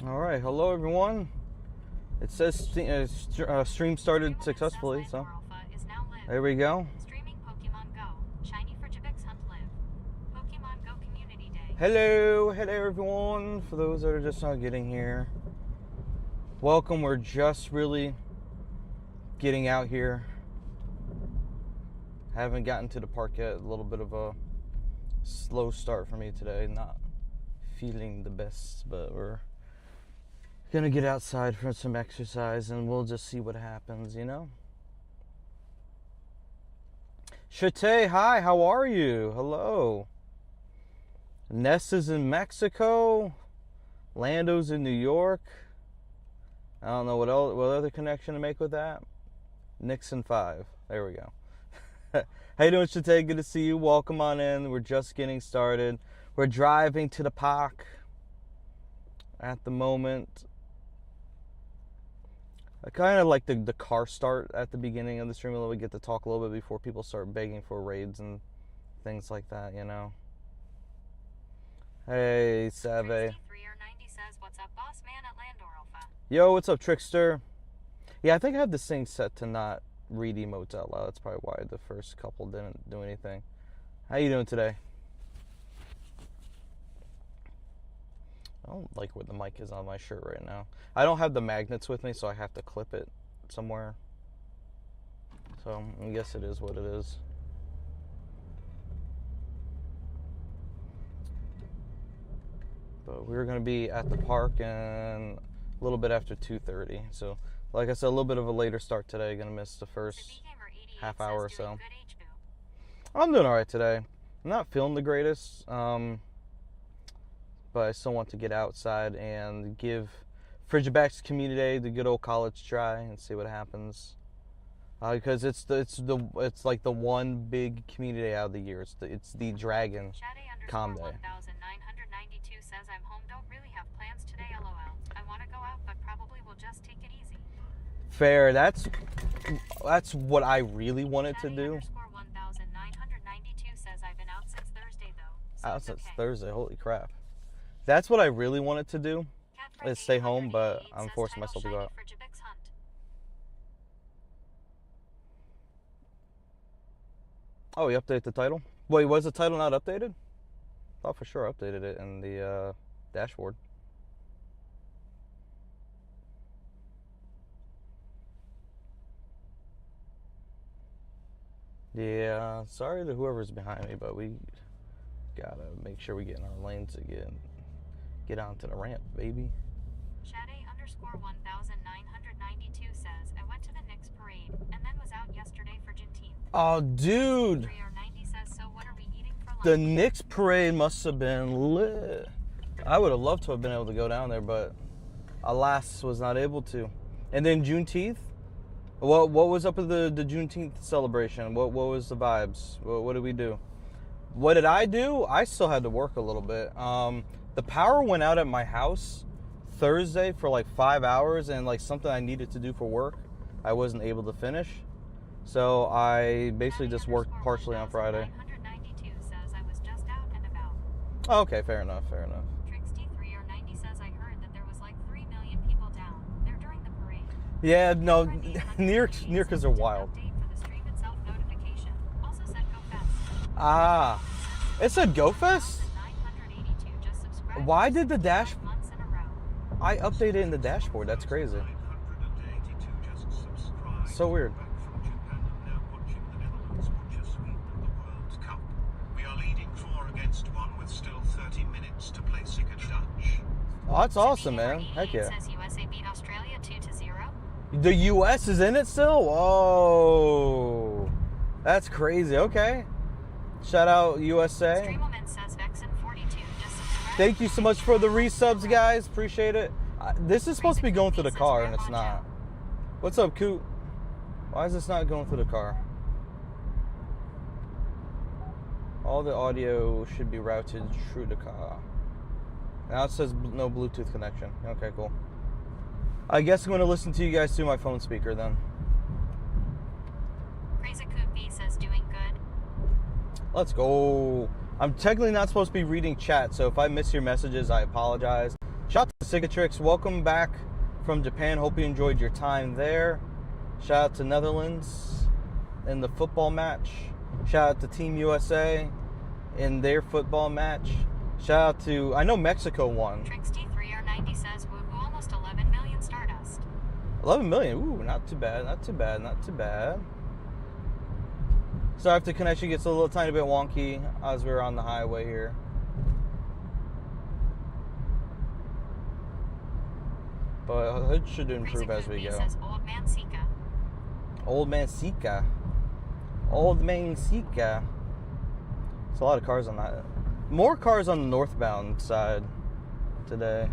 All right, hello everyone. It says stream started successfully, so there we go. Streaming Pokemon Go, Shiny Frigibax Hunt Live, Pokemon Go Community Day. Hello everyone. For those that are just now getting here, welcome. We're just really getting out here. Haven't gotten to the park yet. A little bit of a slow start for me today. Not feeling the best, but we're gonna get outside for some exercise and we'll just see what happens, you know? Chate, hi, how are you? Hello. Ness is in Mexico. Lando's in New York. I don't know what other connection to make with that. Nixon 5. There we go. How you doing, Chate? Good to see you. Welcome on in. We're just getting started. We're driving to the park at the moment. I kind of like the car start at the beginning of the stream. We get to talk a little bit before people start begging for raids and things like that, you know. Hey, Save. 390 says, "What's up, boss man at Landoralpha?" Yo, what's up, Trickster? Yeah, I think I have this thing set to not read emotes out loud. That's probably why the first couple didn't do anything. How you doing today? I don't like where the mic is on my shirt right now. I don't have the magnets with me, so I have to clip it somewhere. So I guess it is what it is. But we're going to be at the park in a little bit after 2:30. So like I said, a little bit of a later start today. Going to miss the first half hour or so. I'm doing all right today. I'm not feeling the greatest. But I still want to get outside and give Frigibax Community the good old college try and see what happens. Because it's like the one big community day out of the year. It's the Dragon Com Day. 1992 says, "I'm home. Don't really have plans today. LOL. I want to go out, but probably will just take it easy." Fair. That's what I really wanted to do. 1992 says, "I've been out since Thursday though." So out since Thursday. Holy crap. That's what I really wanted to do, is stay home, but I'm forcing myself to go out. Oh, you updated the title? Wait, was the title not updated? I thought for sure I updated it in the dashboard. Yeah, sorry to whoever's behind me, but we gotta make sure we get in our lanes again. Get onto the ramp, baby. Shade_1992 says, "I went to the Knicks parade and then was out yesterday for Juneteenth." Oh, dude. 390 says, "So what are we eating for lunch?" The Knicks parade must have been lit. I would have loved to have been able to go down there, but alas, was not able to. And then Juneteenth? What was up with the Juneteenth celebration? What was the vibes? What did we do? What did I do? I still had to work a little bit. The power went out at my house Thursday for like 5 hours, and like something I needed to do for work, I wasn't able to finish. So I basically just worked partially on Friday. 992 says, "I was just out and about." Oh, okay, fair enough. Trixty390 says, "I heard that there was like 3 million people down there during the parade." Yeah, no, New Yorkers are wild. Also said Go Fest. Ah, it said Go Fest? Why did the dash... I updated in the dashboard. That's crazy. So weird. We are leading 4 against 1 with still 30 minutes to play Sick and Dutch. Oh, that's awesome, man. Heck yeah. Says USA beat Australia 2-0. The US is in it still? Whoa. That's crazy. Okay. Shout out USA. Thank you so much for the resubs, guys. Appreciate it. This is supposed to be going through the car, and it's not. What's up, Coot? Why is this not going through the car? All the audio should be routed through the car. Now it says no Bluetooth connection. Okay, cool. I guess I'm going to listen to you guys through my phone speaker then. Crazy Coot B says, "Doing good." Let's go. I'm technically not supposed to be reading chat, so if I miss your messages, I apologize. Shout out to Cicatrix. Welcome back from Japan. Hope you enjoyed your time there. Shout out to Netherlands in the football match. Shout out to Team USA in their football match. Shout out to, I know Mexico won. Trixty3R90 says, woohoo, almost 11 million Stardust. 11 million. Ooh, not too bad. Not too bad. Not too bad. Sorry if the connection gets a little tiny bit wonky as we're on the highway here. But it should improve as we go. Says, Old Man Sika. Old Man Sika. Old Man Sika. There's a lot of cars on that. More cars on the northbound side today.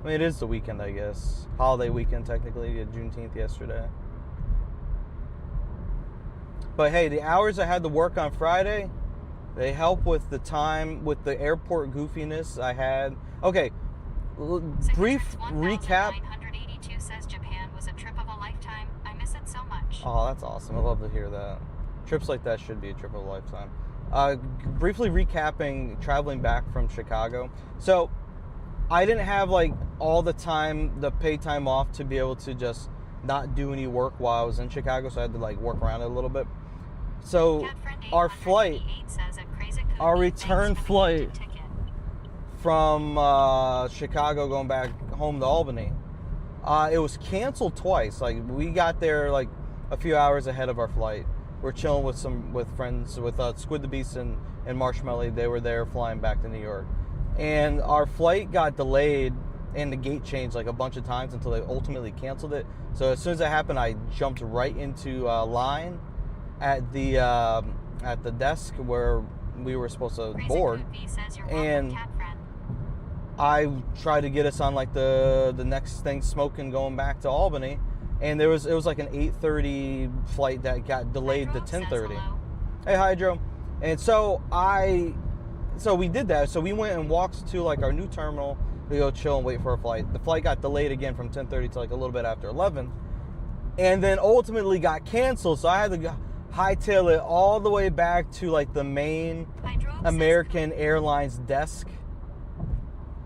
I mean, it is the weekend, I guess. Holiday weekend, technically. Juneteenth yesterday. But hey, the hours I had to work on Friday, they help with the time, with the airport goofiness I had. Okay, brief recap. 982 says Japan was a trip of a lifetime. I miss it so much. Oh, that's awesome. I love to hear that. Trips like that should be a trip of a lifetime. Briefly recapping traveling back from Chicago. So, I didn't have like all the time, the paid time off to be able to just not do any work while I was in Chicago, so I had to like work around it a little bit. So our flight, our return flight from Chicago going back home to Albany, it was canceled twice. Like we got there like a few hours ahead of our flight. We're chilling with friends, with Squid the Beast and Marshmallow. They were there flying back to New York, and our flight got delayed and the gate changed like a bunch of times until they ultimately canceled it. So as soon as that happened, I jumped right into line at the desk where we were supposed to board, and I tried to get us on like the next thing, smoking, going back to Albany, and it was like an 8:30 flight that got delayed to 10:30. Hey, Hydro. And so we did that. So we went and walked to like our new terminal to go chill and wait for a flight. The flight got delayed again from 10:30 to like a little bit after 11, and then ultimately got canceled. So I had to hightail it all the way back to like the main American Airlines desk,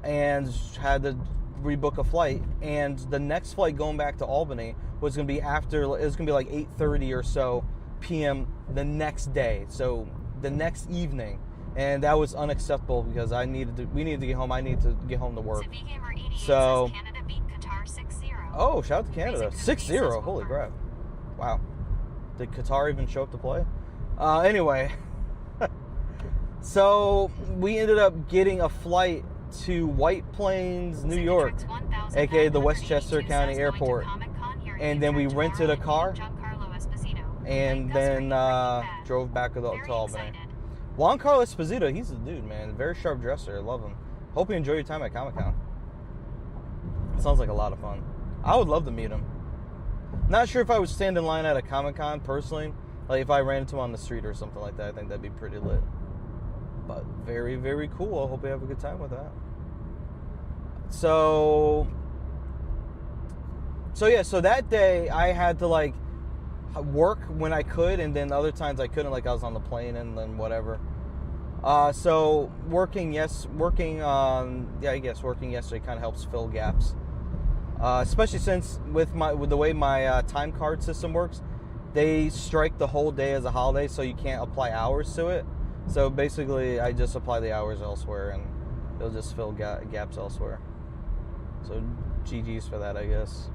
and had to rebook a flight. And the next flight going back to Albany was going to be it was going to be like 8:30 or so p.m. the next day, so the next evening. And that was unacceptable because we needed to get home. I needed to get home to work. So, Canada beat Qatar 6-0. Oh, shout out to Canada. 6-0. Holy crap. Wow. Did Qatar even show up to play? Anyway. So, we ended up getting a flight to White Plains, New York, aka the Westchester County Airport. And then we rented a car and then drove back to Albany. Juan Carlos Esposito, he's the dude, man. Very sharp dresser. I love him. Hope you enjoy your time at Comic-Con. Sounds like a lot of fun. I would love to meet him. Not sure if I would stand in line at a Comic-Con personally. Like if I ran into him on the street or something like that, I think that'd be pretty lit. But very, very cool. I hope you have a good time with that. So yeah, so that day I had to like work when I could, and then other times I couldn't, like I was on the plane and then whatever. So working yesterday kind of helps fill gaps, especially since with the way my time card system works, they strike the whole day as a holiday, so you can't apply hours to it. So basically I just apply the hours elsewhere and it'll just fill gaps elsewhere. So GG's for that, I guess.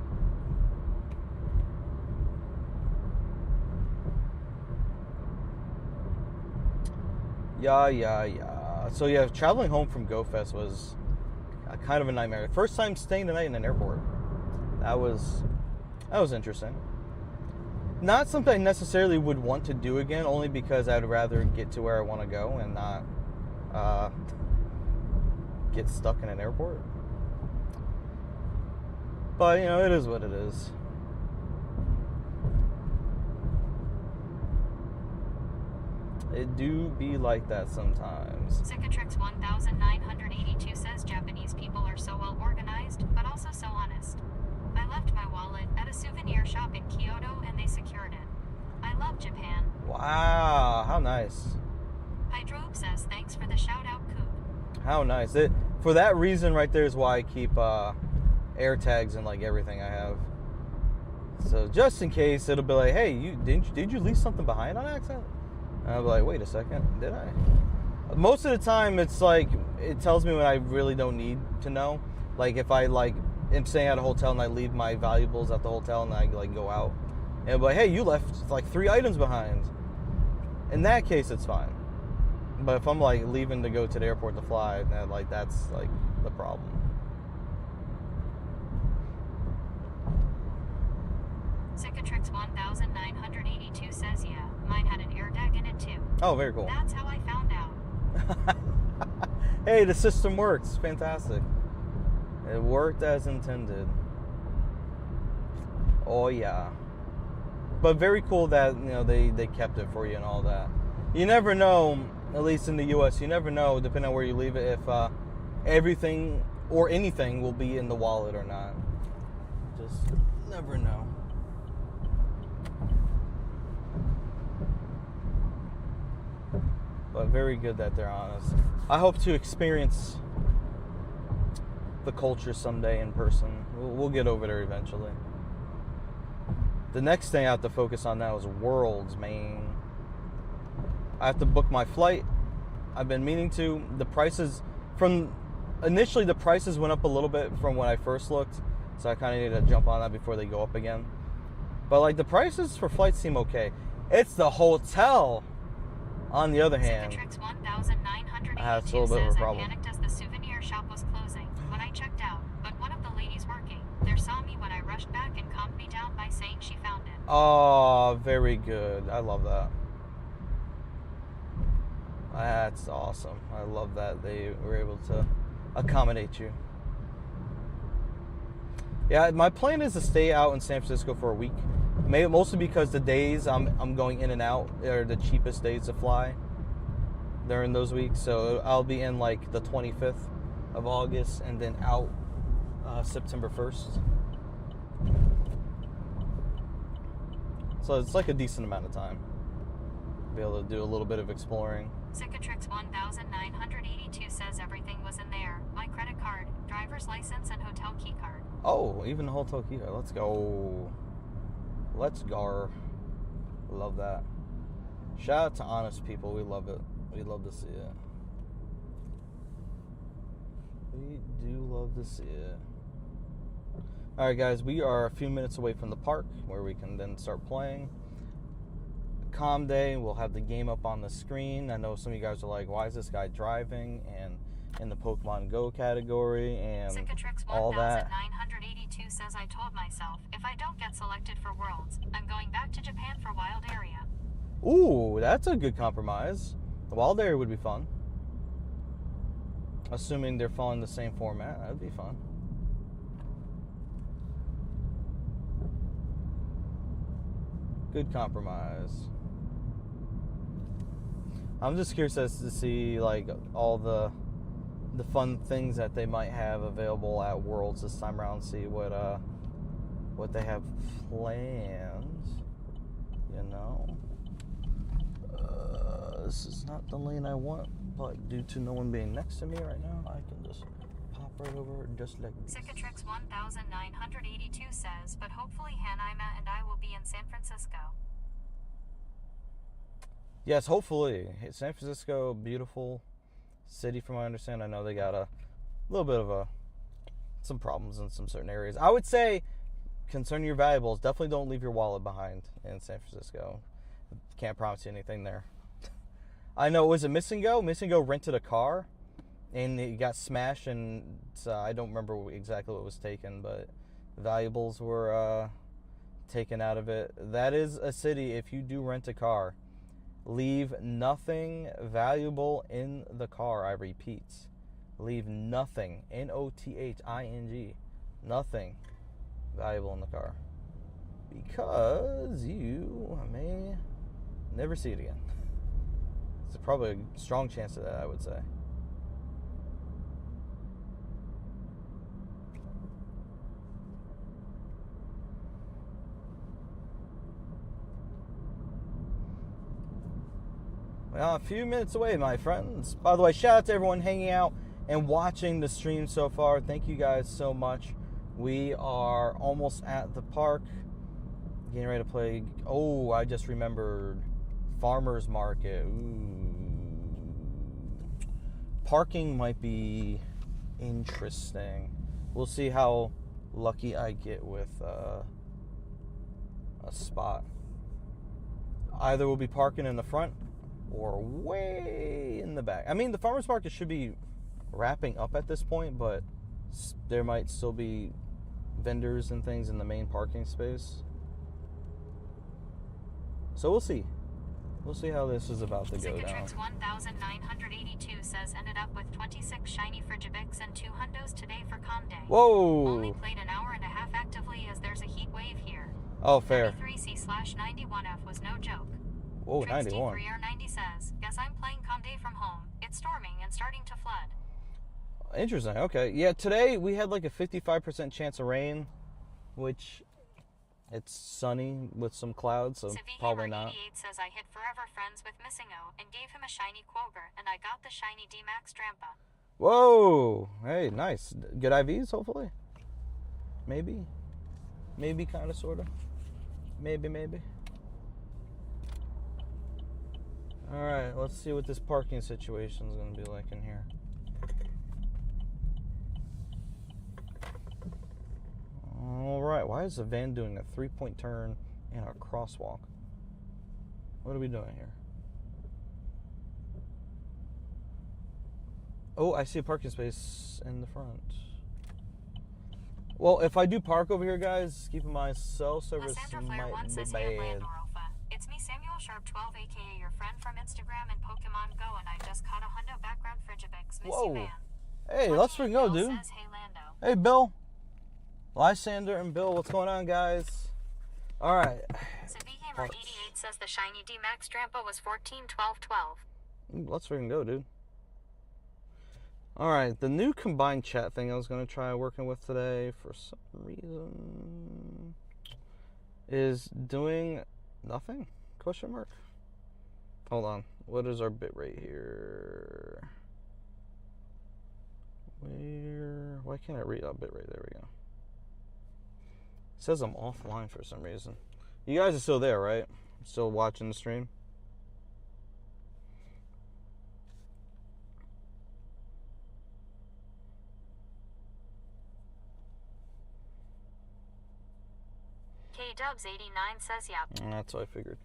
Yeah. So yeah, traveling home from GoFest was kind of a nightmare. First time staying the night in an airport. That was interesting. Not something I necessarily would want to do again, only because I'd rather get to where I want to go and not get stuck in an airport. But you know, it is what it is. It do be like that sometimes. Cicatrix 1982 says Japanese people are so well organized, but also so honest. I left my wallet at a souvenir shop in Kyoto and they secured it. I love Japan. Wow, how nice. Hydrobe says thanks for the shout out, Coop. How nice. For that reason right there is why I keep air tags in like everything I have. So just in case, it'll be like, hey, did you leave something behind on accident? And I'll be like, wait a second, did I? Most of the time, it's like, it tells me when I really don't need to know. Like if I like am staying at a hotel and I leave my valuables at the hotel and I like go out. And it'll be like, hey, you left like 3 items behind. In that case, it's fine. But if I'm like leaving to go to the airport to fly, then like that's like the problem. Cicatrix 1982 says, yeah, mine had an air tag in it too. Oh, very cool. That's how I found out. Hey, the system works. Fantastic. It worked as intended. Oh yeah. But very cool that, you know, they kept it for you and all that. You never know, at least in the US, you never know, depending on where you leave it, if everything or anything will be in the wallet or not. Just never know. But very good that they're honest. I hope to experience the culture someday in person. We'll get over there eventually. The next thing I have to focus on now is Worlds, man. I have to book my flight. I've been meaning to. The prices initially the prices went up a little bit from when I first looked, so I kind of need to jump on that before they go up again. But like the prices for flights seem okay. It's the hotel. On the other hand, Cicatrix 1982 it's a little bit of a says problem. I panicked as the souvenir shop was closing when I checked out, but one of the ladies working there saw me when I rushed back and calmed me down by saying she found it. Oh, very good. I love that. That's awesome. I love that they were able to accommodate you. Yeah, my plan is to stay out in San Francisco for a week. Mostly because the days I'm going in and out are the cheapest days to fly during those weeks. So I'll be in like the 25th of August and then out September 1st. So it's like a decent amount of time. Be able to do a little bit of exploring. Cicatrix 1982 says everything was in there. My credit card, driver's license, and hotel key card. Oh, even the hotel key card. Let's go. Let's go. Love that. Shout out to honest people. We love it. We love to see it. We do love to see it. Alright guys, we are a few minutes away from the park where we can then start playing. Calm day, we'll have the game up on the screen. I know some of you guys are like, why is this guy driving? And in the Pokemon GO category and Cicatrix all that. 1982 says I told myself, if I don't get selected for Worlds, I'm going back to Japan for Wild Area. Ooh, that's a good compromise. The Wild Area would be fun. Assuming they're following the same format, that would be fun. Good compromise. I'm just curious as to see like all the fun things that they might have available at Worlds this time around. See what they have planned. You know, this is not the lane I want, but due to no one being next to me right now, I can just pop right over just like this. Cicatrix 1982 says, but hopefully Hanaima and I will be in San Francisco. Yes, hopefully. San Francisco, beautiful city from what I understand. I know they got a little bit of some problems in some certain areas. I would say, concerning your valuables, definitely don't leave your wallet behind in San Francisco. Can't promise you anything there. I know, was it Miss and Go? Miss and Go rented a car, and it got smashed, and I don't remember exactly what was taken, but valuables were taken out of it. That is a city, if you do rent a car, leave nothing valuable in the car. I repeat, leave nothing, nothing, nothing valuable in the car, because you may never see it again. There's probably a strong chance of that, I would say. Well, a few minutes away, my friends. By the way, shout out to everyone hanging out and watching the stream so far. Thank you guys so much. We are almost at the park. Getting ready to play. Oh, I just remembered. Farmer's Market. Ooh. Parking might be interesting. We'll see how lucky I get with a spot. Either we'll be parking in the front or way in the back. I mean, the farmer's market should be wrapping up at this point, but there might still be vendors and things in the main parking space. So we'll see. We'll see how this is about to go down. Cicatrix 1982 says ended up with 26 Shiny Frigibax and 2 hundos today for Con Day. Whoa! Only played an hour and a half actively as there's a heat wave here. Oh, fair. 33C/91F was no joke. Whoa, 91. 3R90 says, guess I'm playing Con Day from home. It's storming and starting to flood. Interesting. Okay. Yeah, today we had like a 55% chance of rain, which it's sunny with some clouds, so probably not. 88 says I hit Forever Friends with Missing-O and gave him a shiny Quogre, and I got the shiny D-Max Drampa. Whoa! Hey, nice. Good IVs, hopefully. Maybe. Maybe, kind of, sort of. Maybe. Alright, let's see what this parking situation is going to be like in here. Alright, why is the van doing a 3-point turn and a crosswalk? What are we doing here? Oh, I see a parking space in the front. Well, if I do park over here, guys, keep in mind cell service might be bad. It's me, Samuel Sharp 12, aka your friend from Instagram and Pokemon GO, and I just caught a hundo background Frigibax. Miss you, man. Hey, let's freaking go, dude. Says, hey, Lando. Hey, Bill. Lysander and Bill, what's going on, guys? All right. Gamer 88 says the shiny D-Max Drampa was 14-12-12. Let's freaking go, dude. All right, the new combined chat thing I was going to try working with today for some reason is doing nothing? Question mark. Hold on. What is our bit rate here? Why can't I read our bit rate? There we go. It says I'm offline for some reason. You guys are still there, right? Still watching the stream? K-Dubs89 says yep. That's what I figured.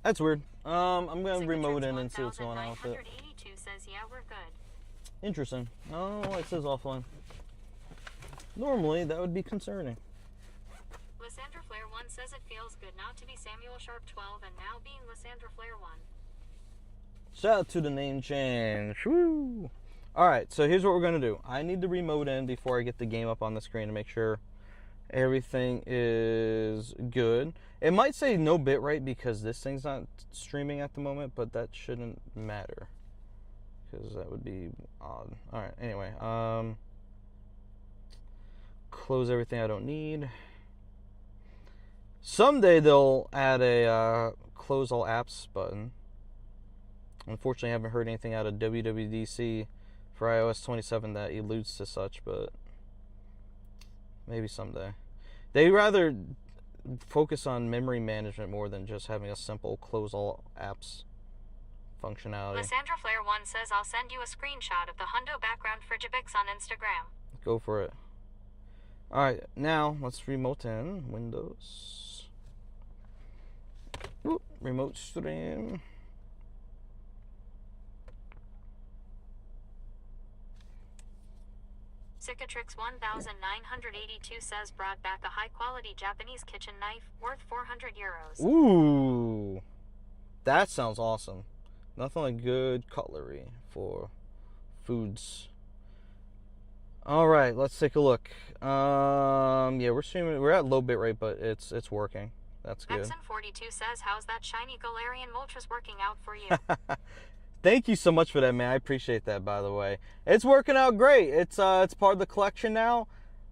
That's weird. I'm going to remote in and see what's going on with it. 982 says yeah, we're good. Interesting. Oh, it says offline. Normally, that would be concerning. Lysandra Flair 1 says it feels good not to be Samuel Sharp 12 and now being Lysandra Flair 1. Shout out to the name change. Woo! Alright, so here's what we're going to do. I need to remote in before I get the game up on the screen to make sure everything is good. It might say no bitrate because this thing's not streaming at the moment, but that shouldn't matter because that would be odd. Alright, anyway. Close everything I don't need. Someday they'll add a close all apps button. Unfortunately, I haven't heard anything out of WWDC for iOS 27 that alludes to such, but maybe someday. They rather focus on memory management more than just having a simple close all apps functionality. Lysandra Flair 1 says I'll send you a screenshot of the hundo background Frigibax on Instagram. Go for it. Alright, now let's remote in Windows. Oop, remote stream. Cicatrix 1982 says brought back a high-quality Japanese kitchen knife worth 400 euros. Ooh, that sounds awesome. Nothing like good cutlery for foods. All right, let's take a look. Yeah, we're streaming. We're at low bit rate, but it's working. That's good. Exon42 says, how's that shiny Galarian Moltres working out for you? Thank you so much for that, man. I appreciate that, by the way. It's working out great. It's part of the collection now.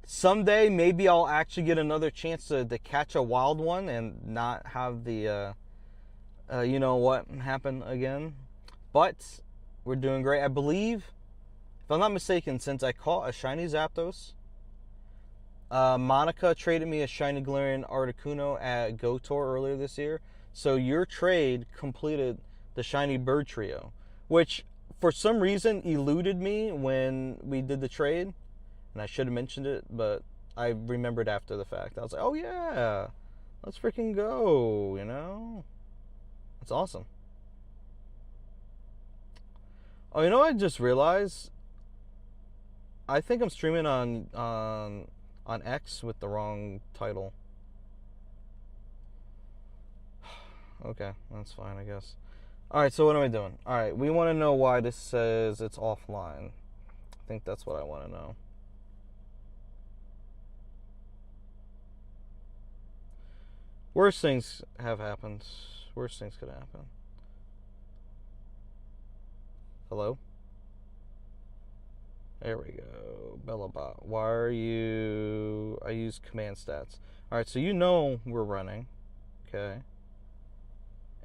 Someday, maybe I'll actually get another chance to catch a wild one and not have the, you know what, happen again. But we're doing great. I believe if I'm not mistaken, since I caught a shiny Zapdos, Monica traded me a shiny Galarian Articuno at Go Tour earlier this year. So your trade completed the shiny bird trio, which for some reason eluded me when we did the trade, and I should have mentioned it, but I remembered after the fact. I was like, oh yeah, let's freaking go, you know? That's awesome. Oh, you know what I just realized? I think I'm streaming on X with the wrong title. Okay, that's fine, I guess. Alright, so what am I doing? Alright, we want to know why this says it's offline. I think that's what I want to know. Worst things have happened. Worst things could happen. Hello? There we go. Bellabot. Why are you... I use command stats. Alright, so you know we're running. Okay.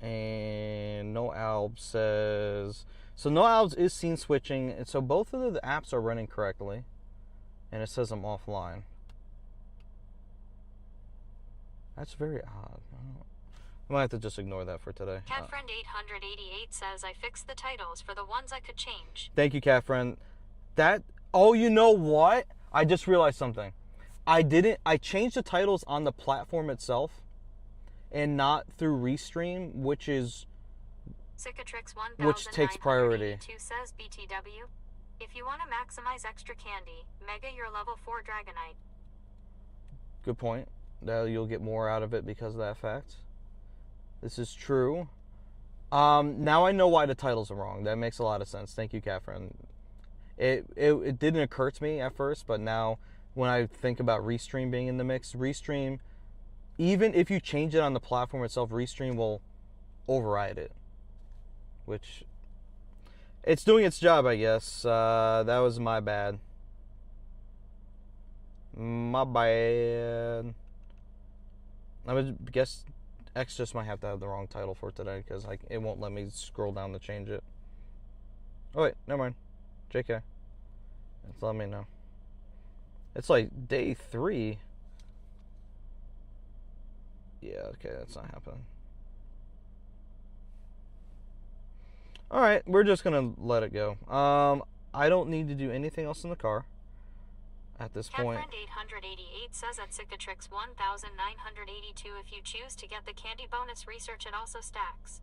And No Albs says... So No Albs is scene switching. And so both of the apps are running correctly. And it says I'm offline. That's very odd. I might have to just ignore that for today. CatFriend888 says I fixed the titles for the ones I could change. Thank you, CatFriend. That... Oh, you know what? I just realized something. I changed the titles on the platform itself and not through Restream, which takes priority. Says BTW. If you want to maximize extra candy, mega your level 4 Dragonite. Good point. Now you'll get more out of it because of that fact. This is true. Now I know why the titles are wrong. That makes a lot of sense. Thank you, Catherine. It didn't occur to me at first, but now when I think about Restream being in the mix, Restream, even if you change it on the platform itself, Restream will override it. Which, it's doing its job, I guess. That was my bad. My bad. I would guess X just might have to have the wrong title for today because it won't let me scroll down to change it. Oh wait, never mind. JK. It's letting me know. It's like day 3. Yeah, okay, that's not happening. Alright, we're just gonna let it go. I don't need to do anything else in the car at this point. CatFriend888 says at Cicatrix 1982 if you choose to get the candy bonus research it also stacks.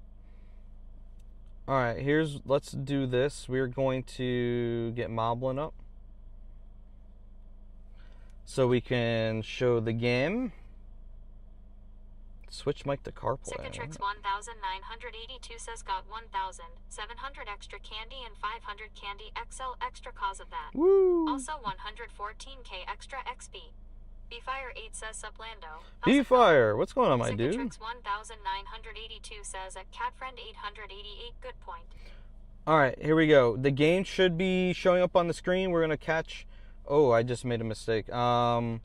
Alright, let's do this. We're going to get Moblin up so we can show the game. Switch mic to CarPlay. Cicatrix 1982 says got 1,700 extra candy and 500 candy XL extra cause of that. Woo! Also 114k extra XP. Bfire8 says Sublando. Bfire, what's going on, my dude? Cicatrix 1982 says at CatFriend888 good point. Alright, here we go. The game should be showing up on the screen. We're gonna catch... Oh, I just made a mistake. Lysandra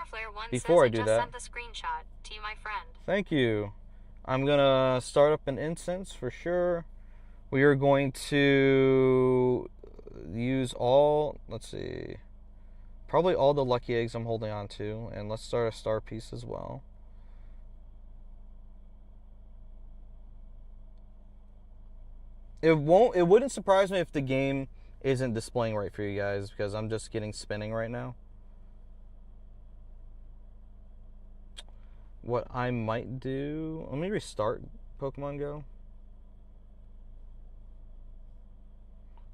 Flair 1 Before says I do just that, sent the screenshot to you, my friend. Thank you. I'm gonna start up an Incense for sure. We are going to use all, let's see, probably all the lucky eggs I'm holding on to, and let's start a star piece as well. It wouldn't surprise me if the game isn't displaying right for you guys because I'm just getting spinning right now. What I might do, let me restart Pokemon Go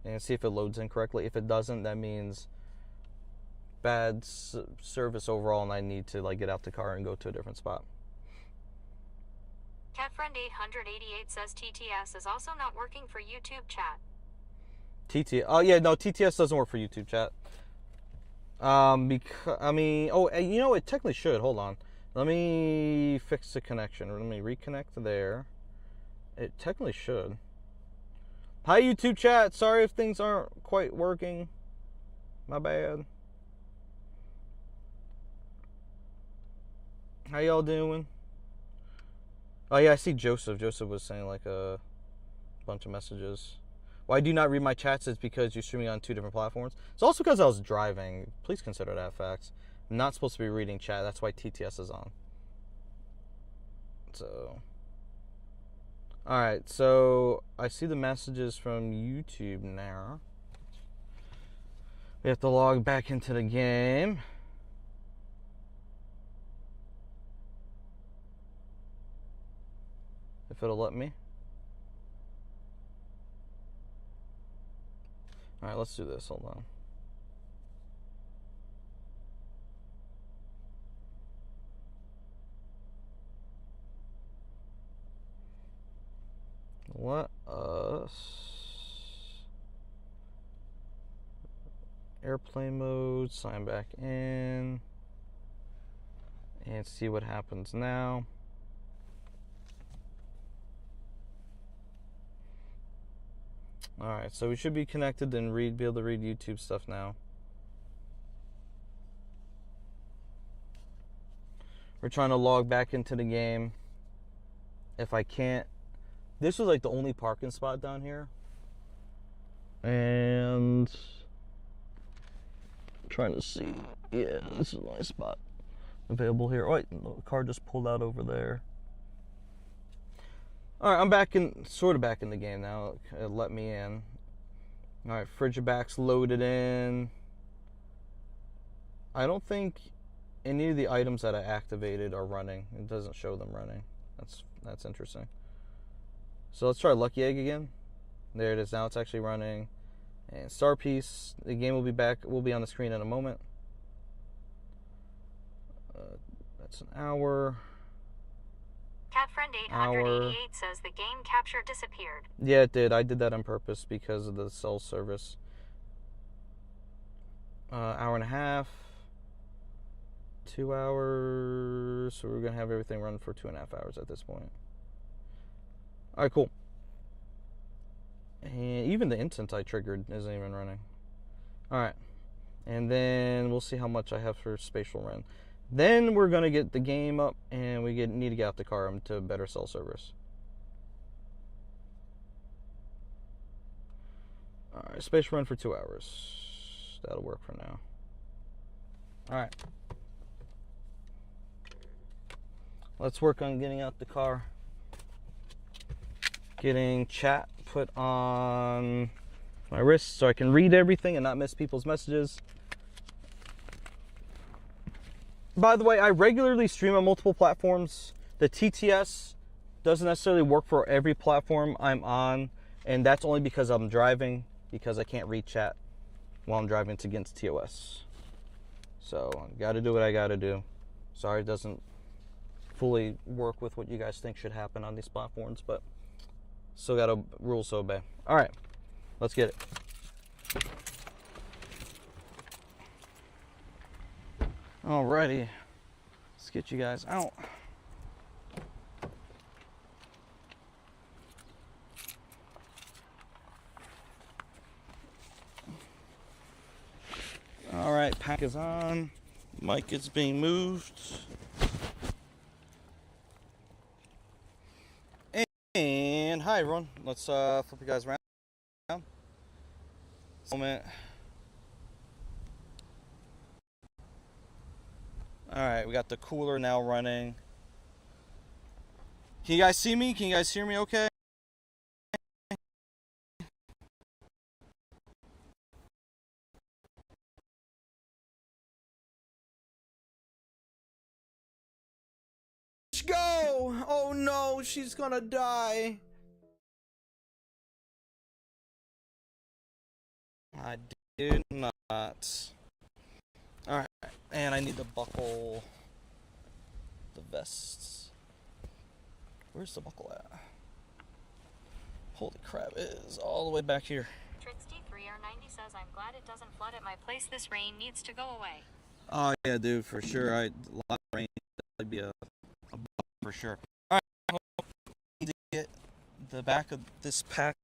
and see if it loads in correctly. If it doesn't, that means bad service overall and I need to get out the car and go to a different spot. CatFriend888 says TTS is also not working for YouTube chat. Oh yeah, no, TTS doesn't work for YouTube chat. Because it technically should. Hold on. Let me fix the connection. Let me reconnect there. It technically should. Hi, YouTube chat. Sorry if things aren't quite working. My bad. How y'all doing? Oh, yeah, I see Joseph. Joseph was saying a bunch of messages. Why do you not read my chats? It's because you're streaming on 2 different platforms. It's also because I was driving. Please consider that facts. I'm not supposed to be reading chat. That's why TTS is on. So, alright, so I see the messages from YouTube now. We have to log back into the game. If it'll let me. Alright, let's do this. Hold on. Let us airplane mode, sign back in, and see what happens now. Alright, so we should be connected and be able to read YouTube stuff now. We're trying to log back into the game. If I can't, this was like the only parking spot down here. And I'm trying to see. Yeah, this is my spot available here. Oh, wait, the car just pulled out over there. Alright, I'm back in, sort of back in the game now. It let me in. Alright, Frigibax loaded in. I don't think any of the items that I activated are running. It doesn't show them running. That's interesting. So let's try Lucky Egg again. There it is. Now it's actually running. And Star Piece. The game will be back. Will be on the screen in a moment. That's an hour. CatFriend888 says the game capture disappeared. Yeah, it did. I did that on purpose because of the cell service. Hour and a half. 2 hours. So we're going to have everything run for 2.5 hours at this point. Alright, cool. And even the incense I triggered isn't even running. Alright. And then we'll see how much I have for spatial run. Then we're going to get the game up and we need to get out the car to better cell service. Alright, spatial run for 2 hours. That'll work for now. Alright. Let's work on getting out the car. Getting chat put on my wrist so I can read everything and not miss people's messages. By the way, I regularly stream on multiple platforms. The TTS doesn't necessarily work for every platform I'm on, and that's only because I'm driving, because I can't read chat while I'm driving. It's against TOS. So, gotta do what I gotta do. Sorry it doesn't fully work with what you guys think should happen on these platforms, but still got rules to obey. All right, let's get it. Alrighty, let's get you guys out. All right, pack is on. Mic is being moved. And hi everyone, let's flip you guys around. Moment. Alright, we got the cooler now running. Can you guys see me? Can you guys hear me okay? Go! Oh no, she's gonna die. I did not. Alright, and I need to buckle the vests. Where's the buckle at? Holy crap, it is all the way back here. Trixty3R90 says, I'm glad it doesn't flood at my place. This rain needs to go away. Oh yeah, dude, for sure. A lot of rain. That'd be a for sure. Alright, I need to get the back of this pack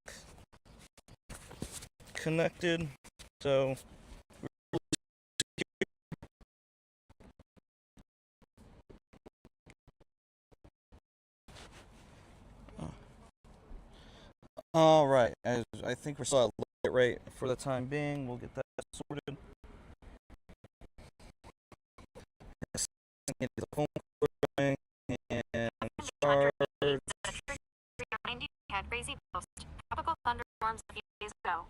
connected. So All right, I think we're still at limit rate for the time being. We'll get that sorted. Get the phone going and charge. 90 had crazy post. Tropical thunderstorms a few days ago.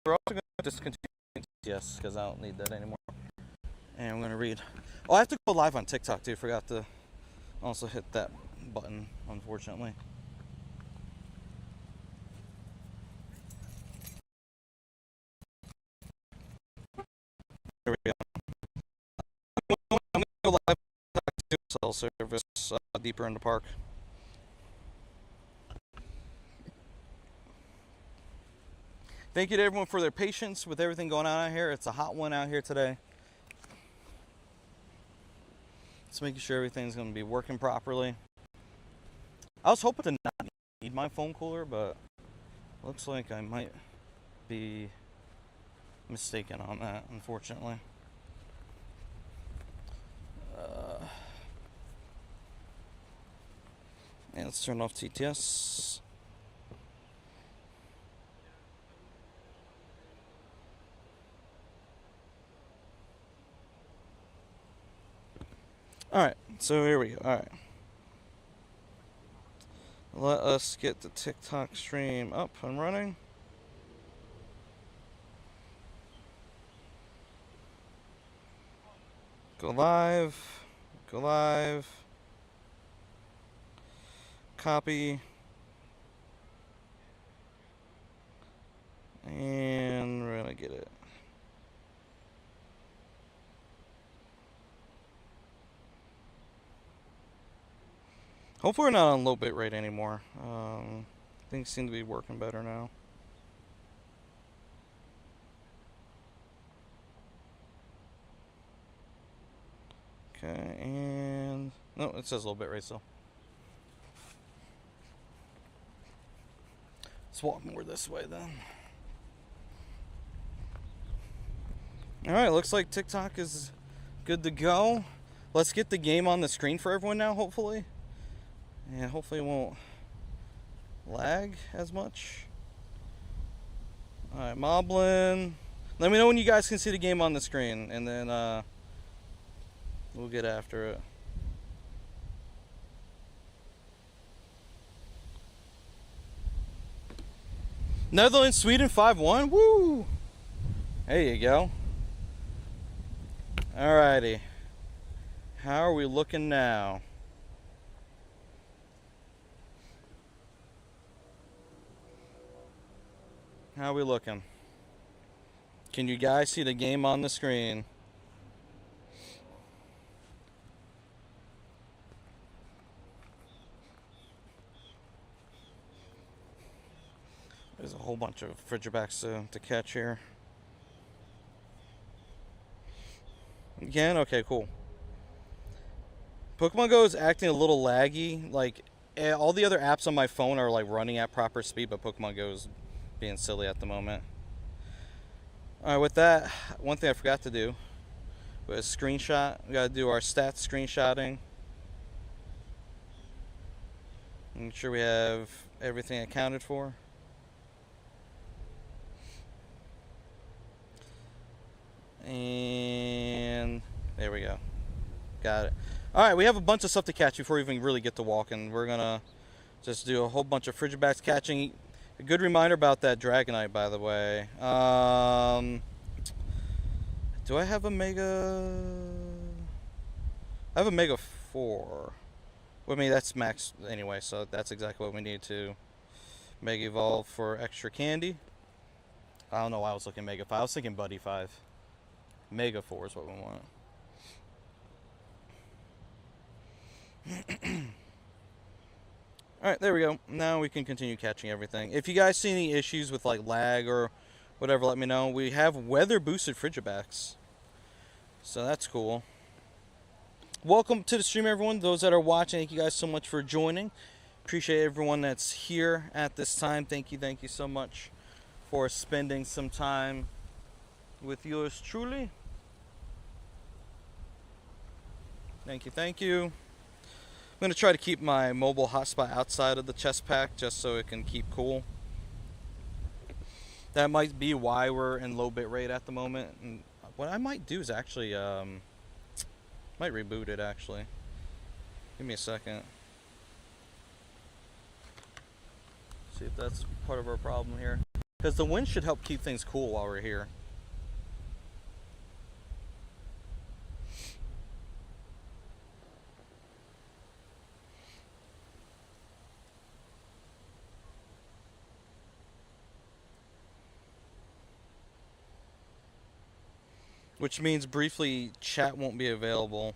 We're also going to discontinue yes, because I don't need that anymore. And I'm going to read. Oh, I have to go live on TikTok too. Forgot to also hit that button, unfortunately. There we go. I'm going to go live to cell service deeper in the park. Thank you to everyone for their patience with everything going on out here. It's a hot one out here today. Just making sure everything's going to be working properly. I was hoping to not need my phone cooler, but looks like I might be mistaken on that, unfortunately. And let's turn off TTS. Alright, so here we go. Alright. Let us get the TikTok stream up and running. Go live. Go live. Copy. And we're going to get it. Hopefully we're not on low bit rate anymore. Things seem to be working better now. Okay, and no, it says low bit rate still. Let's walk more this way then. Alright, looks like TikTok is good to go. Let's get the game on the screen for everyone now, hopefully. And hopefully it won't lag as much. Alright, Moblin. Let me know when you guys can see the game on the screen, and then we'll get after it. Netherlands, Sweden 5-1. Woo! There you go. Alrighty. How are we looking now? How are we looking? Can you guys see the game on the screen? There's a whole bunch of Frigibax to catch here. Again? Okay, cool. Pokemon Go is acting a little laggy. Like, all the other apps on my phone are like running at proper speed, but Pokemon Go is being silly at the moment. Alright, with that, one thing I forgot to do was screenshot. We gotta do our stats screenshotting. Make sure we have everything accounted for. And there we go. Got it. Alright, we have a bunch of stuff to catch before we even really get to walking. We're gonna just do a whole bunch of Frigibax catching. A good reminder about that Dragonite, by the way. Do I have a Mega? I have a Mega 4. Well, I mean, that's max anyway, so that's exactly what we need to Mega Evolve for extra candy. I don't know why I was looking Mega 5. I was thinking Buddy 5. Mega 4 is what we want. Alright, there we go. Now we can continue catching everything. If you guys see any issues with like lag or whatever, let me know. We have weather boosted Frigibax, so that's cool. Welcome to the stream, everyone. Those that are watching, thank you guys so much for joining. Appreciate everyone that's here at this time. Thank you so much for spending some time with yours truly. Thank you, thank you. I'm going to try to keep my mobile hotspot outside of the chest pack just so it can keep cool. That might be why we're in low bit rate at the moment. And what I might do is actually, might reboot it actually. Give me a second. See if that's part of our problem here. Because the wind should help keep things cool while we're here. Which means briefly chat won't be available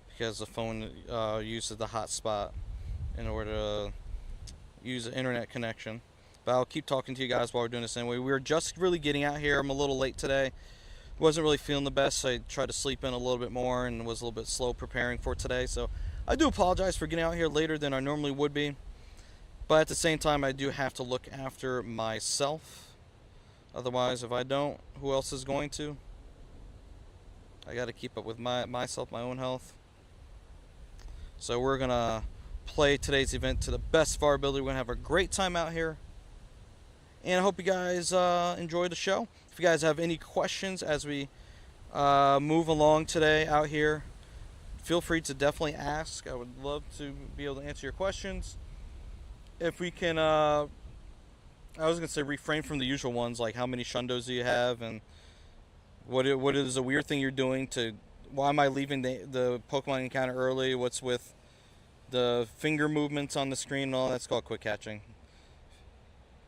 because the phone uses the hotspot in order to use the internet connection. But I'll keep talking to you guys while we're doing this anyway. We're just really getting out here. I'm a little late today. Wasn't really feeling the best, so I tried to sleep in a little bit more and was a little bit slow preparing for today. So I do apologize for getting out here later than I normally would be. But at the same time, I do have to look after myself. Otherwise, if I don't, who else is going to? I got to keep up with myself, my own health. So we're going to play today's event to the best of our ability. We're going to have a great time out here. And I hope you guys enjoy the show. If you guys have any questions as we move along today out here, feel free to definitely ask. I would love to be able to answer your questions. If we can, I was going to say refrain from the usual ones, like how many shundos do you have, and what is a weird thing you're doing to, why am I leaving the Pokemon encounter early, what's with the finger movements on the screen and all. That's called quick catching.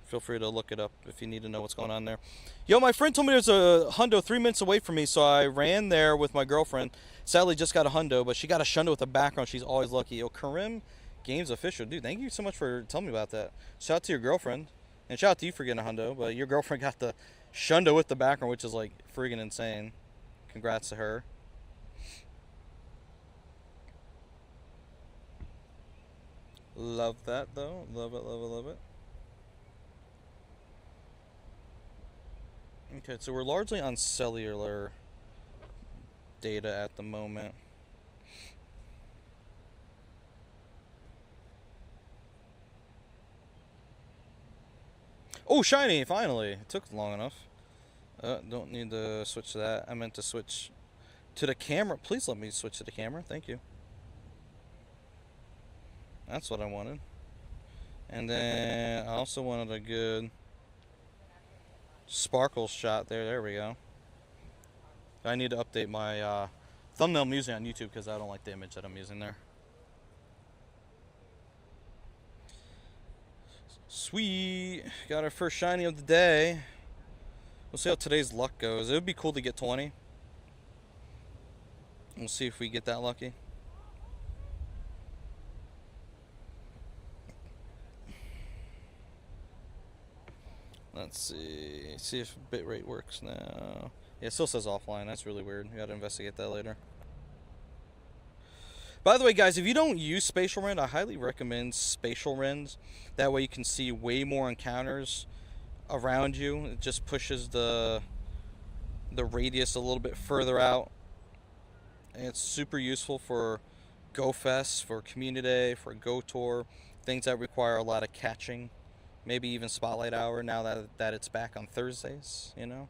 Feel free to look it up if you need to know what's going on there. Yo, my friend told me there's a hundo 3 minutes away from me, so I ran there with my girlfriend. Sadly, just got a hundo, but she got a shundo with a background. She's always lucky. Yo, Karim Games Official. Dude, thank you so much for telling me about that. Shout out to your girlfriend. And shout out to you for getting a hundo, but your girlfriend got the shundo with the background, which is like friggin' insane. Congrats to her. Love that, though. Love it, love it, love it. Okay, so we're largely on cellular data at the moment. Oh, shiny, finally. It took long enough. Don't need to switch to that. I meant to switch to the camera. Please let me switch to the camera. Thank you. That's what I wanted. And then I also wanted a good sparkle shot there. There we go. I need to update my thumbnail I'm using on YouTube because I don't like the image that I'm using there. Sweet. Got our first shiny of the day. We'll see how today's luck goes. It would be cool to get 20. We'll see if we get that lucky. Let's see. See if bitrate works now. Yeah, it still says offline. That's really weird. We gotta investigate that later. By the way, guys, if you don't use Spatial Rend, I highly recommend Spatial Rend. That way you can see way more encounters around you. It just pushes the radius a little bit further out. And it's super useful for Go Fest, for Community Day, for Go Tour, things that require a lot of catching. Maybe even Spotlight Hour now that it's back on Thursdays, you know.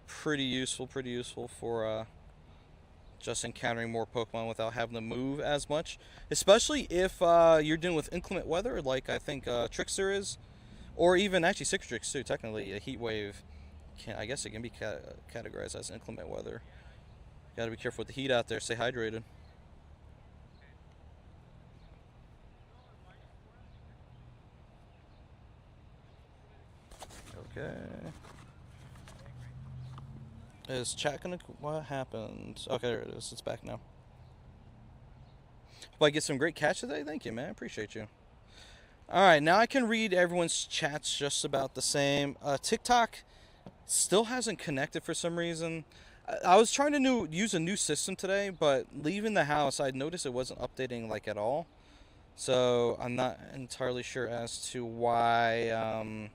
Pretty useful for just encountering more Pokemon without having to move as much. Especially if you're dealing with inclement weather, like I think Trickster is. Or even actually Cicatrix too, technically. A heat wave, I guess it can be categorized as inclement weather. Gotta be careful with the heat out there, stay hydrated. Okay. Is chat gonna... What happened? Okay, there it is. It's back now. Hope I get some great catch today. Thank you, man. I appreciate you. Alright, now I can read everyone's chats just about the same. TikTok still hasn't connected for some reason. I was trying to use a new system today, but leaving the house, I noticed it wasn't updating like at all. So I'm not entirely sure as to why...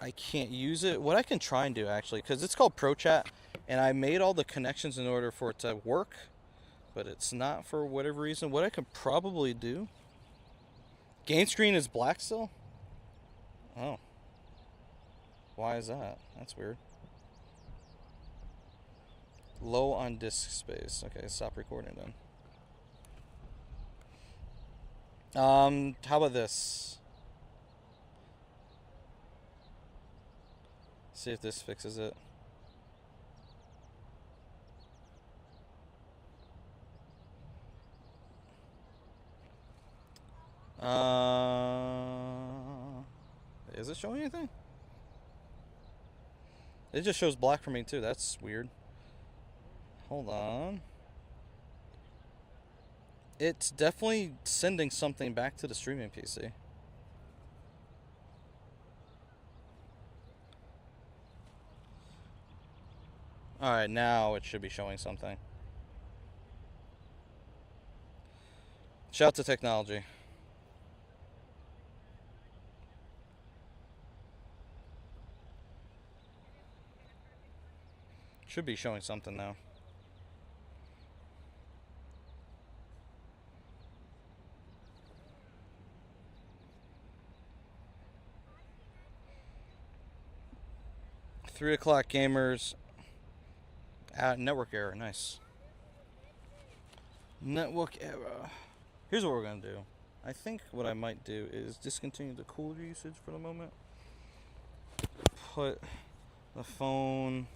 I can't use it. What I can try and do, actually, because it's called Pro Chat, And I made all the connections in order for it to work, but it's not for whatever reason. What I could probably do... Game screen is black still? Oh. Why is that? That's weird. Low on disk space. Okay, stop recording then. How about this? See if this fixes it. Is it showing anything? It just shows black for me too. That's weird. Hold on. It's definitely sending something back to the streaming PC. Alright, now it should be showing something. Shout to technology. Should be showing something now. Three o'clock gamers. Network error. Nice. Network error. Here's what we're gonna do. I think what I might do is discontinue the cooler usage for the moment. Put the phone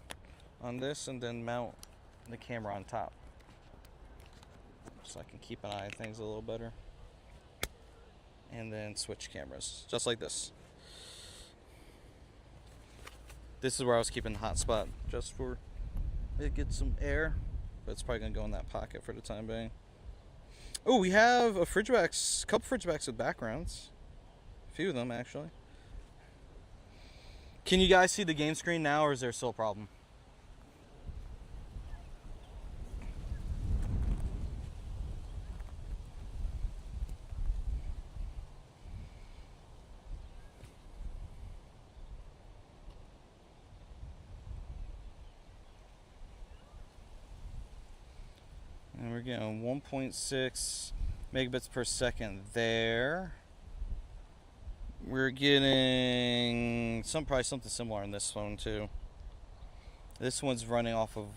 on this and then mount the camera on top, so I can keep an eye on things a little better. And then switch cameras, just like this. This is where I was keeping the hotspot, just for it gets some air, but it's probably gonna go in that pocket for the time being. Oh, we have a Frigibax, couple Frigibacks with backgrounds. A few of them actually. Can you guys see the game screen now, or is there still a problem? And we're getting 1.6 megabits per second there. We're getting probably something similar on this phone too. This one's running off of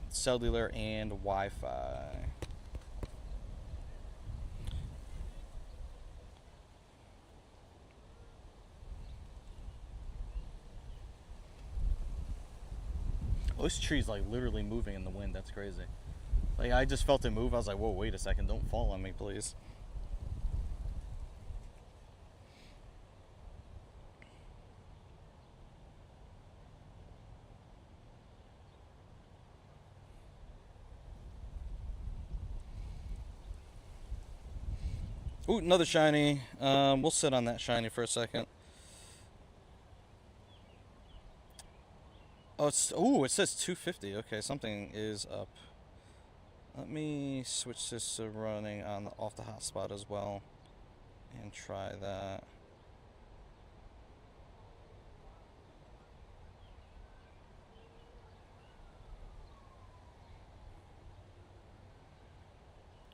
cellular and Wi-Fi. Oh, this tree's like literally moving in the wind. That's crazy. Like, I just felt it move. I was like, whoa, wait a second. Don't fall on me, please. Ooh, another shiny. We'll sit on that shiny for a second. Oh, it says 250. Okay, something is up. Let me switch this to running off the hotspot as well, and try that.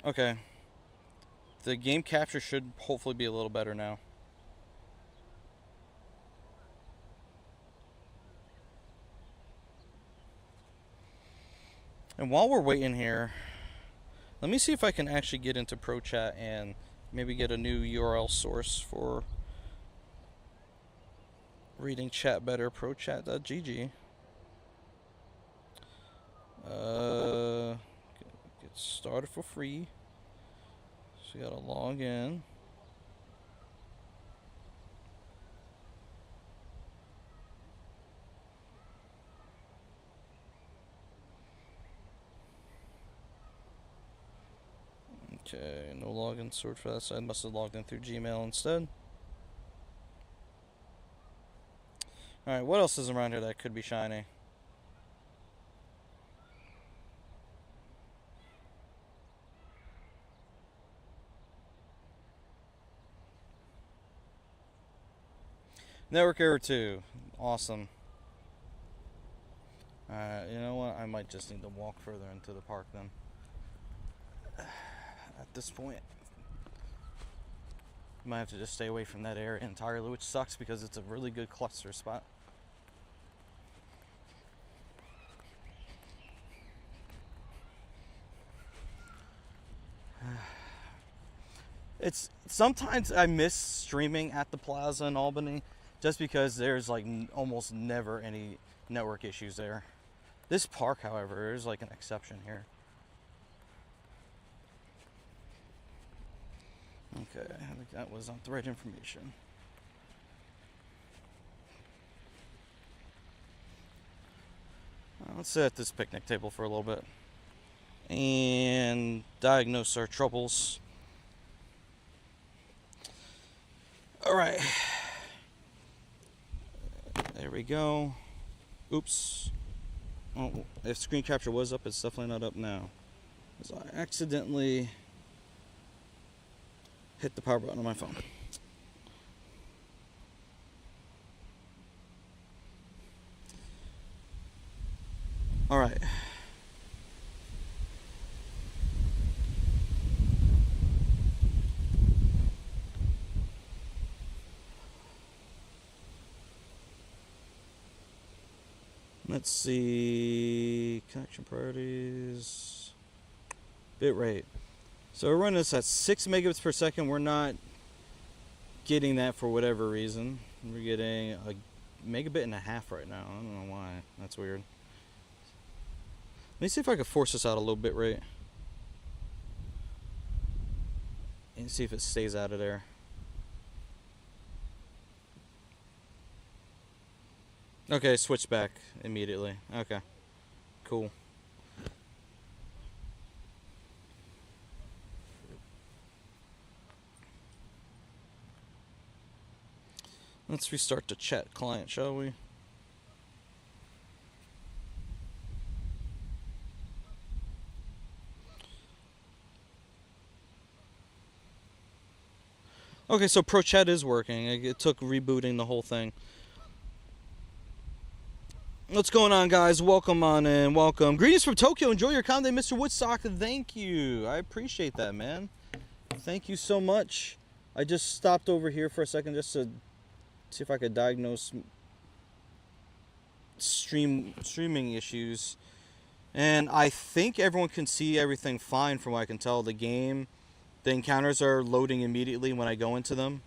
Okay. The game capture should hopefully be a little better now. And while we're waiting here, let me see if I can actually get into ProChat and maybe get a new URL source for reading chat better. ProChat.gg. Get started for free. So you gotta log in. Okay, no login sort for that side. Must have logged in through Gmail instead. Alright, what else is around here that could be shiny? Network error 2. Awesome. You know what? I might just need to walk further into the park then. At this point, might have to just stay away from that area entirely, which sucks because it's a really good cluster spot. It's sometimes I miss streaming at the plaza in Albany just because there's like almost never any network issues there. This park, however, is like an exception here. Okay, I think that was not the right information. Let's sit at this picnic table for a little bit and diagnose our troubles. All right. There we go. Oops. Oh, if screen capture was up, it's definitely not up now. Because I accidentally hit the power button on my phone. All right. Let's see, connection priorities, bitrate. So we're running this at 6 megabits per second. We're not getting that for whatever reason. We're getting a megabit and a half right now. I don't know why. That's weird. Let me see if I can force this out a little bit rate and see if it stays out of there. Okay, switch back immediately. Okay, cool. Let's restart the chat client, shall we? Okay, so Pro Chat is working. It took rebooting the whole thing. What's going on, guys? Welcome on in. Welcome. Greetings from Tokyo. Enjoy your content, Mr. Woodstock. Thank you. I appreciate that, man. Thank you so much. I just stopped over here for a second just to see if I could diagnose streaming issues. And I think everyone can see everything fine from what I can tell. The encounters are loading immediately when I go into them.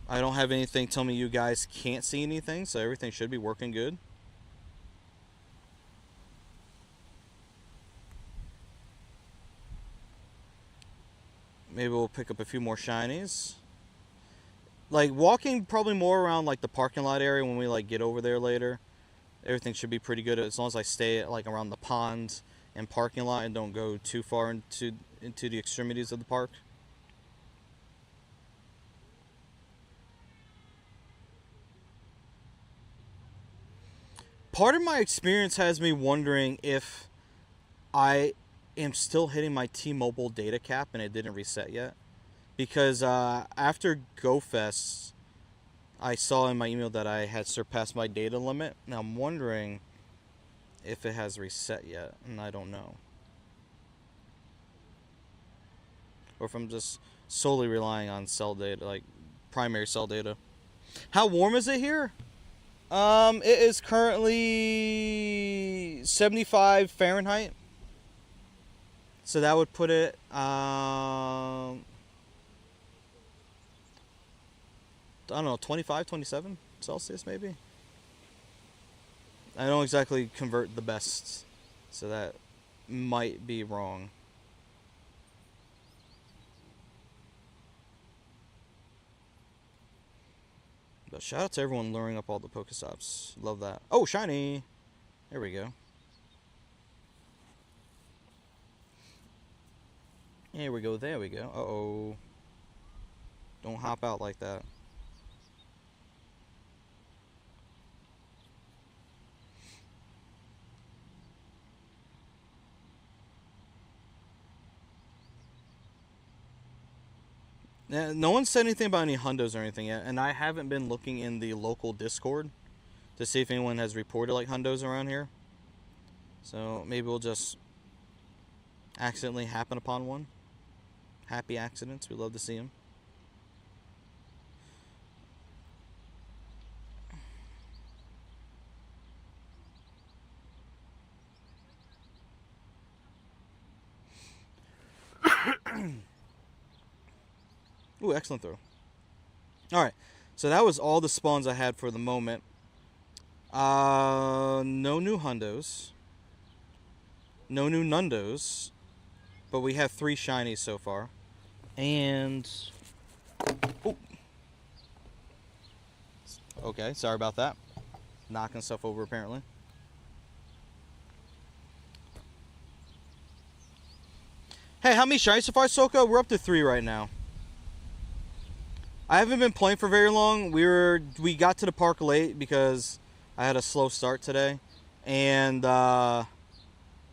I don't have anything tell me you guys can't see anything, so everything should be working good. Maybe we'll pick up a few more shinies. Like, walking probably more around, like, the parking lot area when we, like, get over there later. Everything should be pretty good as long as I stay, like, around the pond and parking lot and don't go too far into the extremities of the park. Part of my experience has me wondering if I am still hitting my T-Mobile data cap and it didn't reset yet, because after GoFest I saw in my email that I had surpassed my data limit. Now I'm wondering if it has reset yet, and I don't know, or if I'm just solely relying on cell data, like primary cell data. How warm is it here? It is currently 75 Fahrenheit. So that would put it, I don't know, 25, 27 Celsius maybe? I don't exactly convert the best, so that might be wrong. But shout out to everyone luring up all the Pokestops. Love that. Oh, shiny! There we go. Here we go, there we go. Uh-oh. Don't hop out like that. Now, no one said anything about any hundos or anything yet, and I haven't been looking in the local Discord to see if anyone has reported like hundos around here. So maybe we'll just accidentally happen upon one. Happy accidents. We love to see them. Ooh, excellent throw. Alright, so that was all the spawns I had for the moment. No new hundos. No new nundos. But we have 3 shinies so far. And... oh. Okay, sorry about that. Knocking stuff over apparently. Hey, how many shinies so far, Soka? We're up to 3 right now. I haven't been playing for very long. We got to the park late because I had a slow start today, and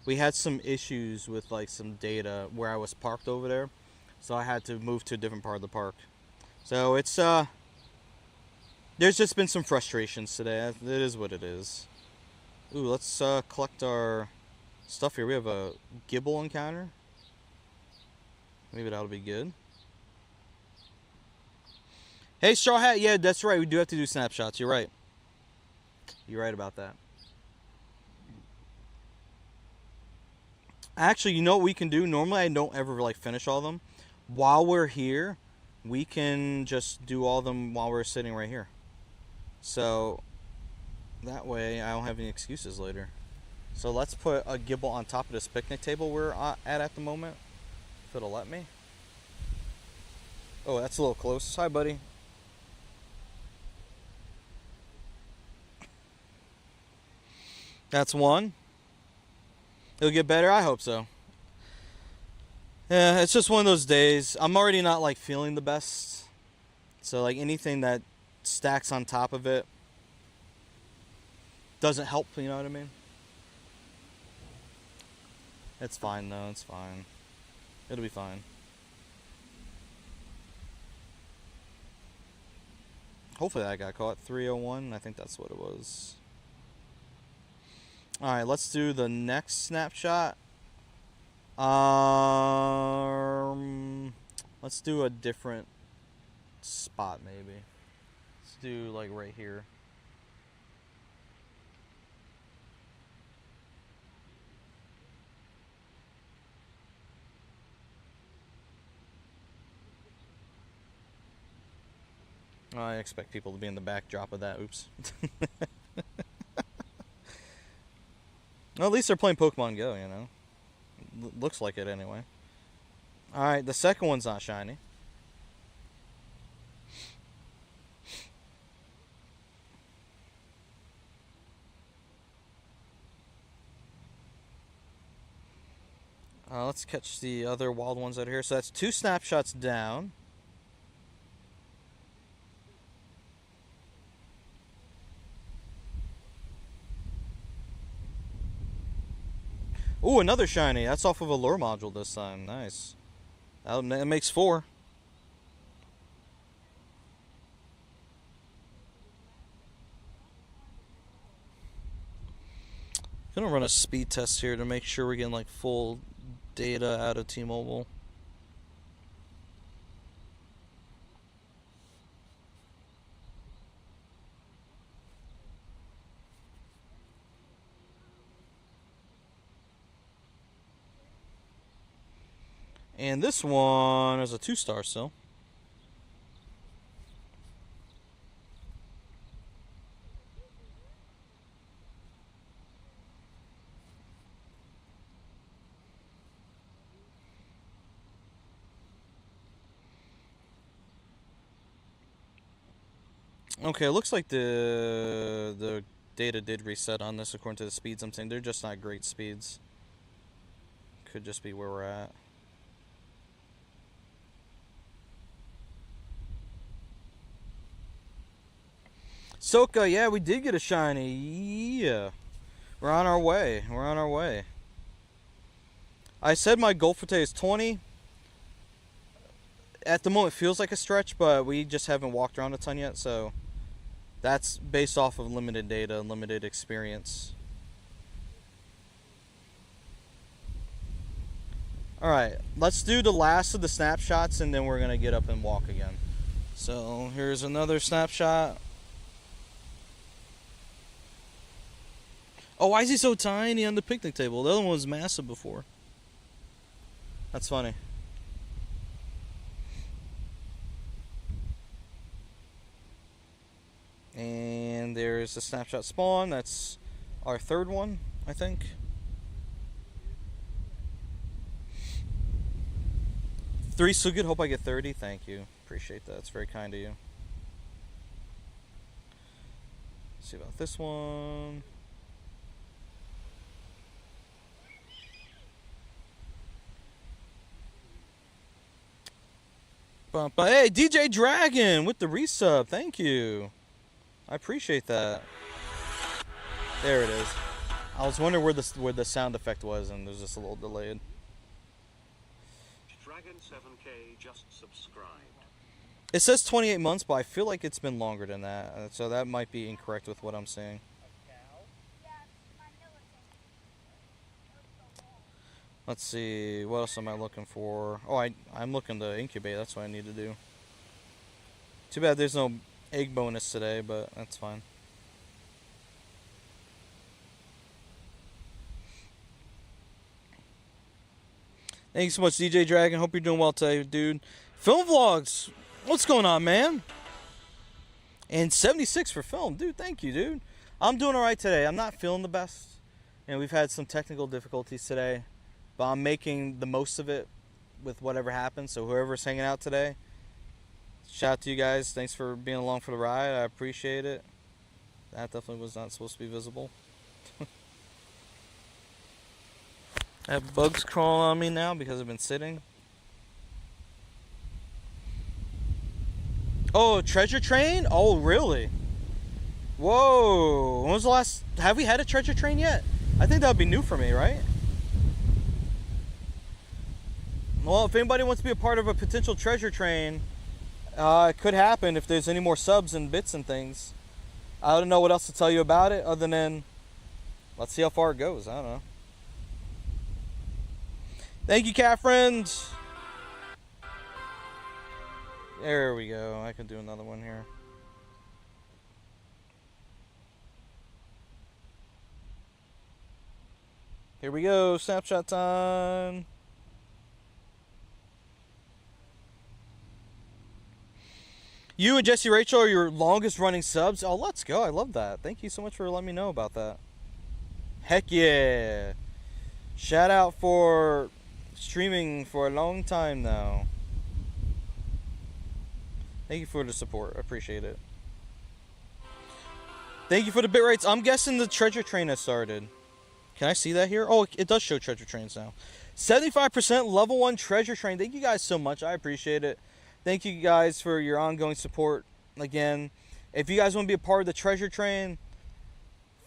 we had some issues with like some data where I was parked over there, so I had to move to a different part of the park. So it's there's just been some frustrations today. It is what it is. Ooh, let's collect our stuff here. We have a Gibble encounter. Maybe that'll be good. Hey, Straw Hat, yeah, that's right. We do have to do snapshots. You're right. You're right about that. Actually, you know what we can do? Normally, I don't ever like finish all of them. While we're here, we can just do all of them while we're sitting right here. So, that way, I don't have any excuses later. So, let's put a Gibble on top of this picnic table we're at the moment. If it'll let me. Oh, that's a little close. Hi, buddy. That's one. It'll get better? I hope so. Yeah, it's just one of those days. I'm already not like feeling the best. So like anything that stacks on top of it doesn't help, you know what I mean? It's fine though, it's fine. It'll be fine. Hopefully that got caught. 301, I think that's what it was. Alright, let's do the next snapshot. Let's do a different spot maybe. Let's do like right here. I expect people to be in the backdrop of that. Oops. Well, at least they're playing Pokemon Go, you know. Looks like it anyway. Alright, the second one's not shiny. Let's catch the other wild ones out here. So that's 2 snapshots down. Ooh, another shiny. That's off of a lure module this time. Nice. That makes 4. Gonna run a speed test here to make sure we're getting like full data out of T-Mobile. And this one is a 2-star still. Okay, it looks like the data did reset on this according to the speeds I'm saying. They're just not great speeds. Could just be where we're at. Soka, yeah, we did get a shiny. Yeah. We're on our way. We're on our way. I said my goal for today is 20. At the moment, it feels like a stretch, but we just haven't walked around a ton yet, so that's based off of limited data and limited experience. Alright, let's do the last of the snapshots and then we're going to get up and walk again. So here's another snapshot. Oh, why is he so tiny on the picnic table? The other one was massive before. That's funny. And there's the snapshot spawn. That's our third one, I think. Three so good. Hope I get 30. Thank you. Appreciate that. It's very kind of you. Let's see about this one. Hey, DJ Dragon with the resub. Thank you. I appreciate that. There it is. I was wondering where the sound effect was, and there's just a little delayed. Dragon 7K just subscribed. It says 28 months, but I feel like it's been longer than that, so that might be incorrect with what I'm seeing. Let's see, what else am I looking for? Oh, I'm looking to incubate, that's what I need to do. Too bad there's no egg bonus today, but that's fine. Thank you so much, DJ Dragon. Hope you're doing well today, dude. Film vlogs, what's going on, man? And 76 for film, dude. Thank you, dude. I'm doing all right today. I'm not feeling the best, and we've had some technical difficulties today, but I'm making the most of it with whatever happens. So whoever's hanging out today, shout out to you guys. Thanks for being along for the ride. I appreciate it. That definitely was not supposed to be visible. I have bugs crawling on me now because I've been sitting. Oh, treasure train? Oh, really? Whoa. When was the last... Have we had a treasure train yet? I think that would be new for me, right? Well, if anybody wants to be a part of a potential treasure train, it could happen if there's any more subs and bits and things. I don't know what else to tell you about it other than let's see how far it goes. I don't know. Thank you, cat friends. There we go. I can do another one here. Here we go. Snapshot time. You and Jesse Rachel are your longest running subs. Oh, let's go. I love that. Thank you so much for letting me know about that. Heck yeah. Shout out for streaming for a long time now. Thank you for the support. I appreciate it. Thank you for the bit rates. I'm guessing the treasure train has started. Can I see that here? Oh, it does show treasure trains now. 75% level 1 treasure train. Thank you guys so much. I appreciate it. Thank you guys for your ongoing support. Again, if you guys want to be a part of the treasure train,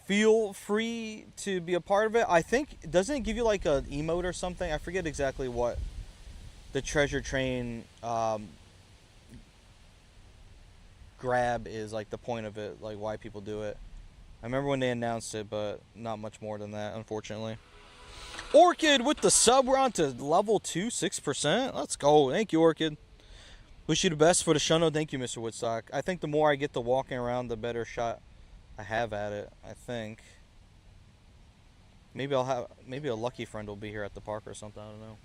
feel free to be a part of it. I think, doesn't it give you like an emote or something? I forget exactly what the treasure train grab is, like the point of it, like why people do it. I remember when they announced it, but not much more than that, unfortunately. Orchid with the sub. We're on to level 2, 6%. Let's go. Thank you, Orchid. Wish you the best for the Shuno. Thank you, Mr. Woodstock. I think the more I get to walking around, the better shot I have at it, I think. Maybe a lucky friend will be here at the park or something, I don't know.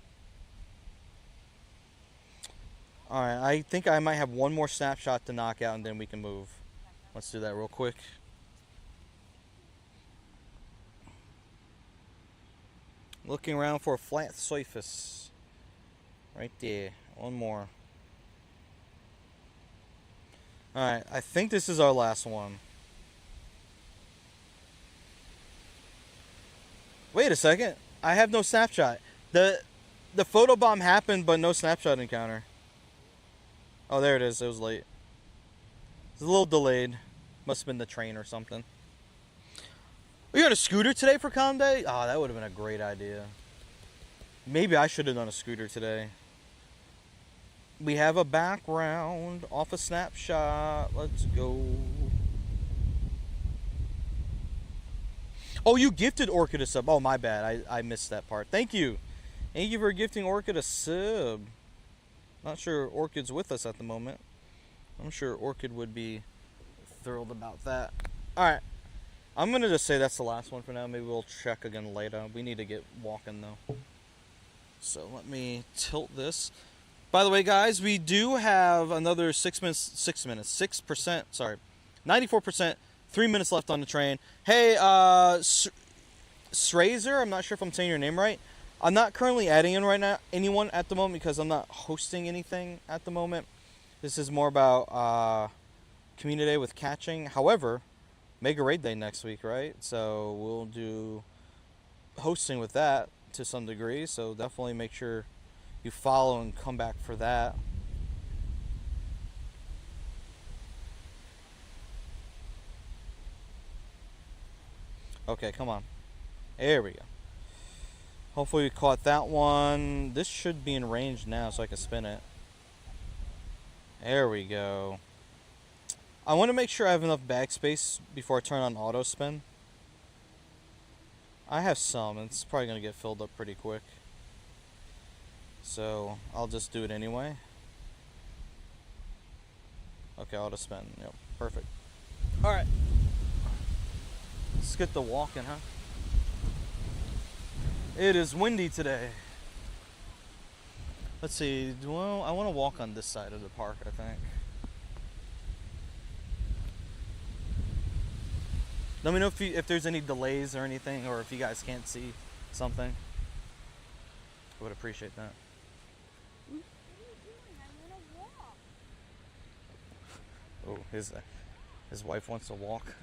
Alright, I think I might have one more snapshot to knock out and then we can move. Let's do that real quick. Looking around for a flat surface. Right there. One more. Alright, I think this is our last one. Wait a second. I have no snapshot. The photobomb happened, but no snapshot encounter. Oh, there it is. It was late. It's a little delayed. Must have been the train or something. Are you on a scooter today for Calm Day? Oh, that would have been a great idea. Maybe I should have done a scooter today. We have a background off a snapshot. Let's go. Oh, you gifted Orchid a sub. Oh, my bad. I missed that part. Thank you. Thank you for gifting Orchid a sub. Not sure Orchid's with us at the moment. I'm sure Orchid would be thrilled about that. Alright. I'm going to just say that's the last one for now. Maybe we'll check again later. We need to get walking though. So let me tilt this. By the way, guys, we do have another 6%, sorry. 94%, 3 minutes left on the train. Hey, Srazer, I'm not sure if I'm saying your name right. I'm not currently adding in right now anyone at the moment because I'm not hosting anything at the moment. This is more about Community Day with catching. However, Mega Raid Day next week, right? So we'll do hosting with that to some degree. So definitely make sure you follow and come back for that. Okay, come on. There we go. Hopefully we caught that one. This should be in range now so I can spin it. There we go. I want to make sure I have enough bag space before I turn on auto spin. I have some, and it's probably going to get filled up pretty quick. So I'll just do it anyway. Okay, auto spin. Yep, perfect. Alright. Let's get the walking, huh? It is windy today. Let's see. Well, I want to walk on this side of the park, I think. Let me know if there's any delays or anything, or if you guys can't see something. I would appreciate that. What are you doing? I want to walk. Oh, his wife wants to walk.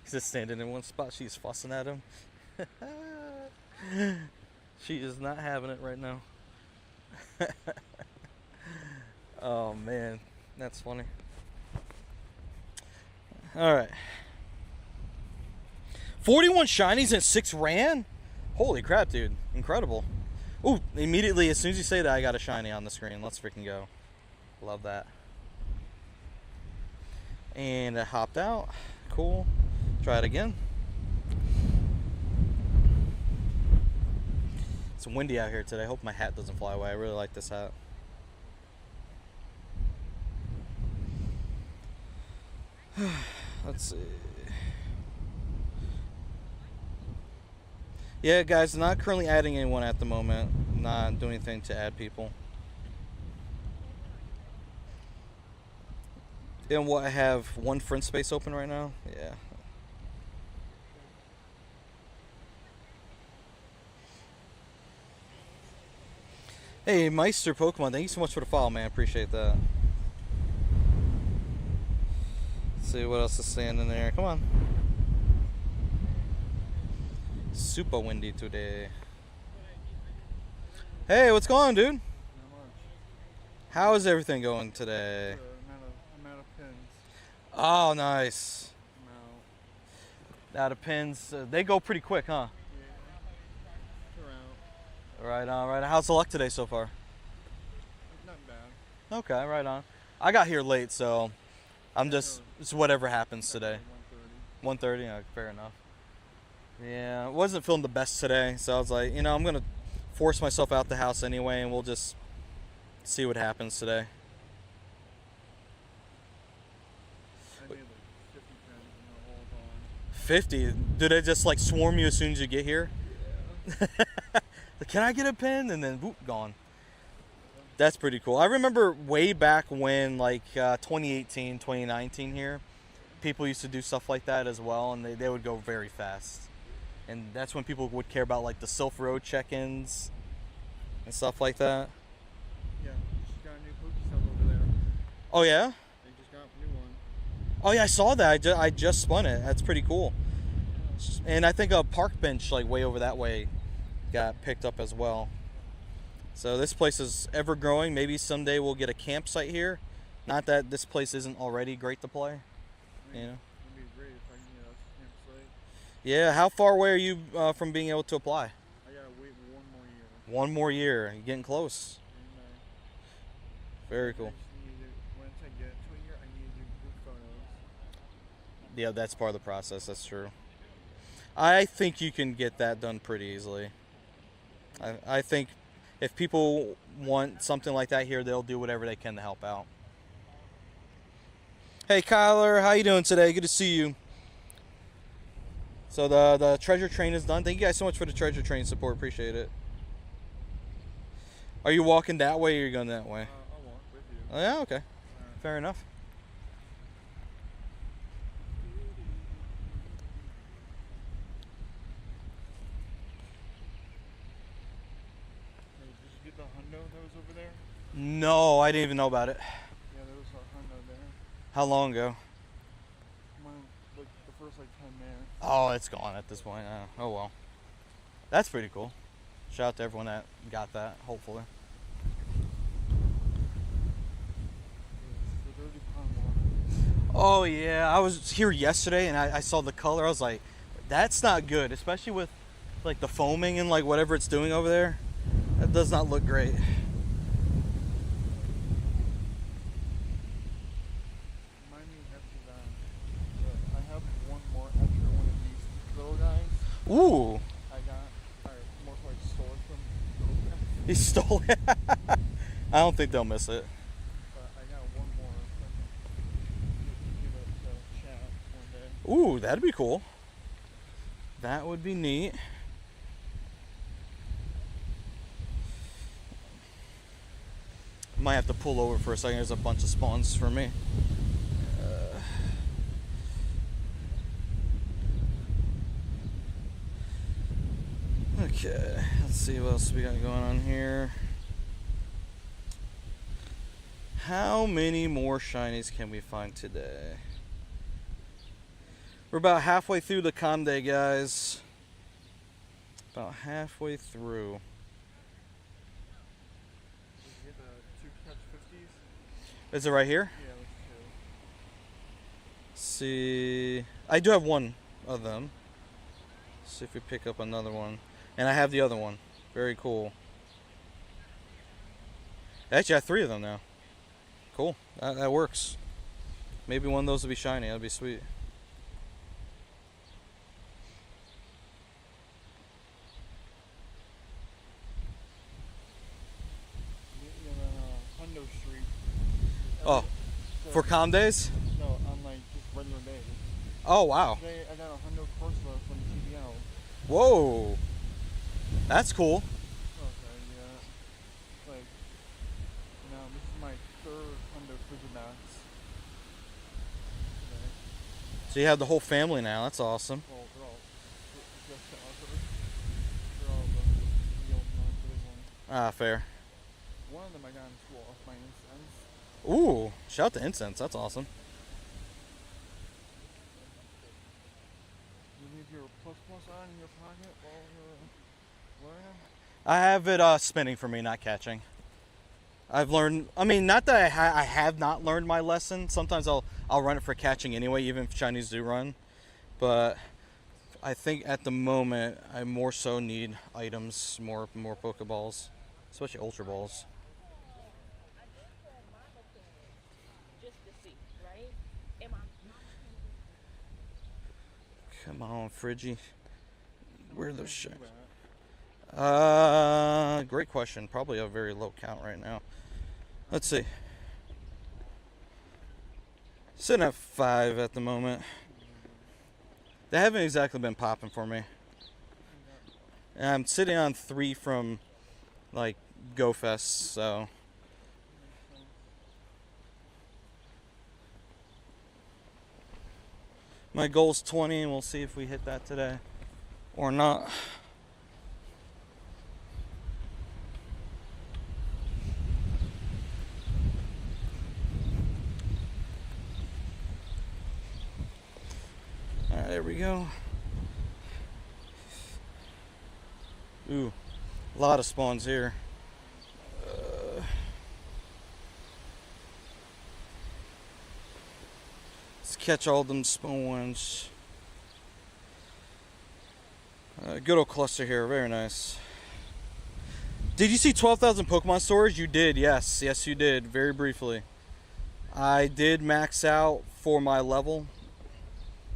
He's just standing in one spot. She's fussing at him. She is not having it right now. Oh man, that's funny. All right. 41 shinies and 6 ran? Holy crap, dude. Incredible. Ooh, immediately, as soon as you say that, I got a shiny on the screen. Let's freaking go. Love that. And I hopped out. Cool. Try it again. It's windy out here today. I hope my hat doesn't fly away. I really like this hat. Let's see. Yeah, guys, not currently adding anyone at the moment. Not doing anything to add people. And what, I have one friend space open right now? Yeah. Hey, Meister Pokemon, thank you so much for the follow, man. Appreciate that. Let's see what else is standing there. Come on. Super windy today. Hey, what's going on, dude? Not much. How is everything going today? I'm out of pins. Oh, nice. I'm out. Out of pins. They go pretty quick, huh? Yeah. They're out. Right on, right on. How's the luck today so far? Not bad. Okay, right on. I got here late, so I'm just, it's whatever happens today. 1:30. 1:30? Yeah, fair enough. Yeah, I wasn't feeling the best today, so I was like, you know, I'm going to force myself out the house anyway, and we'll just see what happens today. I made like 50 pins and they're all gone. 50? Do they just like swarm you as soon as you get here? Yeah. Like, can I get a pin? And then, whoop, gone. That's pretty cool. I remember way back when, like, 2018, 2019 here, people used to do stuff like that as well, and they would go very fast. And that's when people would care about, like, the Sylph Road check-ins and stuff like that. Yeah. Just got a new Pokestop over there. Oh, yeah? They just got a new one. Oh, yeah, I saw that. I just spun it. That's pretty cool. And I think a park bench, like, way over that way got picked up as well. So this place is ever growing. Maybe someday we'll get a campsite here. Not that this place isn't already great to play. I mean, You know? it'd be great if I can get a campsite. Yeah, how far away are you from being able to apply? I gotta wait 1 more year. 1 more year. You're getting close. And, Very I cool. just need to, once I get to a year, I need to do group photos. Yeah, that's part of the process. That's true. I think you can get that done pretty easily. I think if people want something like that here, they'll do whatever they can to help out. Hey Kyler, how you doing today? Good to see you. So the treasure train is done. Thank you guys so much for the treasure train support. Appreciate it. Are you walking that way or are you going that way? I'll walk with you. Oh, yeah, okay. Fair enough. Did you get the hundo that was over there? No, I didn't even know about it. Yeah, there was a hundo there. How long ago? Like the first like 10 minutes. Oh, it's gone at this point. Oh well. That's pretty cool. Shout out to everyone that got that, hopefully. It's the dirty pond water. Oh yeah, I was here yesterday and I saw the color. I was like, that's not good, especially with like the foaming and like whatever it's doing over there. That does not look great. Remind me after that. I have one more extra one of these little guys. Ooh, I got, more like stole from little guys. he stole it. I don't think they'll miss it. But I got one more. So I can give it to chat one day. Ooh, that'd be cool. That would be neat. Might have to pull over for a second. There's a bunch of spawns for me. Okay, let's see what else we got going on here. How many more shinies can we find today? We're about halfway through the con day, guys. About halfway through. Did you get the 2 catch 50s? Is it right here? Yeah, let's Let's see. I do have one of them. Let's see if we pick up another one. And I have the other one. Very cool. Actually, I have 3 of them now. Cool. That works. Maybe one of those will be shiny. That'd be sweet. Hundo Street. Oh, for calm days? No, on like just regular days. Oh, wow. Today I got a Hundo Corsa from TBL. Whoa. That's cool. Okay, yeah. Like, this is my 3rd Hundo Frigibax. Okay. So you have the whole family now. That's awesome. Well, they're all just they're all the old big ones. Ah, fair. One of them I got in school off my Incense. Ooh, shout out to Incense. That's awesome. You leave your plus on in your pocket while you're learning? I have it spinning for me, not catching. I've learned. I mean, not that I have not learned my lesson. Sometimes I'll run it for catching anyway, even if Chinese do run. But I think at the moment I more so need items, more Pokeballs, especially Ultra Balls. Come on, Friggy. Where are those shit? Great question. Probably a very low count right now. Let's see. Sitting at 5 at the moment. They haven't exactly been popping for me. And I'm sitting on 3 from like Go Fest, so. My goal's 20 and we'll see if we hit that today or not. Alright, there we go. Ooh, a lot of spawns here. Let's catch all them spawns. Good old cluster here, very nice. Did you see 12,000 Pokemon storage? You did, yes. Yes, you did, very briefly. I did max out for my level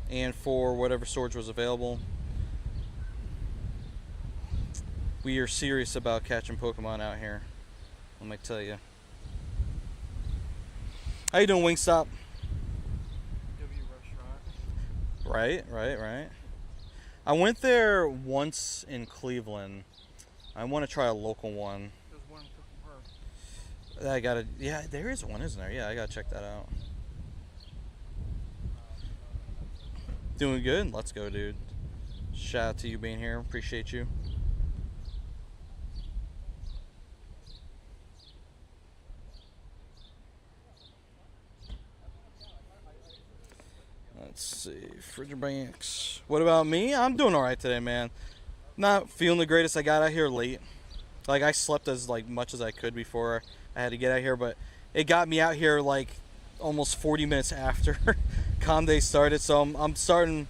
and for whatever storage was available. we are serious about catching Pokemon out here. Let me tell you. How you doing, Wingstop? W restaurant. Right. I went there once in Cleveland. I want to try a local one. There's one from her. I gotta, yeah, there is one, isn't there? Yeah, I gotta check that out. Doing good? Let's go, dude. Shout out to you being here. Appreciate you. Let's see. Frigibax. What about me? I'm doing alright today, man. Not feeling the greatest. I got out here late. Like, I slept as much as I could before I had to get out here, but it got me out here like almost 40 minutes after Con Day started, so I'm starting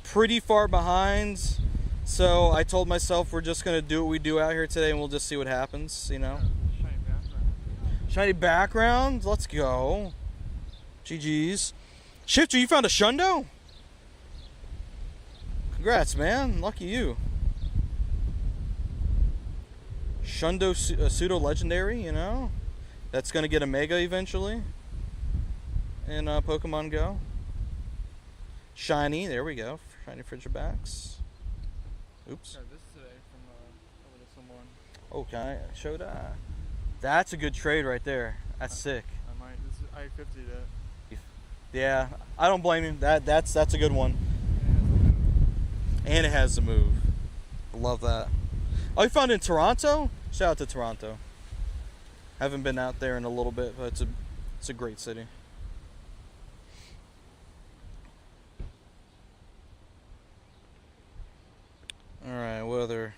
pretty far behind. So I told myself we're just gonna do what we do out here today, and we'll just see what happens, you know. Shiny background. Shiny background. Let's go. GG's. Shifter, you found a Shundo? Congrats, man. Lucky you. Shundo pseudo legendary, you know. That's gonna get a Mega eventually in Pokemon Go. Shiny, there we go. Shiny Frigibax. Oops. Got this today from over to someone. Okay, show that. That's a good trade right there. That's sick. I might. This is I 50'd it. Yeah, I don't blame him. That's a good one. And it has the move. Love that. Oh, you found it in Toronto? Shout out to Toronto. Haven't been out there in a little bit, but it's a great city. Alright, what other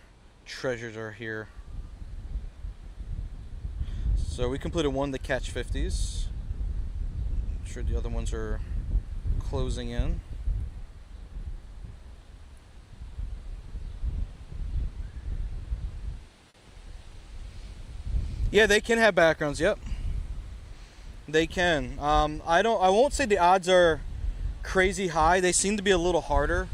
treasures are here? So we completed one of the catch 50s. I'm sure the other ones are closing in. Yeah, they can have backgrounds. Yep, they can. I won't say the odds are crazy high. They seem to be a little harder,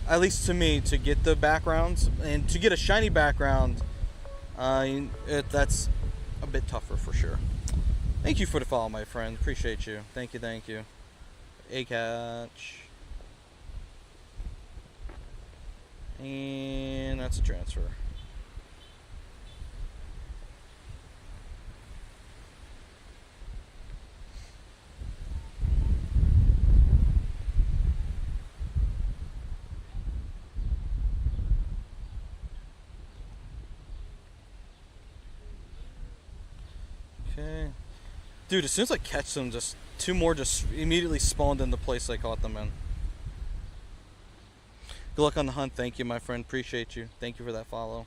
at least to me, to get the backgrounds, and to get a shiny background. That's a bit tougher for sure. Thank you for the follow, my friend. Appreciate you. Thank you. A catch, and that's a transfer. Okay. Dude, as soon as I catch them, just two more just immediately spawned in the place I caught them in. Good luck on the hunt. Thank you, my friend. Appreciate you. Thank you for that follow.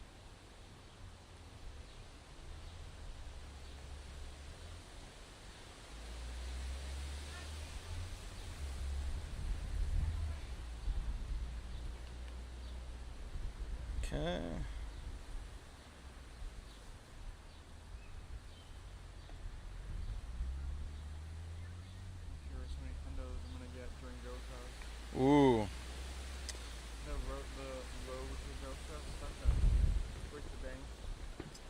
Okay. Ooh.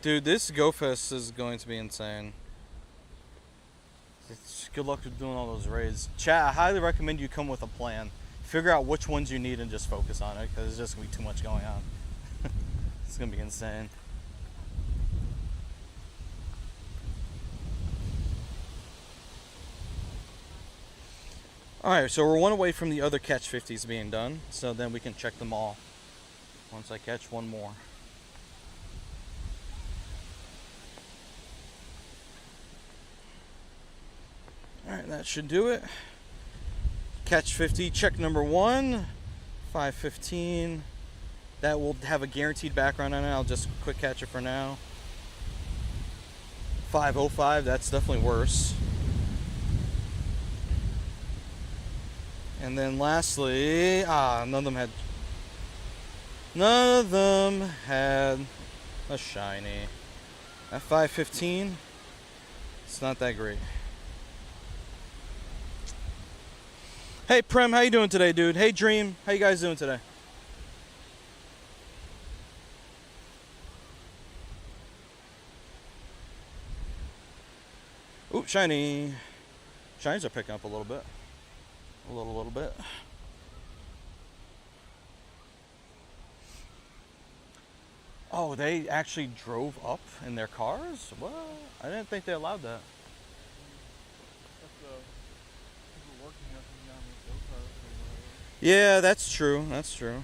Dude, this Go Fest is going to be insane. Good luck with doing all those raids. Chat, I highly recommend you come with a plan. Figure out which ones you need and just focus on it, because there's just going to be too much going on. It's going to be insane. Alright, so we're one away from the other catch 50s being done, so then we can check them all once I catch one more. Alright, that should do it. Catch 50, check number 1, 515. That will have a guaranteed background on it. I'll just quick catch it for now. 505, that's definitely worse. And then lastly, none of them had a shiny. At 515, it's not that great. Hey Prem, how you doing today, dude? Hey Dream, how you guys doing today? Ooh, shiny. Shinies are picking up a little bit. A little bit. Oh, they actually drove up in their cars? What? I didn't think they allowed that. That's people working here from down with those cars or whatever. Yeah, that's true. That's true.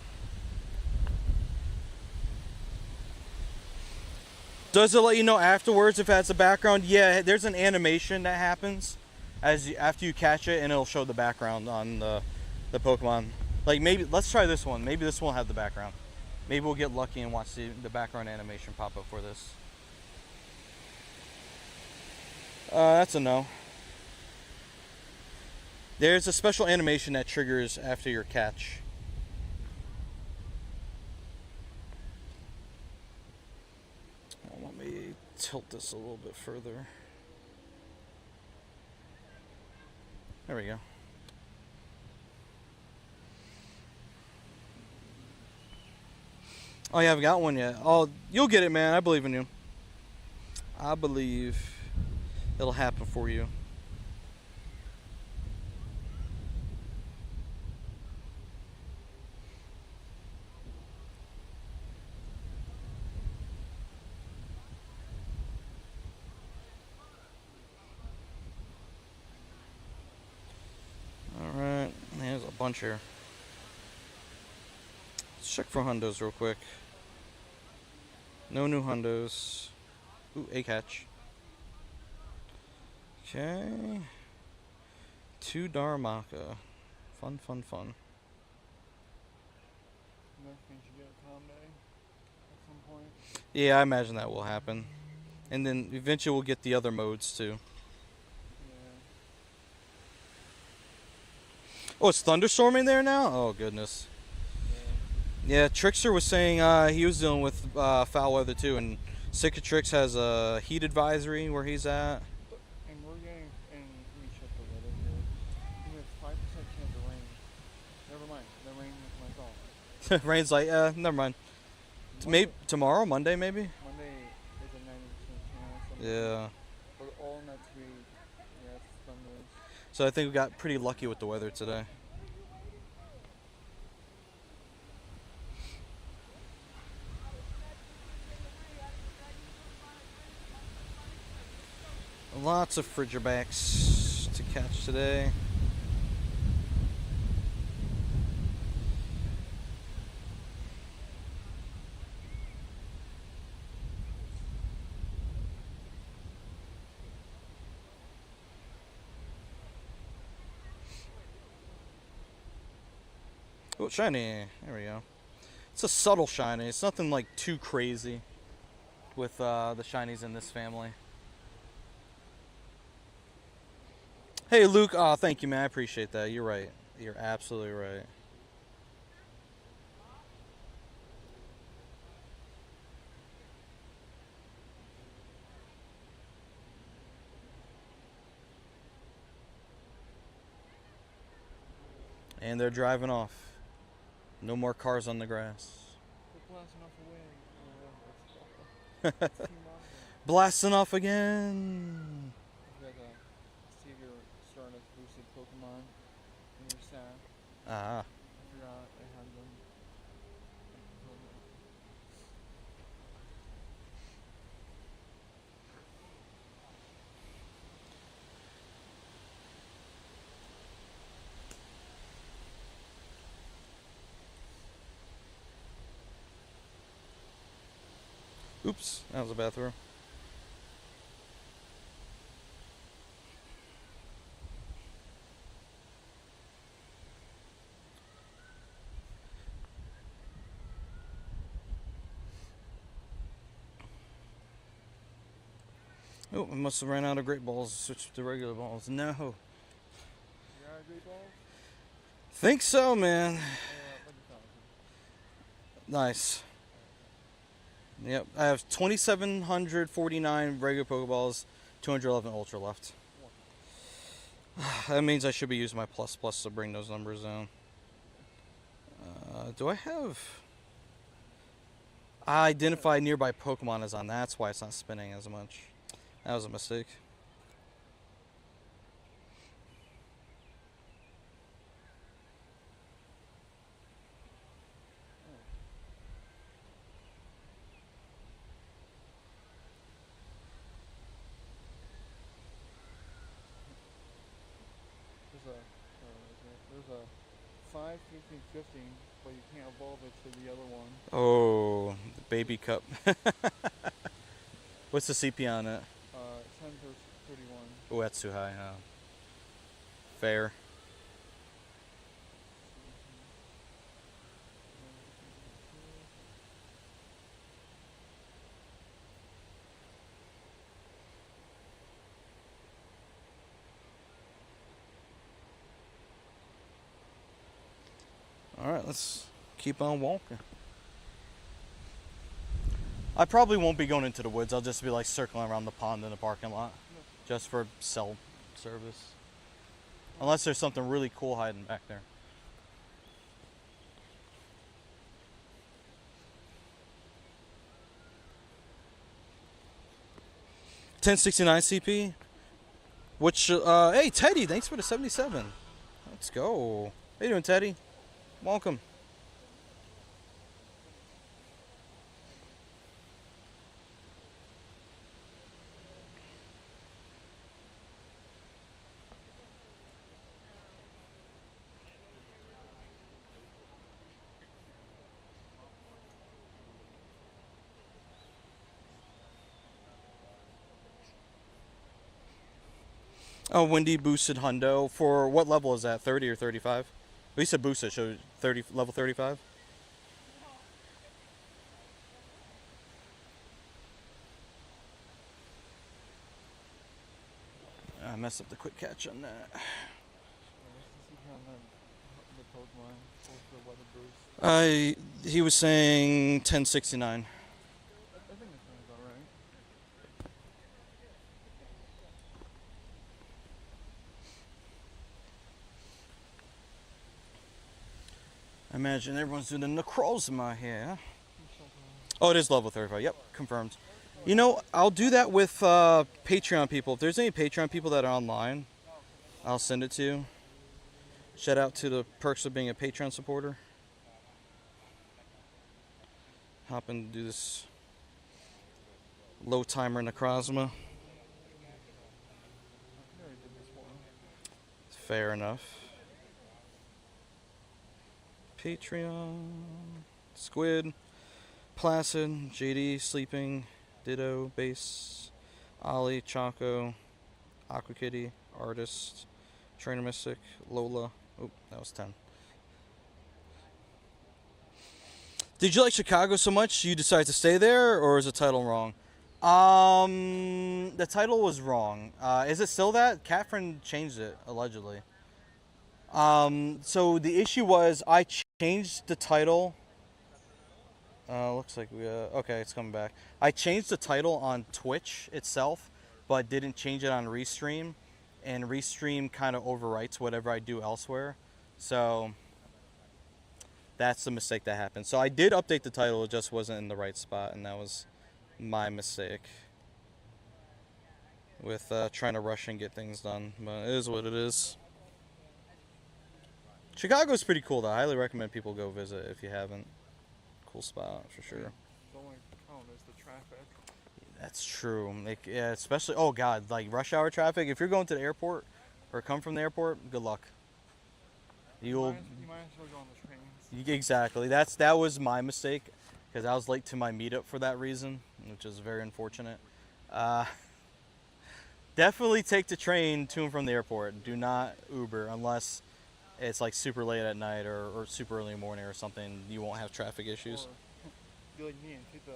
Does it let you know afterwards if it has a background? Yeah, there's an animation that happens after you catch it, and it'll show the background on the Pokemon. Like maybe, let's try this one. Maybe this one will have the background. Maybe we'll get lucky and watch the background animation pop up for this. That's a no. There's a special animation that triggers after your catch. Let me tilt this a little bit further. There we go. Oh, you haven't got one yet. Oh, you'll get it, man. I believe in you. I believe it'll happen for you. Alright, there's a bunch here. Let's check for hundos real quick. No new hundos. Ooh, a catch. Okay. 2 Darumaka. Fun, fun, fun. Next thing should get a calm day at some point. Yeah, I imagine that will happen. And then eventually we'll get the other modes too. Oh, it's thunderstorming there now? Oh, goodness. Yeah, Trickster was saying he was dealing with foul weather too, and Cicatrix has a heat advisory where he's at. And we're getting, and let me check the weather here. We have 5% chance of rain. Never mind, the rain is my fault. Rain's like, never mind. Maybe tomorrow, Monday maybe? Monday is a 90% chance. Yeah. But all next week, yeah, it's thunders. So I think we got pretty lucky with the weather today. Lots of Frigibax to catch today. Oh, shiny. There we go. It's a subtle shiny. It's nothing like too crazy with the shinies in this family. Hey, Luke. Oh, thank you, man. I appreciate that. You're right. You're absolutely right. And they're driving off. No more cars on the grass. They're blasting off away. Blasting off again. You got see if your Stardust boosted Pokemon in your stack. Ah. I forgot I had them. Oops, that was a bad throw. Oh, I must have ran out of great balls. Switched to regular balls. No. You got great balls? Think so, man. Let me Nice. Yep, I have 2,749 regular Pokeballs, 211 Ultra left. That means I should be using my plus to bring those numbers down. Do I have... I identified nearby Pokemon as on. That's why it's not spinning as much. That was a mistake. 5, 15, 15, but you can't evolve it to the other one. Oh, the baby cup. What's the CP on it? 10 to 31. Oh, that's too high. Fair. All right, let's keep on walking. I probably won't be going into the woods. I'll just be like circling around the pond in the parking lot, just for cell service. Unless there's something really cool hiding back there. $10.69 CP. Which hey Teddy, thanks for the 77. Let's go. How you doing, Teddy? Welcome. Oh, Windy boosted hundo. For what level is that? 30 or 35? At least a boosted shows 30, level 35. I messed up the quick catch on that. What's the CP on the Pokemon? The weather boost? He was saying 1069. I think that sounds about right. I imagine everyone's doing the necrozma here. Oh, it is level 35. Yep, confirmed. You know, I'll do that with Patreon people. If there's any Patreon people that are online, I'll send it to you. Shout out to the perks of being a Patreon supporter. Hop in to do this low timer necrozma. Fair enough. Patreon, Squid, Placid, JD, Sleeping, Ditto, Base, Ollie, Choco, Aqua Kitty, Artist, Trainer Mystic, Lola. Oh, that was 10. Did you like Chicago so much you decided to stay there, or is the title wrong? The title was wrong. Is it still that? Catherine changed it, allegedly. So the issue was I changed the title. Looks like we, okay, it's coming back. I changed the title on Twitch itself, but didn't change it on Restream. And Restream kind of overwrites whatever I do elsewhere. So that's the mistake that happened. So I did update the title, it just wasn't in the right spot, and that was my mistake with trying to rush and get things done. But it is what it is. Chicago's pretty cool though. I highly recommend people go visit if you haven't. Cool spot for sure. The only problem is the traffic. That's true. Like, yeah, especially, oh god, like rush hour traffic. If you're going to the airport or come from the airport, good luck. You might as well go on the trains. Exactly. That was my mistake because I was late to my meetup for that reason, which is very unfortunate. Definitely take the train to and from the airport. Do not Uber unless it's like super late at night or super early in the morning or something. You won't have traffic issues. Or be like me and take the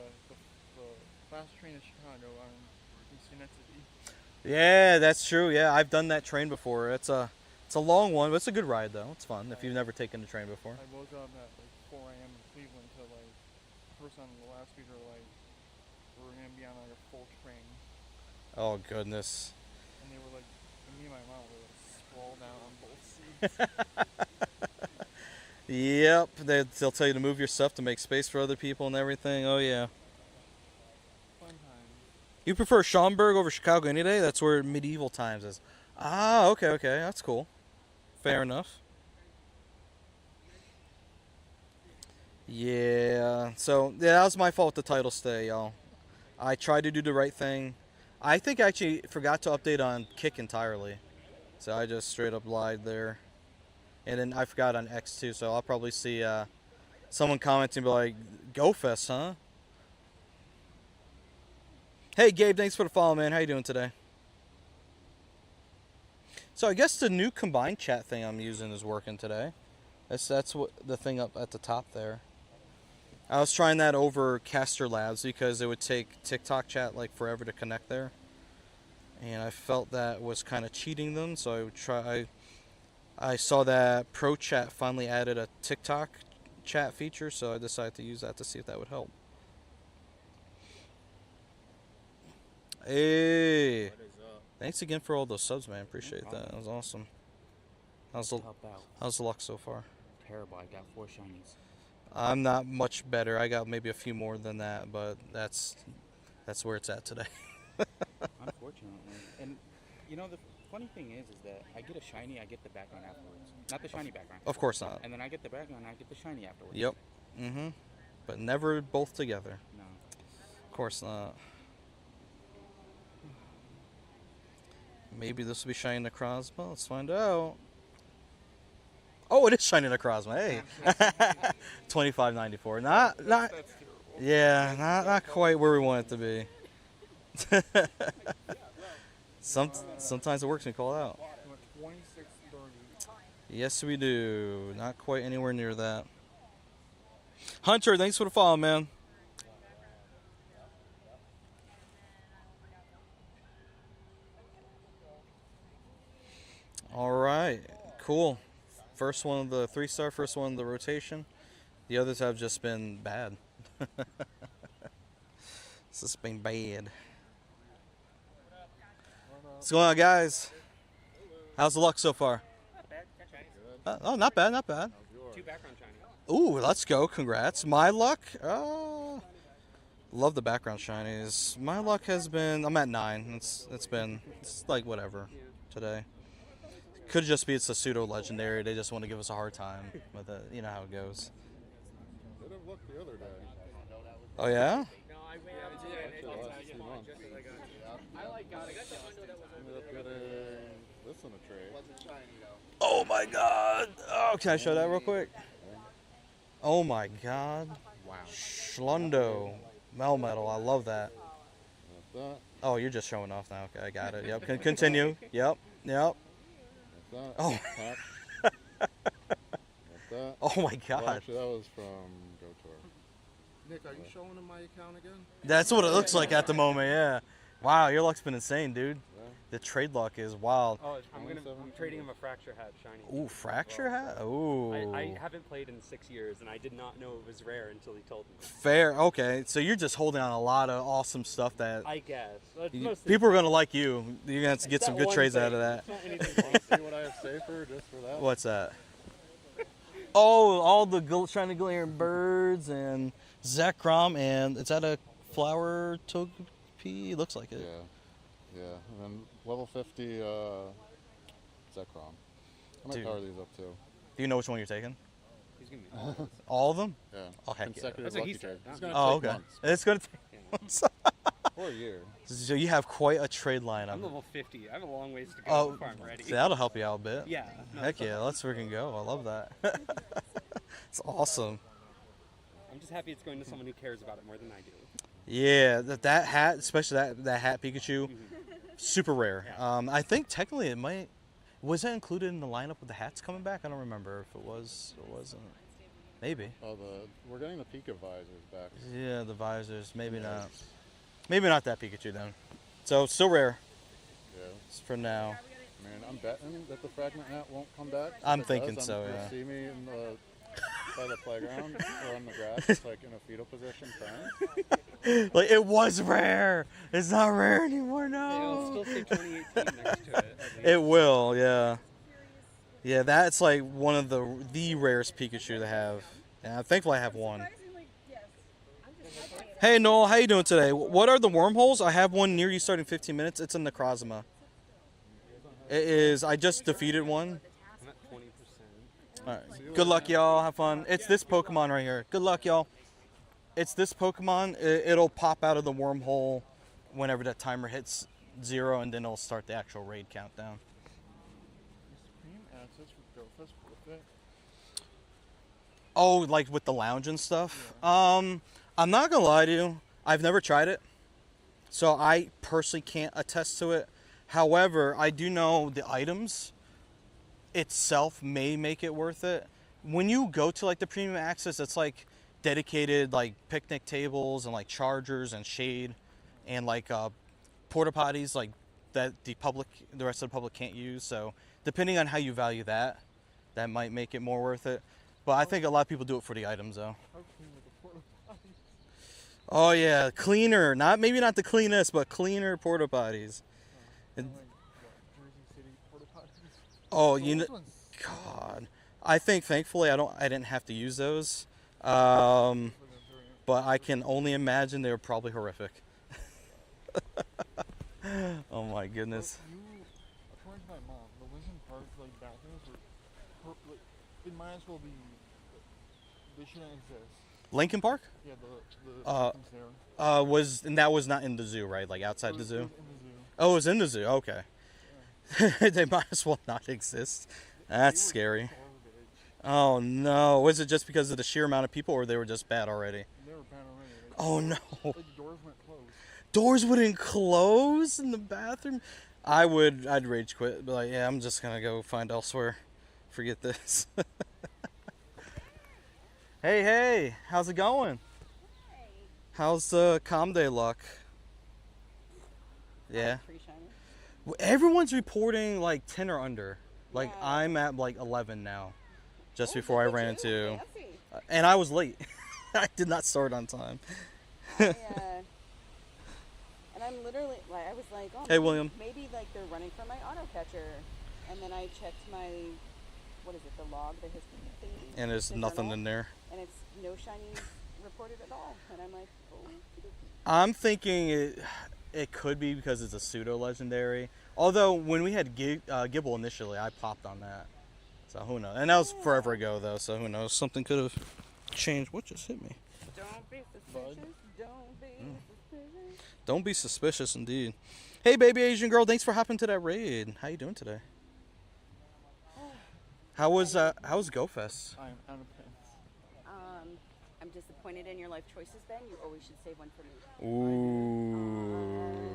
fast train to Chicago on Incense. Yeah, that's true. Yeah, I've done that train before. It's a long one, but it's a good ride though. It's fun if you've never taken the train before. I woke up at like 4 a.m. in Cleveland to like the person on the last speaker like we're gonna be on like a full train. Oh goodness. And they were like, and me and my mom were like sprawled out on both seats. Yep, they'll tell you to move your stuff to make space for other people and everything. Oh yeah. Fun time. You prefer Schaumburg over Chicago any day? That's where medieval times is. Ah, okay, that's cool. Fair enough. Yeah, so yeah, that was my fault with the title stay, y'all. I tried to do the right thing. I think I actually forgot to update on Kick entirely. So I just straight up lied there. And then I forgot on X too, so I'll probably see someone commenting, be like, "Go Fest, huh?" Hey Gabe, thanks for the follow, man. How you doing today? So I guess the new combined chat thing I'm using is working today. That's what the thing up at the top there. I was trying that over Caster Labs because it would take TikTok chat like forever to connect there, and I felt that was kind of cheating them. So I would try. I saw that Pro Chat finally added a TikTok chat feature, so I decided to use that to see if that would help. Hey, What is up? thanks again for all those subs, man. Appreciate that. That was awesome. How's the luck so far? Terrible. I got 4 shinies. I'm not much better. I got maybe a few more than that, but that's where it's at today. Unfortunately. And you know the funny thing is that I get a shiny, I get the background afterwards. Not the shiny background. Of course not. And then I get the background, I get the shiny afterwards. Yep. But never both together. No. Of course not. Maybe this will be Shiny Necrozma. Let's find out. Oh, it is Shiny Necrozma. Hey. 25.94. Not yeah, not quite where we want it to be. Sometimes it works when you call it out. 2630. Yes, we do. Not quite anywhere near that. Hunter, thanks for the follow, man. All right, cool. First one of the 3-star, first one of the rotation. The others have just been bad. It's just been bad. What's going on, guys? How's the luck so far? Not bad. Oh, not bad, not bad. 2 background shiny. Ooh, let's go. Congrats. My luck? Love the background shinies. My luck has been, I'm at 9. It's like whatever today. Could just be it's a pseudo legendary. They just want to give us a hard time with it. You know how it goes. Did have luck the other day. Oh yeah? No, I went up to it and I get mine just as I got it. I got the window that was Ended up getting this in a trade. Oh my god. Oh, can I show that real quick? Oh my god. Wow. Schlundo. Melmetal. I love that. That's that. Oh, you're just showing off now. Okay, I got it. Yep. Continue. Yep. Yep. That's that. Oh. Pack. That's that. Oh my god. Well, actually, that was from Go Tour. Nick, are you showing him my account again? That's what it looks like at the moment, yeah. Wow, your luck's been insane, dude. Yeah. The trade luck is wild. Oh, I'm trading him a Fracture Hat shiny. Ooh, fracture hat? Ooh. I haven't played in 6 years, and I did not know it was rare until he told me. Fair. Okay, so you're just holding on a lot of awesome stuff that I guess. That's you- mostly- people are gonna like you. You're gonna have to get it's some that good one trades thing. out of that. It's not anything Want to see what I have safer just for that? What's that? Oh, all the shiny glaring birds and Zekrom, and is that a flower Togepi? Looks like it. Yeah. Yeah. And then level 50 Zekrom. I might Dude. power these up too. Do you know which one you're taking? He's gonna be all this. All of them? Yeah. Oh, heck yeah. Consecutive That's what lucky he said. trade. It's Oh, gonna Oh, take okay. months. It's gonna take Yeah. months. For a year. So you have quite a trade lineup. I'm level 50. I have a long ways to go Oh, before I'm ready. see, that'll help you out a bit. Yeah. No, Heck yeah, let's freaking go. I love that. It's awesome. I'm just happy it's going to someone who cares about it more than I do. Yeah, that hat, especially that hat Pikachu, super rare. Yeah. I think technically it might. Was that included in the lineup with the hats coming back? I don't remember if it was or wasn't. Maybe. Oh, we're getting the Pika visors back. Yeah, the visors. Maybe not. Maybe not that Pikachu then. So still rare Yeah. for now. Man, I'm betting that the Fragment Hat won't come back. If I'm it thinking does, so, you'll yeah. see me in by the playground or on the grass, just like in a fetal position praying. Like it was rare. It's not rare anymore. It'll No. still say 2018 next to it. at least. It will. Yeah. Yeah, that's like one of the rarest Pikachu to have. And I'm thankful I have one. Surprisingly, yes. I'm just fascinated. Hey Noel, how you doing today? What are the wormholes? I have one near you starting 15 minutes. It's a Necrozma. It is. I just defeated one. I'm at 20%. All right. Good luck, y'all. Have fun. It's this Pokemon right here. Good luck, y'all. It's this Pokemon. It'll pop out of the wormhole whenever that timer hits 0, and then it'll start the actual raid countdown. Supreme Access for GoFest birthday. Oh, like with the lounge and stuff? I'm not gonna lie to you. I've never tried it. So I personally can't attest to it. However, I do know the items itself may make it worth it. When you go to like the premium access, it's like dedicated like picnic tables and like chargers and shade and like porta potties like that the rest of the public can't use. So depending on how you value that might make it more worth it. But I think a lot of people do it for the items though. Oh yeah, cleaner. Maybe not the cleanest, but cleaner porta potties. Oh, you know, God. I think thankfully I didn't have to use those. But I can only imagine they were probably horrific. Oh my goodness. According to my mom, the Lincoln Park like bathrooms were it might as well be. They shouldn't exist. Lincoln Park? Yeah, the bathrooms there. And that was not in the zoo, right? Like outside the zoo? It was in the zoo. Oh, it was in the zoo. Okay. Yeah. They might as well not exist. That's scary. Oh no. Was it just because of the sheer amount of people or they were just bad already? They were bad already. Oh no. Like the doors went closed. Doors wouldn't close in the bathroom? I'd rage quit. Be like, yeah, I'm just gonna go find elsewhere. Forget this. Hey, how's it going? Hey. How's the Com Day luck? Yeah. Pretty shiny. Well, everyone's reporting like 10 or under. Like Yeah. I'm at like 11 now. Just before I look at ran you. into, Fancy. and I was late. I did not start on time. And I'm literally like, I was like, oh, Hey, William. maybe like they're running from my auto catcher, and then I checked my, what is it, the log, the history thing, And there's the nothing journal, in there. and it's no shinies reported at all, and I'm like, oh. I'm thinking it could be because it's a pseudo legendary. Although when we had Gibble initially, I popped on that. So who knows? And that was forever ago though. So who knows? Something could have changed. What just hit me? Don't be suspicious. Don't be suspicious. Don't be suspicious, indeed. Hey, baby Asian girl, thanks for hopping to that raid. How you doing today? How was GoFest? I'm out of pens. I'm disappointed in your life choices, Ben. You always should save one for me. Ooh.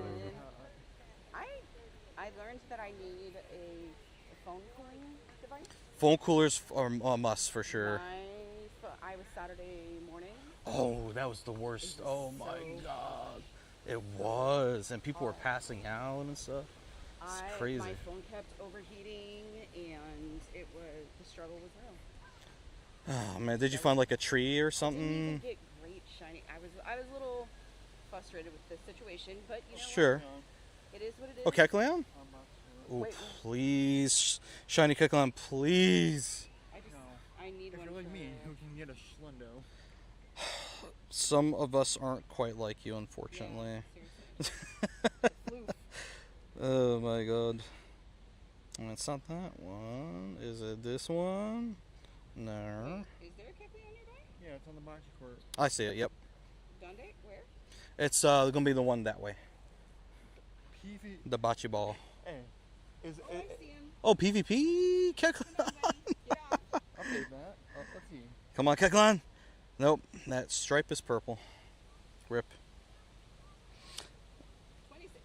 I learned that I need a phone cooling device. Phone coolers are a must for sure. I was Saturday morning. Oh, that was the worst. Oh my God. It was. And people were passing out and stuff. It's crazy. My phone kept overheating, and the struggle was real. Oh man, did you find like a tree or Didn't something? even get great shiny. I was a little frustrated with the situation, but you know Sure. what? It is what it is. Okay, Kekleon? I'm not sure. Oh, Wait. please. Shiny Kekleon, please. I need If one you're like for- me, who can get a Schlindo? Some of us aren't quite like you, unfortunately. Yeah, seriously. Oh my God. It's not that one. Is it this one? No. Is there a Kekleon nearby? Yeah, it's on the boxy court. I see it, yep. Donde? Where? It's gonna be the one that way. PV. The bocce ball. Hey, is Oh, I it? see him. Oh, PvP? Kekleon. Get off. I'll take that. Let's see. Come on, Kekleon. Nope, that stripe is purple. Rip. 26.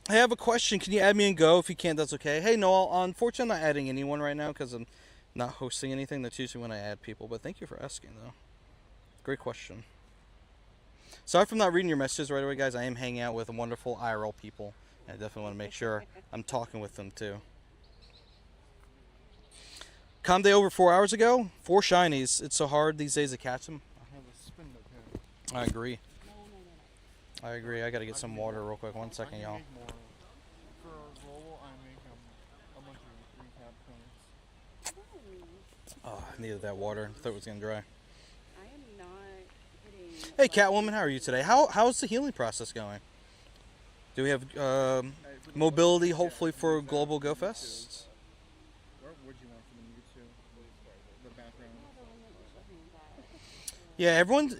I have a question. Can you add me in Go? If you can't, that's okay. Hey, Noel. Unfortunately, I'm not adding anyone right now because I'm not hosting anything. That's usually when I add people. But thank you for asking, though. Great question. Sorry for not reading your messages right away, guys. I am hanging out with wonderful IRL people. I definitely want to make sure I'm talking with them, too. Com Day over 4 hours ago. 4 shinies. It's so hard these days to catch them. I have a spin up here. I agree. No. I agree. I got to get some water real quick. 1 second, y'all. For global, I make a bunch of recap points. Oh, I needed that water. I thought it was going to dry. I am not hitting. Hey, Catwoman, how are you today? How's the healing process going? Do we have mobility, hopefully, for Global Go Fest? What would you want for the Mewtwo? The background. Yeah, everyone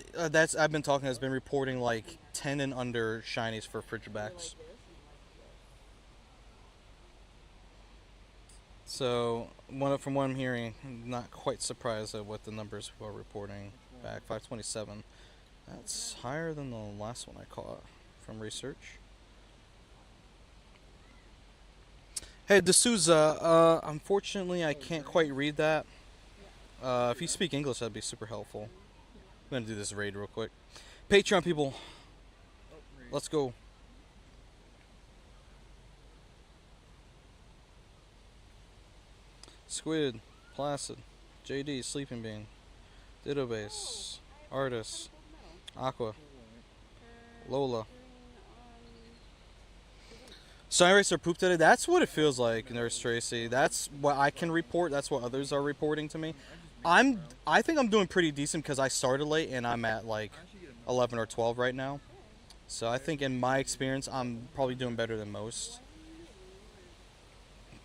I've been talking has been reporting like 10 and under shinies for Frigibax. So, from what I'm hearing, I'm not quite surprised at what the numbers were reporting back. 527. That's higher than the last one I caught from research. Hey, D'Souza, unfortunately I can't quite read that. If you speak English, that'd be super helpful. I'm going to do this raid real quick. Patreon people, let's go. Squid, Placid, JD, Sleeping Bean, Ditto Base, Artist, Aqua, Lola. Sign Racer pooped today. That's what it feels like, Nurse Tracy. That's what I can report. That's what others are reporting to me. I think I'm doing pretty decent because I started late and I'm at like 11 or 12 right now. So I think in my experience, I'm probably doing better than most.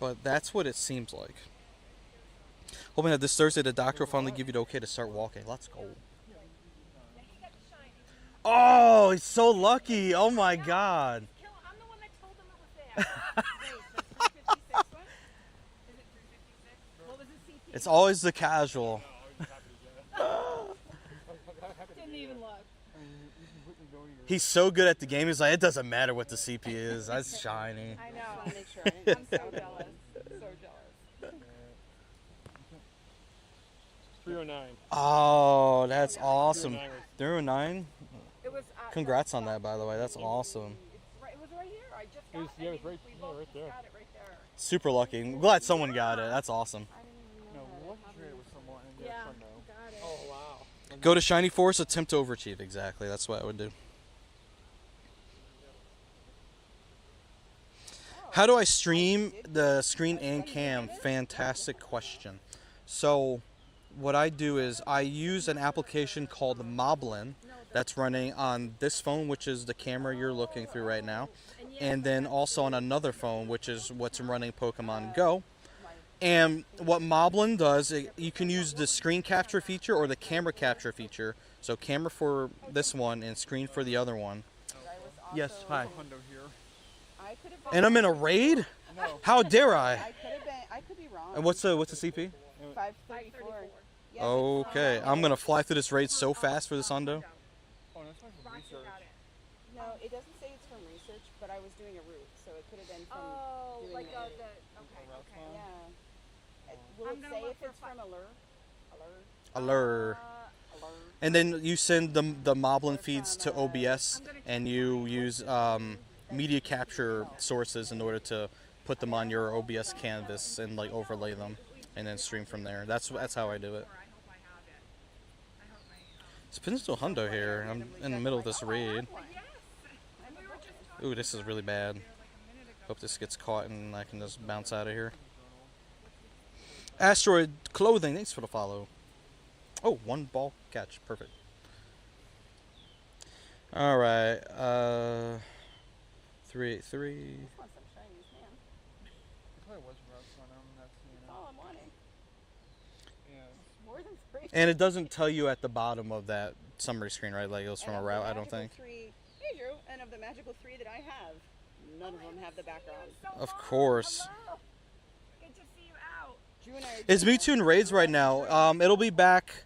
But that's what it seems like. Hoping that this Thursday the doctor will finally give you the okay to start walking. Let's go. Oh, he's so lucky. Oh my God. I'm the one that told him it was there. Wait, the 356 one? Is it 356? What was the CP? It's always the casual. Didn't even look. He's so good at the game. He's like, it doesn't matter what the CP is. That's shiny. I know. I make sure I didn't I'm so jealous. So jealous. 309. Oh, that's awesome. 309. It was. Congrats on that, by the way. That's awesome. It was right here. I just It was, got yeah, it. it was right, We yeah, both right just there. got it right there. Super lucky. I'm glad someone got it. That's awesome. No, what trade with someone in Yeah, Sunday? got it. Oh, wow. Go to Shiny Force, attempt to overachieve. Exactly. That's what I would do. How do I stream the screen and cam? Fantastic question. So, what I do is I use an application called Moblin that's running on this phone, which is the camera you're looking through right now, and then also on another phone, which is what's running Pokemon Go. And what Moblin does, you can use the screen capture feature or the camera capture feature. So camera for this one and screen for the other one. Yes, hi. Hundo here. I could have. And I'm in a raid? No. How dare I? I could have been. I could be wrong. And what's the CP? 534. Yes, Okay, I'm gonna fly through this raid so fast for this Hundo. Oh, that's fine for research. No, it doesn't say it's from research, but I was doing a route, so it could have been from Oh, doing like the okay, okay. Yeah. Will I'm it gonna say look if for it's from Allure? Allure. Allure. And then you send the Moblin feeds to OBS, and you use media capture sources in order to put them on your OBS canvas and like overlay them, and then stream from there. That's how I do it. It's been still Hundo here. I'm in the middle of this raid. Ooh, this is really bad. Hope this gets caught and I can just bounce out of here. Asteroid Clothing, thanks for the follow. Oh, one ball catch. Perfect. Alright, 383. I want some shinies, man. It probably was routes on them. That's, you That's know. all I'm wanting. Yeah. More than 3. And it doesn't tell you at the bottom of that summary screen, right? Like it goes from And a of the route, I don't magical think. 3, hey Drew, and of the magical 3 that I have, none of them have the background. Of course. Hello. Good to see you out. Drew and I are It's doing Mewtwo in raids right now. It'll be back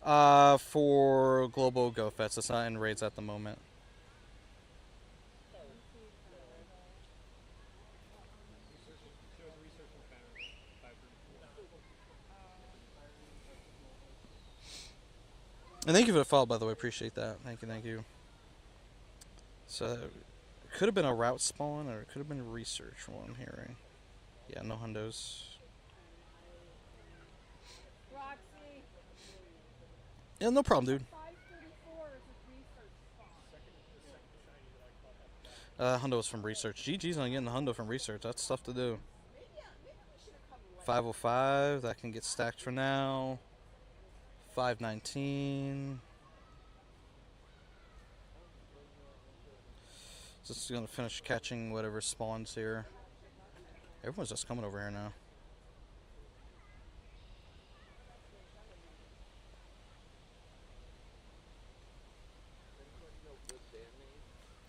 for Global Go Fest. It's not in raids at the moment. And thank you for the follow, by the way. Appreciate that. Thank you, thank you. So, it could have been a route spawn, or it could have been research from what I'm hearing. Yeah, no hundos. Roxy. Yeah, no problem, dude. 534 is a research spot. Hundo was from research. GG's on getting the hundo from research. That's tough to do. 505, that can get stacked for now. 519. Just gonna finish catching whatever spawns here. Everyone's just coming over here now.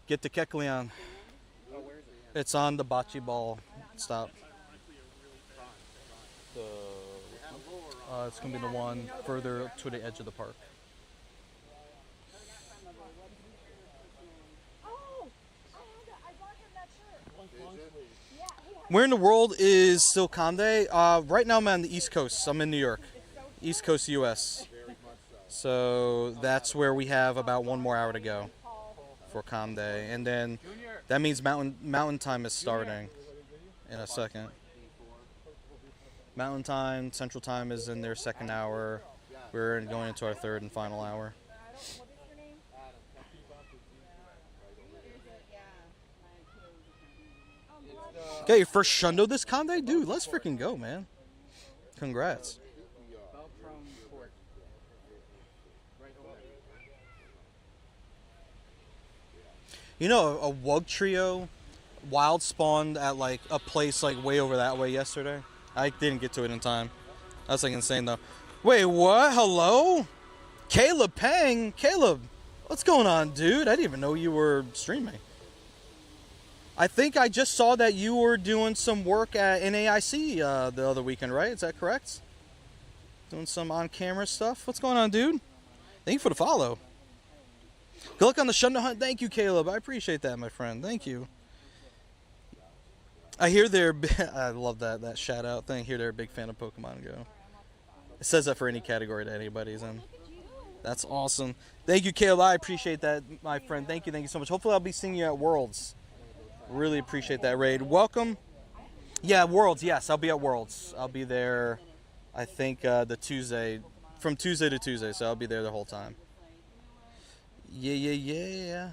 Get to Kecleon. It's on the bocce ball stop. It's gonna be the one further to the edge of the park. Oh, I bought him that shirt. Where in the world is still Conde? Right now I'm on the East Coast. I'm in New York, East Coast, U.S. So that's where we have about 1 more hour to go for Conde, and then that means Mountain Time is starting in a second. Mountain Time, Central Time is in their second hour. We're going into our third and final hour. Okay, your first shundo this Conde? Dude, let's freaking go, man. Congrats. You know, a Wug Trio wild spawned at like a place like way over that way yesterday. I didn't get to it in time. That's like insane though. Wait, what? Hello? Caleb Pang? Caleb, what's going on, dude? I didn't even know you were streaming. I think I just saw that you were doing some work at NAIC the other weekend, right? Is that correct? Doing some on-camera stuff. What's going on, dude? Thank you for the follow. Good luck on the Shundo Hunt. Thank you, Caleb. I appreciate that, my friend. Thank you. I hear they're... I love that shout out thing. I hear they're a big fan of Pokemon Go. It says that for any category that anybody's in. That's awesome. Thank you, Caleb. I appreciate that, my friend. Thank you so much. Hopefully I'll be seeing you at Worlds. Really appreciate that raid. Welcome. Yeah, Worlds. Yes, I'll be at Worlds. I'll be there, I think, the Tuesday, from Tuesday to Tuesday, so I'll be there the whole time. Yeah.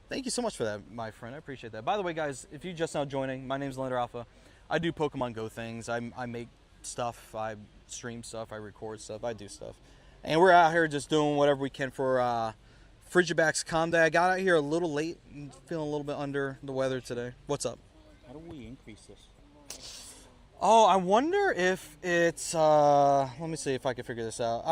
Thank you so much for that, my friend. I appreciate that. By the way, guys, if you're just now joining, my name's Landoralpha. I do Pokemon Go things. I make stuff. I stream stuff. I record stuff. I do stuff. And we're out here just doing whatever we can for Frigibax Community. I got out here a little late and feeling a little bit under the weather today. What's up? How do we increase this? Oh, I wonder if it's, let me see if I can figure this out.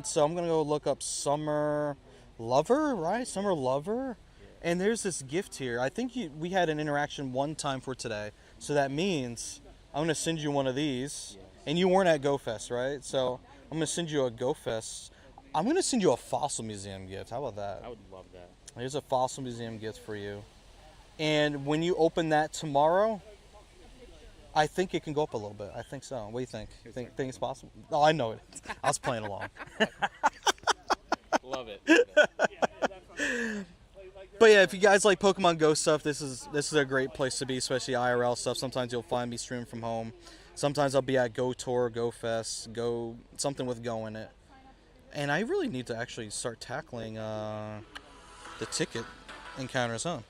So I'm going to go look up Summer Lover, right? Summer Lover. And there's this gift here. I think we had an interaction one time for today. So that means I'm going to send you one of these. Yes. And you weren't at GoFest, right? So I'm going to send you a GoFest. I'm going to send you a Fossil Museum gift. How about that? I would love that. Here's a Fossil Museum gift for you. And when you open that tomorrow, I think it can go up a little bit. I think so. What do you think? Think it's possible? Oh, I know it. I was playing along. Love it. But yeah, if you guys like Pokemon Go stuff, this is a great place to be, especially IRL stuff. Sometimes you'll find me streaming from home. Sometimes I'll be at Go Tour, Go Fest, something with Go in it. And I really need to actually start tackling the ticket encounters, huh?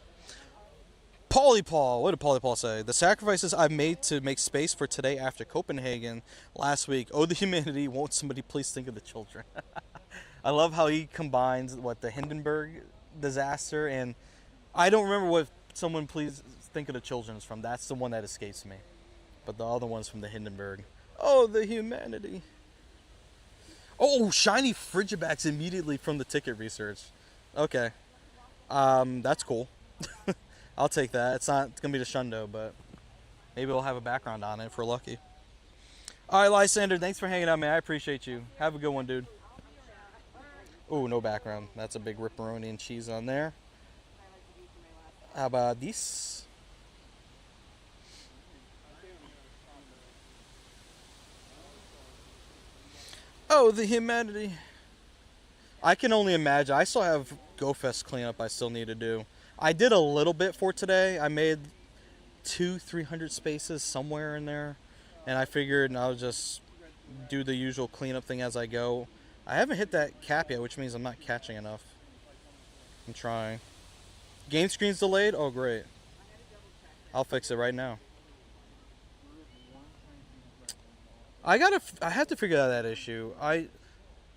Paulie Paul, what did Paulie Paul say? The sacrifices I've made to make space for today after Copenhagen last week. Oh, the humanity, won't somebody please think of the children? I love how he combines, the Hindenburg disaster, and I don't remember what someone please think of the children is from. That's the one that escapes me. But the other one's from the Hindenburg. Oh, the humanity. Oh, Shiny Frigibax immediately from the ticket research. Okay. That's cool. I'll take that. It's going to be the Shundo, but maybe we'll have a background on it if we're lucky. All right, Lysander, thanks for hanging out, man. I appreciate you. Have a good one, dude. Oh, no background. That's a big ripperoni and cheese on there. How about this? Oh, the humanity. I can only imagine. I still have GoFest cleanup I still need to do. I did a little bit for today. I made 200-300 spaces somewhere in there. And I figured I'll just do the usual cleanup thing as I go. I haven't hit that cap yet, which means I'm not catching enough. I'm trying. Game screen's delayed? Oh, great. I'll fix it right now. I have to figure out that issue.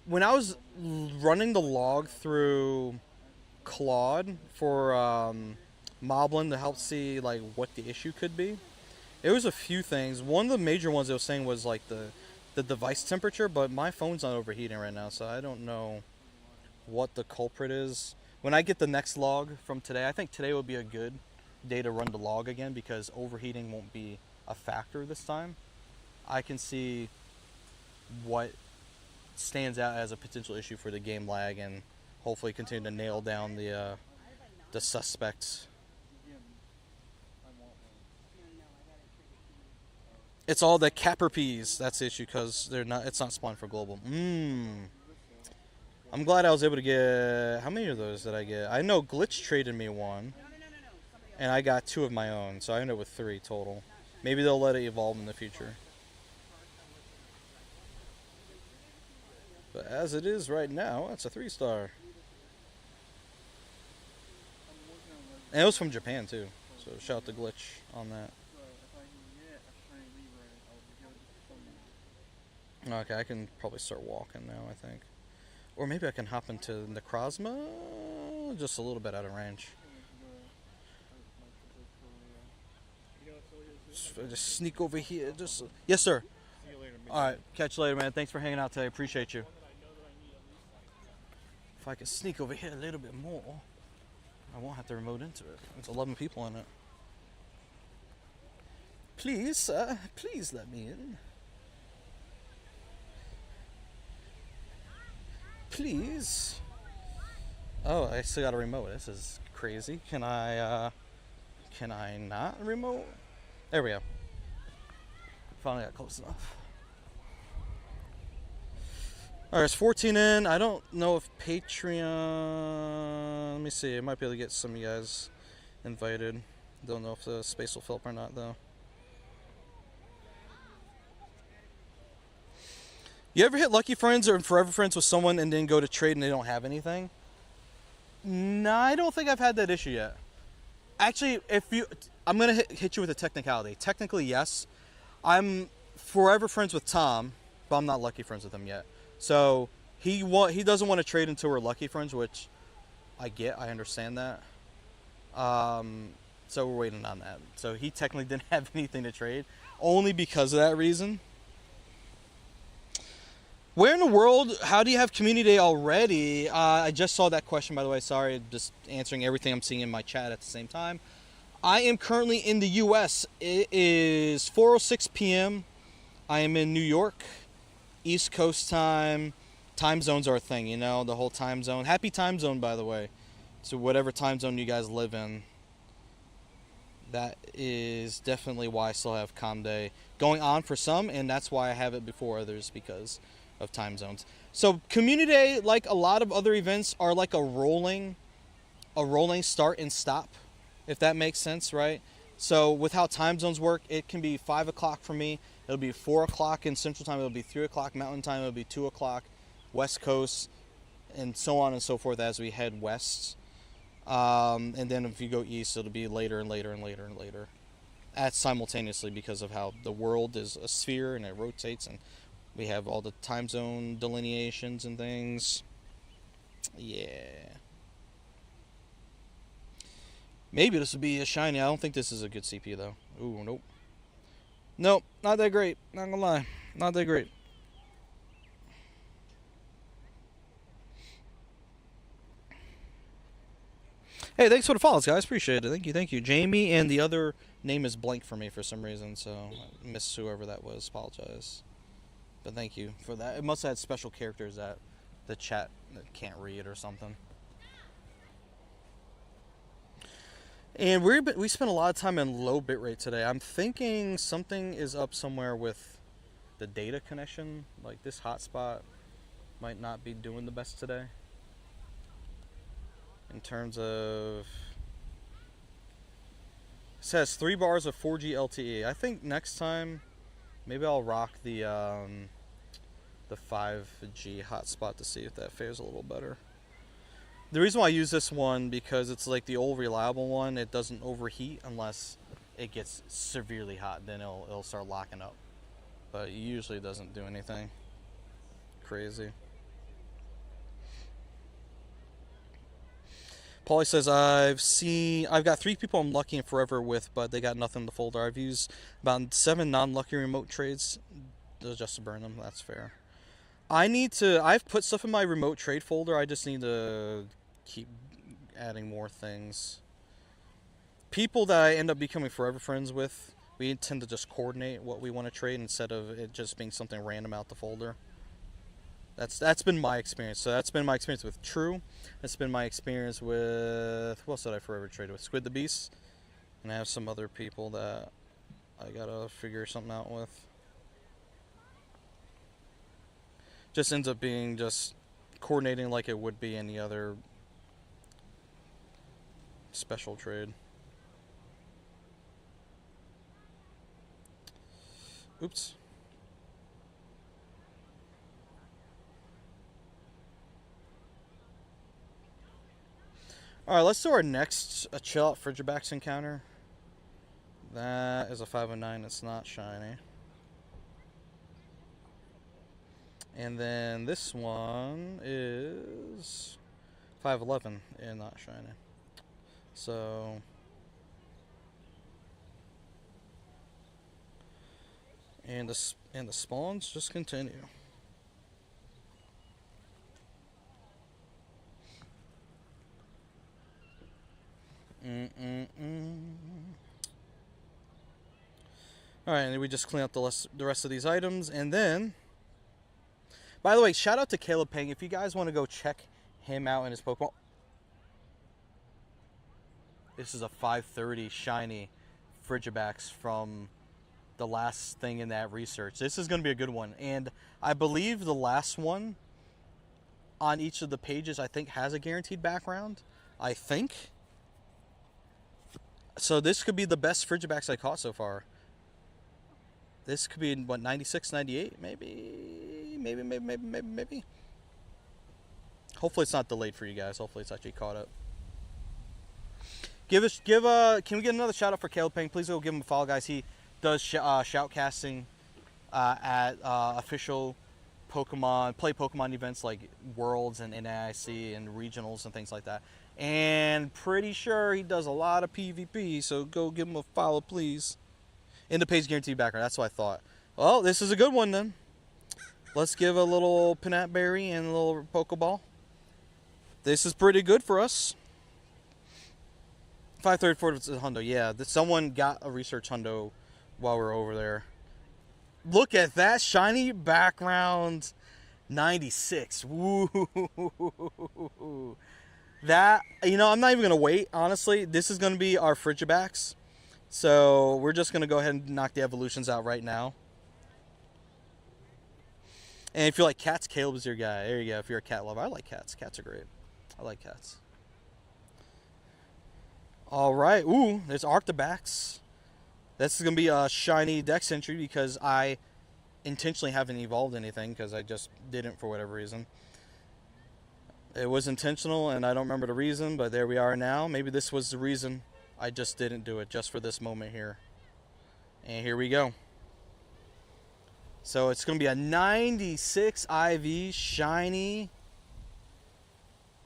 When I was running the log through Claude for Moblin to help see like what the issue could be, there was a few things. One of the major ones they were saying was like the device temperature, but my phone's not overheating right now, so I don't know what the culprit is. When I get the next log from today, I think today will be a good day to run the log again because overheating won't be a factor this time. I can see what stands out as a potential issue for the game lag, and hopefully continue to nail down the suspects. It's all the capper peas. That's the issue because they're not. It's not spawned for global. I'm glad I was able to get. How many of those did I get? I know Glitch traded me one, and I got 2 of my own, so I ended up with 3 total. Maybe they'll let it evolve in the future. But as it is right now, that's a 3-star. And it was from Japan too, so shout out to Glitch on that. Okay, I can probably start walking now, I think. Or maybe I can hop into Necrozma, just a little bit out of range. Just sneak over here. Yes, sir. All right, catch you later, man. Thanks for hanging out today. Appreciate you. If I could sneak over here a little bit more, I won't have to remote into it. There's 11 people in it. Please, sir, please let me in. Please. Oh, I still got a remote. This is crazy. Can I not remote? There we go. Finally got close enough. Alright, it's 14 in. I don't know if Patreon... Let me see. I might be able to get some of you guys invited. Don't know if the space will fill up or not, though. You ever hit Lucky Friends or Forever Friends with someone and then go to trade and they don't have anything? No, I don't think I've had that issue yet. Actually, I'm going to hit you with a technicality. Technically, yes. I'm Forever Friends with Tom, but I'm not Lucky Friends with him yet. So he doesn't want to trade until we're Lucky Friends, which I get. I understand that. So we're waiting on that. So he technically didn't have anything to trade, only because of that reason. Where in the world, how do you have community day already? I just saw that question, by the way. Sorry, just answering everything I'm seeing in my chat at the same time. I am currently in the U.S. It is 4:06 p.m. I am in New York, East Coast time. Time zones are a thing, you know, the whole time zone. Happy time zone, by the way, to whatever time zone you guys live in. That is definitely why I still have Com Day going on for some, and that's why I have it before others, because of time zones. So Community Day, like a lot of other events, are like a rolling start and stop, if that makes sense, right? So with how time zones work, it can be 5 o'clock for me, it'll be 4 o'clock in Central Time, it'll be 3 o'clock Mountain Time, it'll be 2 o'clock West Coast, and so on and so forth as we head west. And then if you go east, it'll be later and later and later and later. That's simultaneously because of how the world is a sphere and it rotates, and we have all the time zone delineations and things. Yeah. Maybe this would be a shiny. I don't think this is a good CP though. Ooh, nope. Nope, not that great. Not gonna lie. Not that great. Hey, thanks for the follows, guys. Appreciate it. Thank you. Jamie, and the other name is blank for me for some reason, so I missed whoever that was. Apologize. But thank you for that. It must have had special characters that the chat can't read or something. And we spent a lot of time in low bitrate today. I'm thinking something is up somewhere with the data connection. Like this hotspot might not be doing the best today. In terms of... It says 3 bars of 4G LTE. I think next time maybe I'll rock the 5G hotspot to see if that fares a little better. The reason why I use this one, because it's like the old reliable one. It doesn't overheat unless it gets severely hot. Then it'll start locking up. But it usually doesn't do anything crazy. Paulie says, I've got 3 people I'm lucky and forever with, but they got nothing in the folder. I've used about 7 non-lucky remote trades just to burn them. That's fair. I've put stuff in my remote trade folder. I just need to keep adding more things. People that I end up becoming forever friends with, we tend to just coordinate what we want to trade instead of it just being something random out the folder. That's been my experience. So that's been my experience with True. That's been my experience with, who else did I forever trade with? Squid the Beast. And I have some other people that I gotta figure something out with. Just ends up being just coordinating like it would be any other special trade. Oops. Alright, let's do our next chill out Frigibax encounter. That is a 509, it's not shiny. And then this one is 511 and not shiny. So and the spawns just continue. Alright, and we just clean up the rest of these items. And then, by the way, shout out to Caleb Pang. If you guys want to go check him out in his Pokemon. This is a 530 shiny Frigibax from the last thing in that research. This is going to be a good one. And I believe the last one on each of the pages, I think, has a guaranteed background. I think. So this could be the best Frigibax I caught so far. This could be, what, 96, 98? Maybe. Hopefully it's not delayed for you guys. Hopefully it's actually caught up. Can we get another shout out for Caleb Pang? Please go give him a follow, guys. He does shoutcasting at official Pokemon events like Worlds and NAIC and regionals and things like that. And pretty sure he does a lot of PvP, so go give him a follow, please. In the page guaranteed background, that's what I thought. Well, this is a good one then. Let's give a little Peanut Berry and a little Pokeball. This is pretty good for us. 534 is a hundo. Yeah, someone got a research hundo while we were over there. Look at that shiny background 96. Woo! That, you know, I'm not even going to wait, honestly. This is going to be our Frigibax. So we're just going to go ahead and knock the evolutions out right now. And if you like cats, Caleb's your guy. There you go. If you're a cat lover. I like cats. Cats are great. I like cats. All right. Ooh, there's Arctibax. This is going to be a shiny dex entry because I intentionally haven't evolved anything because I just didn't for whatever reason. It was intentional and I don't remember the reason, but there we are now. Maybe this was the reason I just didn't do it just for this moment here. And here we go. So it's going to be a 96 IV shiny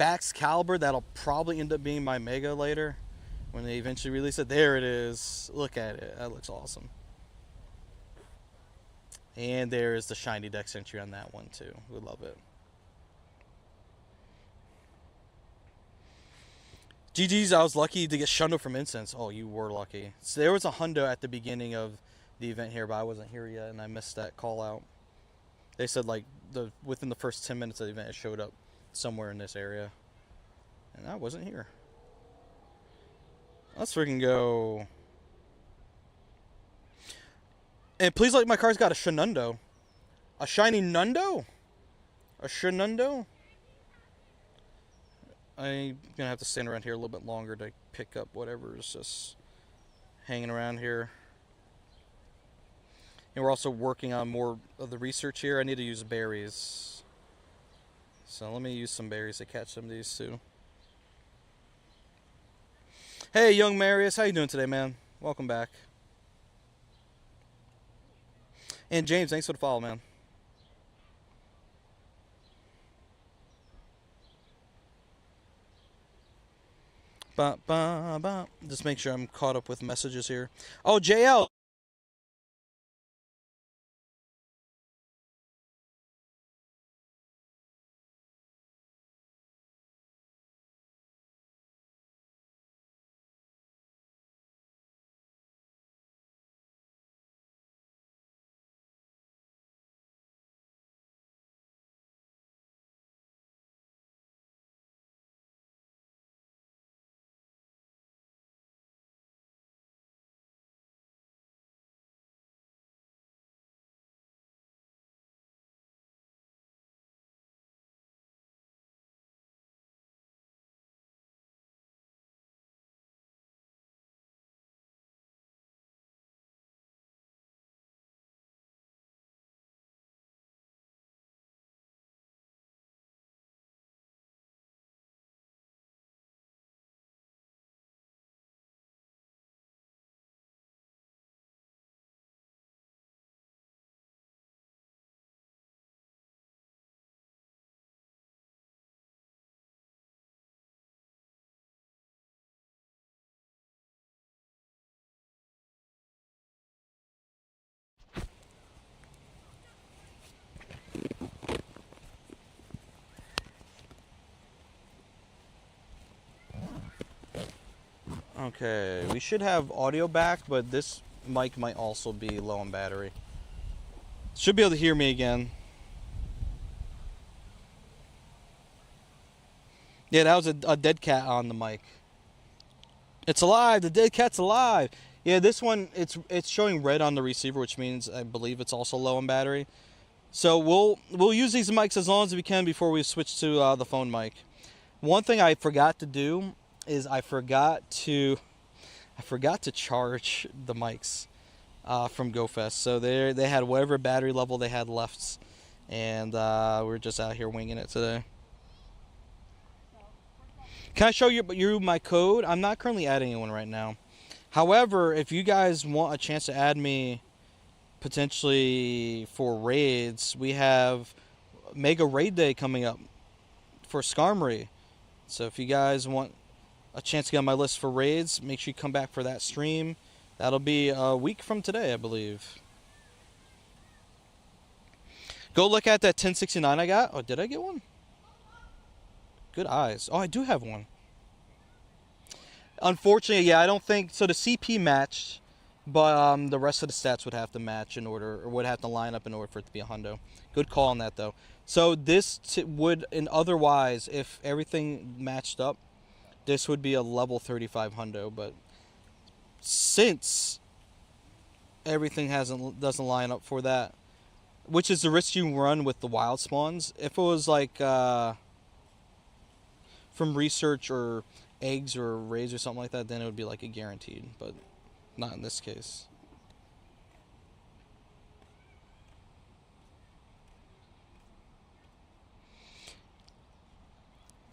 Baxcalibur that'll probably end up being my Mega later when they eventually release it. There it is. Look at it. That looks awesome. And there is the shiny dex entry on that one too. We love it. GG's, I was lucky to get Shundo from Incense. Oh, you were lucky. So there was a hundo at the beginning of the event here, but I wasn't here yet, and I missed that call out. They said like within the first 10 minutes of the event, it showed up somewhere in this area, and I wasn't here. Let's freaking go. And please, like, my car's got a Shunundo, a shiny Nundo, a Shunundo. I'm gonna have to stand around here a little bit longer to pick up whatever is just hanging around here. And we're also working on more of the research here. I need to use berries. So let me use some berries to catch some of these too. Hey, young Marius, how you doing today, man? Welcome back. And James, thanks for the follow, man. Just make sure I'm caught up with messages here. Oh, JL. Okay, we should have audio back, but this mic might also be low on battery. Should be able to hear me again. Yeah, that was a dead cat on the mic. It's alive. The dead cat's alive. Yeah, this one, it's showing red on the receiver, which means I believe it's also low on battery. So we'll use these mics as long as we can before we switch to the phone mic. One thing I forgot to do is I forgot to charge the mics from GoFest. So they had whatever battery level they had left, and we're just out here winging it today. Can I show you my code? I'm not currently adding anyone right now. However, if you guys want a chance to add me potentially for raids, we have Mega Raid Day coming up for Skarmory. So if you guys want a chance to get on my list for raids, make sure you come back for that stream. That'll be a week from today, I believe. Go look at that 1069 I got. Oh, did I get one? Good eyes. Oh, I do have one. Unfortunately, yeah, I don't think so. The CP matched, but the rest of the stats would have to match in order, or would have to line up in order for it to be a hundo. Good call on that, though. So this would, and otherwise, if everything matched up, this would be a level 35 hundo. But since everything doesn't line up for that, which is the risk you run with the wild spawns. If it was like from research or eggs or raids or something like that, then it would be like a guaranteed, but not in this case.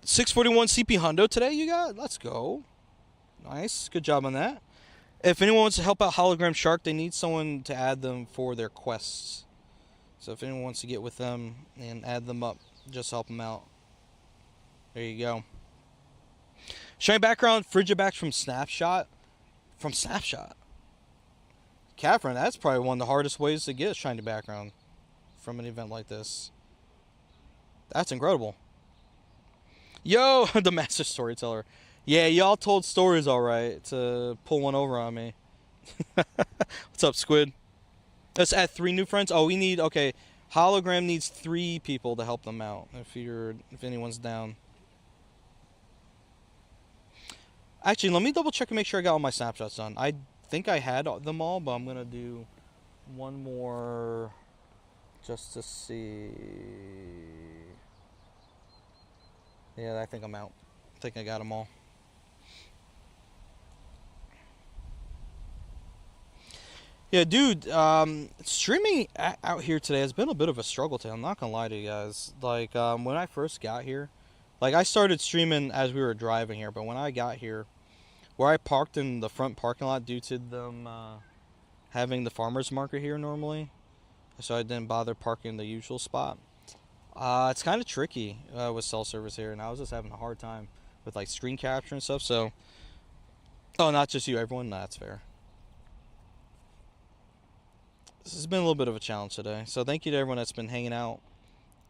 $641 CP hundo today you got? Let's go. Nice. Good job on that. If anyone wants to help out Hologram Shark, they need someone to add them for their quests. So if anyone wants to get with them and add them up, just help them out. There you go. Shiny background, Frigibax from Snapshot. From Snapshot. Catherine, that's probably one of the hardest ways to get a shiny background from an event like this. That's incredible. Yo, the master storyteller. Yeah, y'all told stories all right to pull one over on me. What's up, Squid? Let's add 3 new friends. Oh, we need, okay. Hologram needs 3 people to help them out if anyone's down. Actually, let me double check and make sure I got all my snapshots done. I think I had them all, but I'm going to do one more just to see. Yeah, I think I'm out. I think I got them all. Yeah, dude, streaming out here today has been a bit of a struggle today. I'm not going to lie to you guys. Like, when I first got here, like, I started streaming as we were driving here, but when I got here, where I parked in the front parking lot due to them having the farmer's market here normally, so I didn't bother parking the usual spot. It's kind of tricky with cell service here, and I was just having a hard time with, like, screen capture and stuff, so... Oh, not just you, everyone? No, that's fair. This has been a little bit of a challenge today, so thank you to everyone that's been hanging out,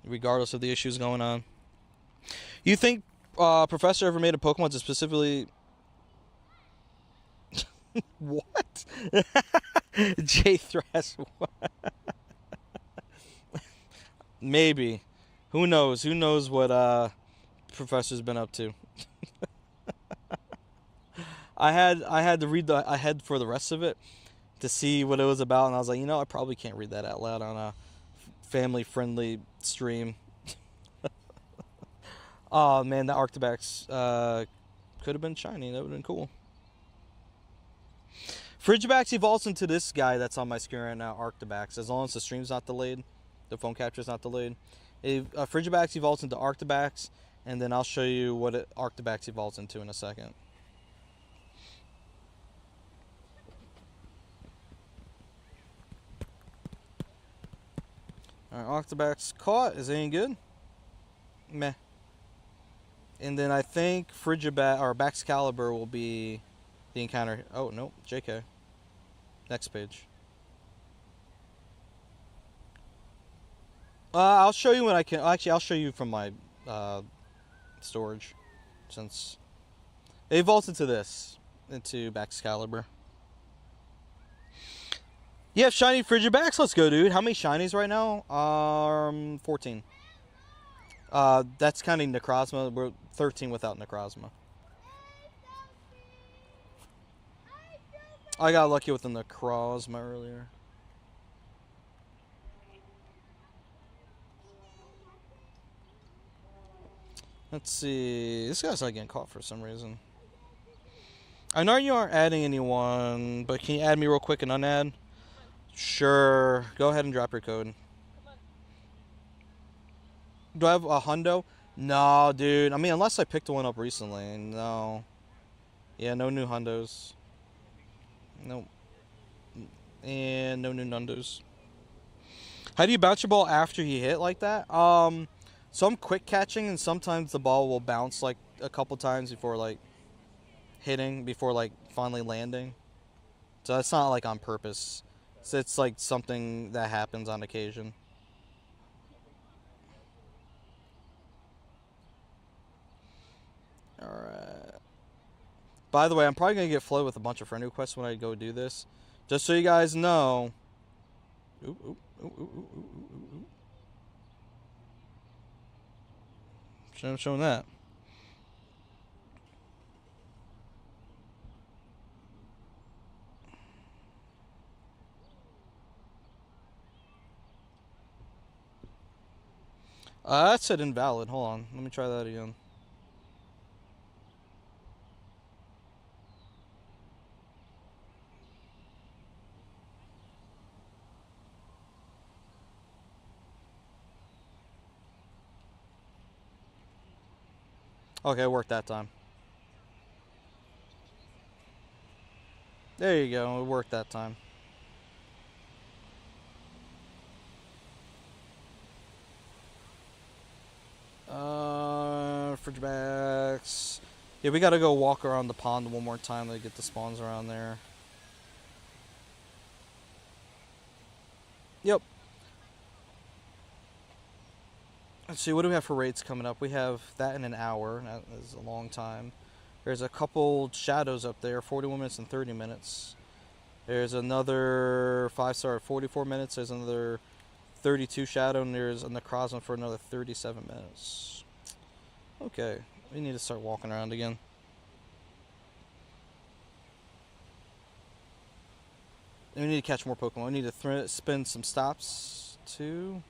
regardless of the issues going on. You think Professor ever made a Pokemon to specifically... What? J Thrash. Maybe. Who knows? Who knows what Professor's been up to? I had to read the ahead for the rest of it to see what it was about, and I was like, you know, I probably can't read that out loud on a family-friendly stream. Oh man, the Arctibax could have been shiny. That would have been cool. Frigibax evolves into this guy that's on my screen right now, Arctibax. As long as the stream's not delayed, the phone capture's not delayed. Frigibax evolves into Arctibax, and then I'll show you what Arctibax evolves into in a second. Alright, Arctibax caught. Is it any good? Meh. And then I think Frigibax or Baxcalibur will be the encounter. Oh, no, JK. Next page. I'll show you when I can. Actually, I'll show you from my storage, since it evolves into this. into Baxcalibur. Yeah, Shiny Frigibax. Let's go, dude. How many shinies right now? 14. That's counting Necrozma. We're 13 without Necrozma. I got lucky with the Necrozma earlier. Let's see. This guy's not getting caught for some reason. I know you aren't adding anyone, but can you add me real quick and unadd? Sure. Go ahead and drop your code. Do I have a hundo? No, dude. I mean, unless I picked one up recently. No. Yeah, no new hundos. Nope. And no new nundos. How do you bounce your ball after you hit like that? So I'm quick catching, and sometimes the ball will bounce like a couple times before like hitting, before like finally landing. So it's not like on purpose. So it's like something that happens on occasion. Alright. By the way, I'm probably going to get flooded with a bunch of friend requests when I go do this. Just so you guys know. Showing that. That said invalid. Hold on. Let me try that again. Okay, it worked that time. There you go. It worked that time. Frigibax. Yeah, we gotta go walk around the pond one more time to get the spawns around there. Yep. Let's see, what do we have for raids coming up? We have that in an hour. That is a long time. There's a couple shadows up there, 41 minutes and 30 minutes. There's another 5-star at 44 minutes. There's another 32 shadow, and there's a Necrozma for another 37 minutes. Okay, we need to start walking around again. And we need to catch more Pokemon. We need to spin some stops too.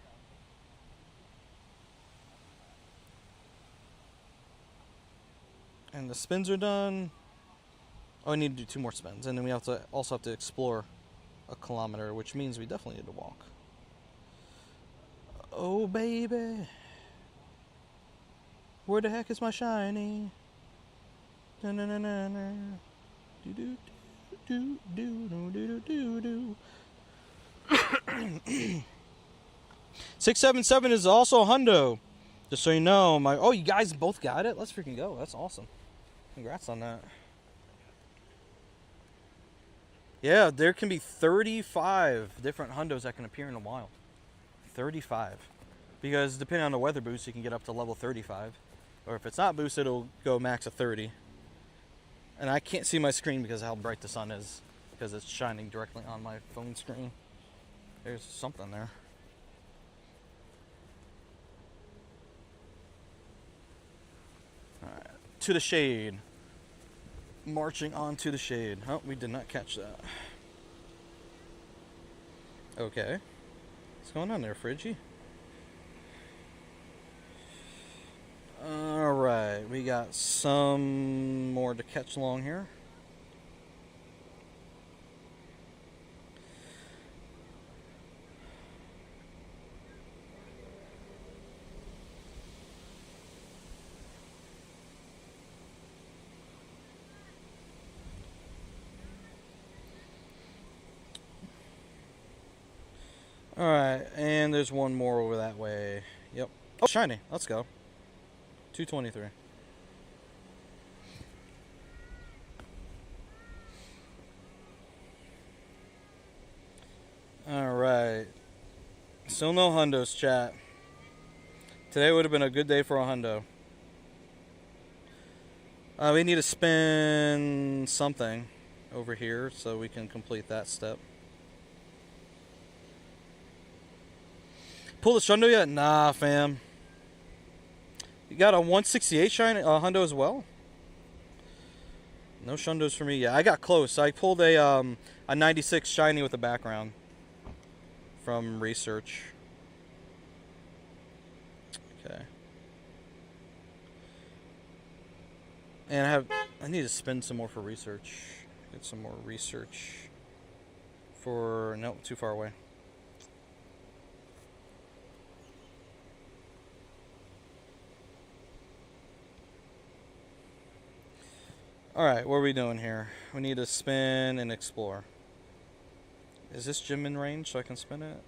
And the spins are done. Oh, I need to do 2 more spins. And then we also have to explore a kilometer, which means we definitely need to walk. Oh, baby. Where the heck is my shiny? Na na na na na. Do do do do do do do do. 677 is also a hundo. Just so you know, oh, you guys both got it? Let's freaking go. That's awesome. Congrats on that. Yeah, there can be 35 different hundos that can appear in the wild. 35. Because depending on the weather boost, you can get up to level 35. Or if it's not boosted, it'll go max of 30. And I can't see my screen because of how bright the sun is. Because it's shining directly on my phone screen. There's something there. Alright, to the shade. Marching on to the shade. Oh, we did not catch that. Okay. What's going on there, Friggy? Alright, we got some more to catch along here. Alright, and there's one more over that way. Yep. Oh, shiny. Let's go. 223. Alright. Still no hundos, chat. Today would have been a good day for a hundo. We need to spin something over here so we can complete that step. Pull the Shundo yet? Nah, fam. You got a 168 shiny Hundo as well? No Shundos for me yet. I got close. I pulled a 96 shiny with a background from research. Okay. And I need to spend some more for research. Get some more research for, nope, too far away. Alright, what are we doing here? We need to spin and explore. Is this gym in range so I can spin it?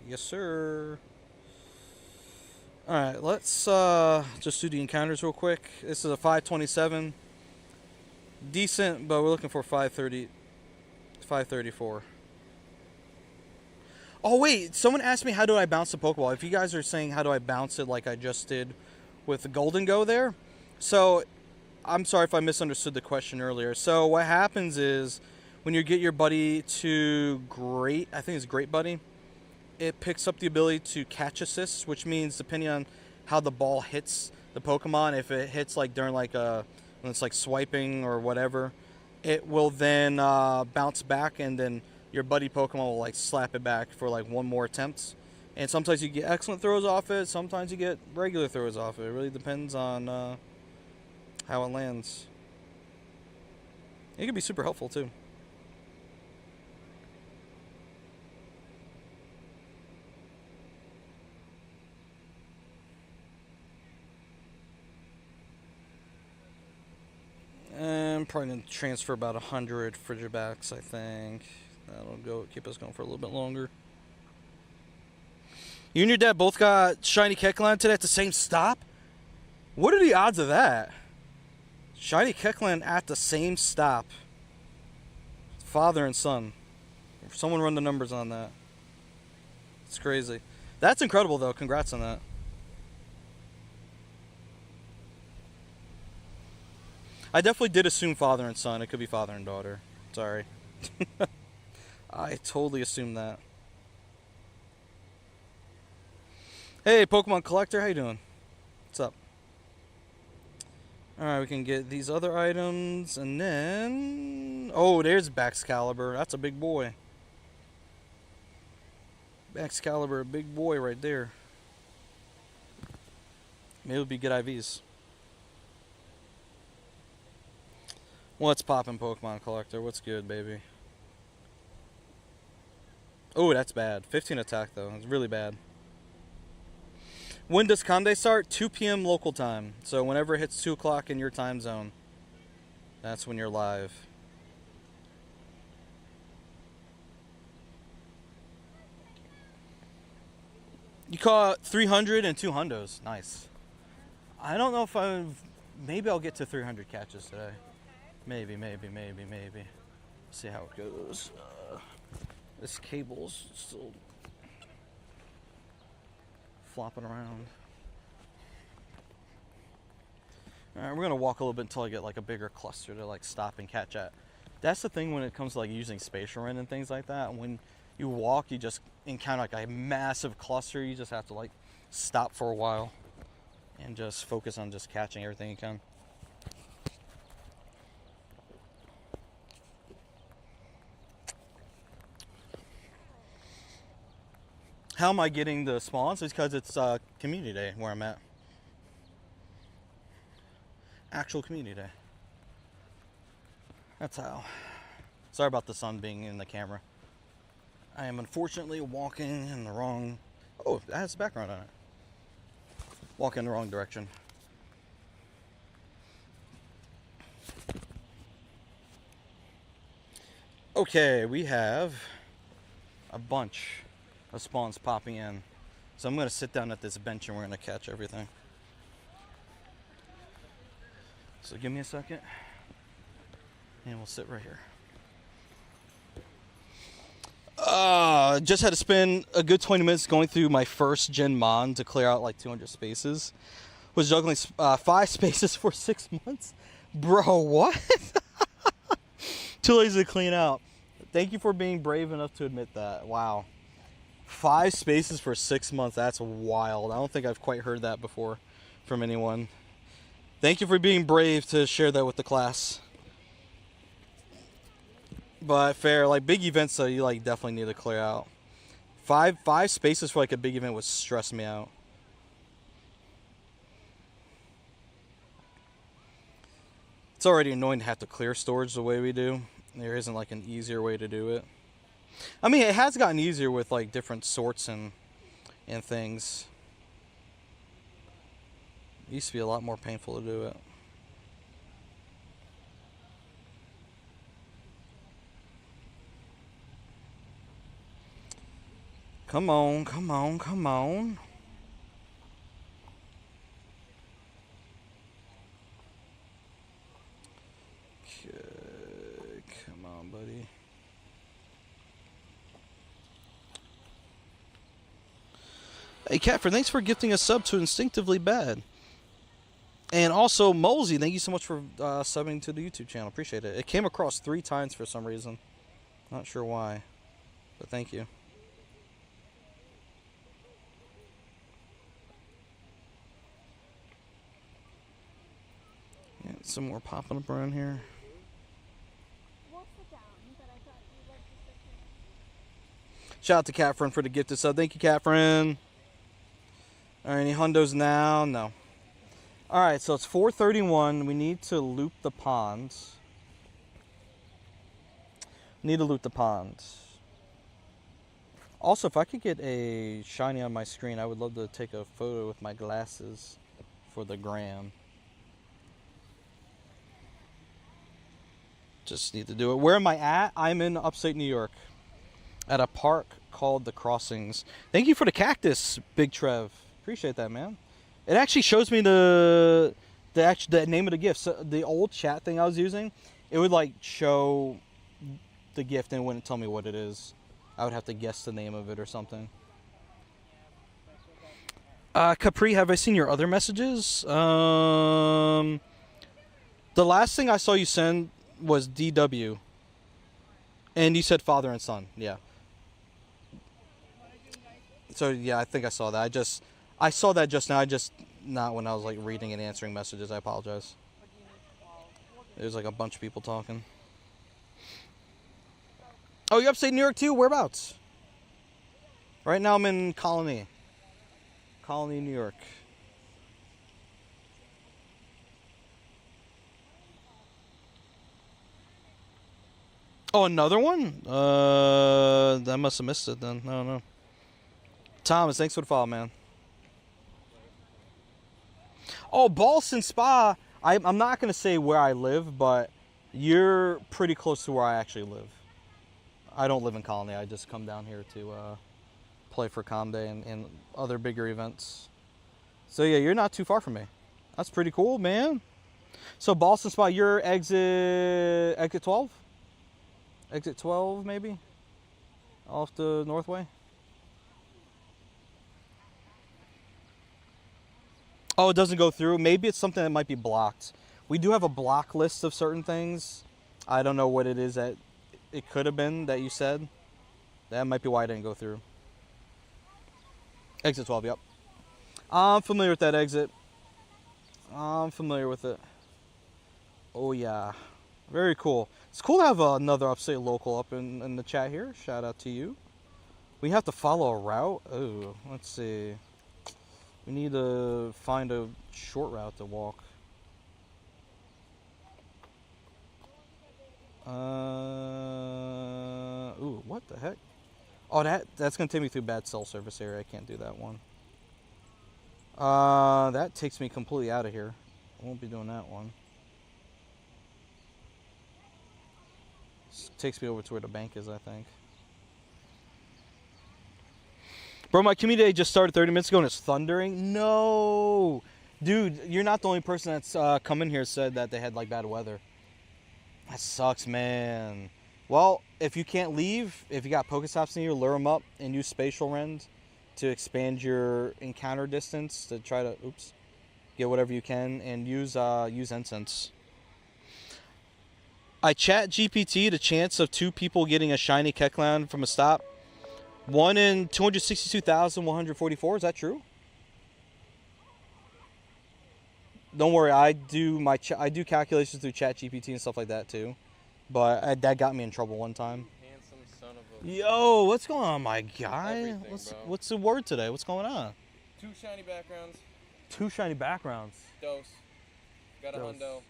Yes, sir. Alright, let's just do the encounters real quick. This is a 527. Decent, but we're looking for 530. 534. Oh, wait. Someone asked me how do I bounce the Pokeball. If you guys are saying how do I bounce it like I just did with the Golden Go there. So, I'm sorry if I misunderstood the question earlier. So, what happens is when you get your buddy to Great, I think it's Great Buddy, it picks up the ability to catch assist, which means depending on how the ball hits the Pokemon, if it hits like during like when it's like swiping or whatever, it will then bounce back, and then your buddy Pokemon will like slap it back for like one more attempt. And sometimes you get excellent throws off it, sometimes you get regular throws off it. It really depends on how it lands. It can be super helpful too. I'm probably going to transfer about 100 Frigibax, I think. That'll go keep us going for a little bit longer. You and your dad both got Shiny Kecleon today at the same stop? What are the odds of that? Shiny Kecleon at the same stop. Father and son. Someone run the numbers on that. It's crazy. That's incredible, though. Congrats on that. I definitely did assume father and son. It could be father and daughter. Sorry. I totally assumed that. Hey, Pokemon Collector. How you doing? What's up? Alright, we can get these other items. And then... oh, there's Baxcalibur. That's a big boy. Baxcalibur, a big boy right there. Maybe it'll be good IVs. What's poppin', Pokemon Collector? What's good, baby? Oh, that's bad. 15 attack, though. It's really bad. When does Conde start? 2 p.m. local time. So whenever it hits 2 o'clock in your time zone, that's when you're live. You caught 300 and 2 hundos. Nice. I don't know if maybe I'll get to 300 catches today. Maybe. See how it goes. This cable's still flopping around. Alright, we're gonna walk a little bit until I get like a bigger cluster to like stop and catch at. That's the thing when it comes to like using spatial run and things like that. When you walk, you just encounter like a massive cluster. You just have to like stop for a while and just focus on just catching everything you can. How am I getting the spawns? It's because it's community day where I'm at. Actual community day. That's how. Sorry about the sun being in the camera. I am unfortunately walking in the wrong... oh, that has background on it. Walking in the wrong direction. Okay, we have a bunch of spawns popping in. So I'm going to sit down at this bench and we're going to catch everything. So give me a second. And we'll sit right here. Just had to spend a good 20 minutes going through my first Gen Mon to clear out like 200 spaces. Was juggling 5 spaces for 6 months? Bro, what? Too lazy to clean out. Thank you for being brave enough to admit that. Wow. 5 spaces for 6 months. That's wild. I don't think I've quite heard that before from anyone. Thank you for being brave to share that with the class. But fair, like big events, so you like definitely need to clear out. 5 spaces for like a big event would stress me out. It's already annoying to have to clear storage the way we do. There isn't like an easier way to do it. I mean, it has gotten easier with like different sorts and things. It used to be a lot more painful to do it. Come on, come on, come on. Okay, come on, buddy. Hey, Catford, thanks for gifting a sub to Instinctively Bad. And also, Molesy, thank you so much for subbing to the YouTube channel. Appreciate it. It came across 3 times for some reason. Not sure why, but thank you. Yeah, some more popping up around here. Shout out to Catfriend for the gifted sub. Thank you, Catfriend. All right, any hundos now? No. All right, so it's 4:31. We need to loop the ponds. Need to loop the ponds. Also, if I could get a shiny on my screen, I would love to take a photo with my glasses for the gram. Just need to do it. Where am I at? I'm in upstate New York at a park called The Crossings. Thank you for the cactus, Big Trev. Appreciate that, man. It actually shows me the name of the gift. So the old chat thing I was using, it would like show the gift and it wouldn't tell me what it is. I would have to guess the name of it or something. Capri, have I seen your other messages? The last thing I saw you send was DW. And you said father and son. Yeah. So yeah, I think I saw that. I saw that just now. Not when I was like reading and answering messages. I apologize. There's like a bunch of people talking. Oh, you upstate New York too? Whereabouts? Right now I'm in Colony, New York. Oh, another one? I must have missed it then. No. Thomas, thanks for the follow, man. Oh, Ballston Spa. I'm not going to say where I live, but you're pretty close to where I actually live. I don't live in Colony. I just come down here to play for Com Day and other bigger events. So, yeah, you're not too far from me. That's pretty cool, man. So, Ballston Spa, you're exit 12? Exit 12, maybe? Off the Northway? Oh, it doesn't go through. Maybe it's something that might be blocked. We do have a block list of certain things. I don't know what it is that it could have been that you said. That might be why it didn't go through. Exit 12, yep. I'm familiar with that exit. I'm familiar with it. Oh, yeah. Very cool. It's cool to have another upstate local up in the chat here. Shout out to you. We have to follow a route. Oh, let's see. We need to find a short route to walk. Ooh, what the heck? Oh, that's gonna take me through bad cell service area. I can't do that one. That takes me completely out of here. I won't be doing that one. Takes me over to where the bank is, I think. Bro, my community day just started 30 minutes ago and it's thundering. No! Dude, you're not the only person that's come in here said that they had like bad weather. That sucks, man. Well, if you can't leave, if you got Pokestops in you, lure them up and use Spatial Rend to expand your encounter distance to try to, oops, Get whatever you can and use Incense. I chat GPT the chance of 2 people getting a shiny Kecleon from a stop. 1 in 262,144. Is that true? Don't worry, I do calculations through chat GPT and stuff like that too. But that got me in trouble one time. Handsome son of a... Yo, what's going on, my guy? Everything, What's the word today? What's going on? 2 shiny backgrounds. 2 shiny backgrounds. Dose. Got a Dose. hundo.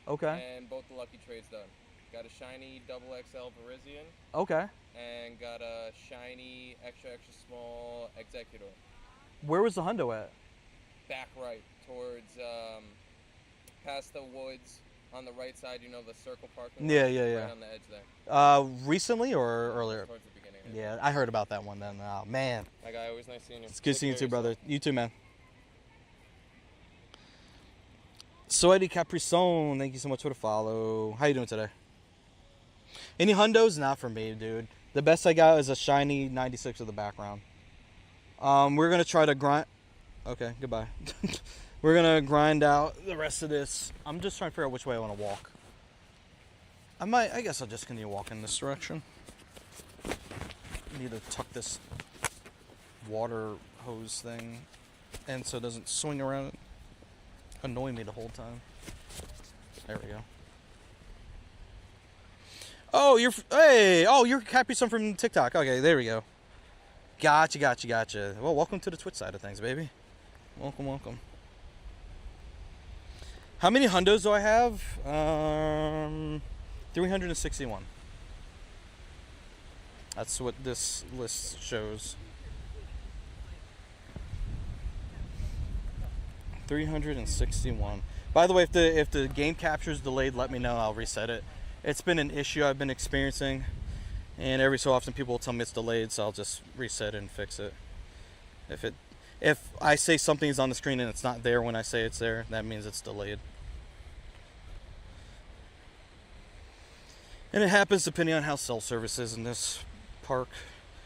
Okay. And both the lucky trades done. Got a shiny XXL Verizion. Okay. And got a shiny extra small Executor. Where was the hundo at? Back right towards past the woods on the right side. You know the circle parking lot? Yeah. Right on the edge there. Recently or earlier? Towards the beginning. Yeah, I heard about that one then. Oh, man. My guy, always nice seeing you. It's good Take seeing you care too, of yourself. brother. You too, man. Sweaty Caprison, thank you so much for the follow. How you doing today? Any hundos? Not for me, dude. The best I got is a shiny 96 with the background. We're going to try to grind... Okay, goodbye. We're going to grind out the rest of this. I'm just trying to figure out which way I want to walk. I guess I'll just continue walking this direction. Need to tuck this water hose thing in so it doesn't swing around and annoy me the whole time. There we go. Oh, you're Capri Sun from TikTok. Okay, there we go. Gotcha. Well, welcome to the Twitch side of things, baby. Welcome. How many hundos do I have? 361. That's what this list shows. 361. By the way, if the game capture is delayed, let me know. I'll reset it. It's been an issue I've been experiencing, and every so often people will tell me it's delayed, so I'll just reset it and fix it. If I say something is on the screen and it's not there when I say it's there, that means it's delayed. And it happens depending on how cell service is in this park.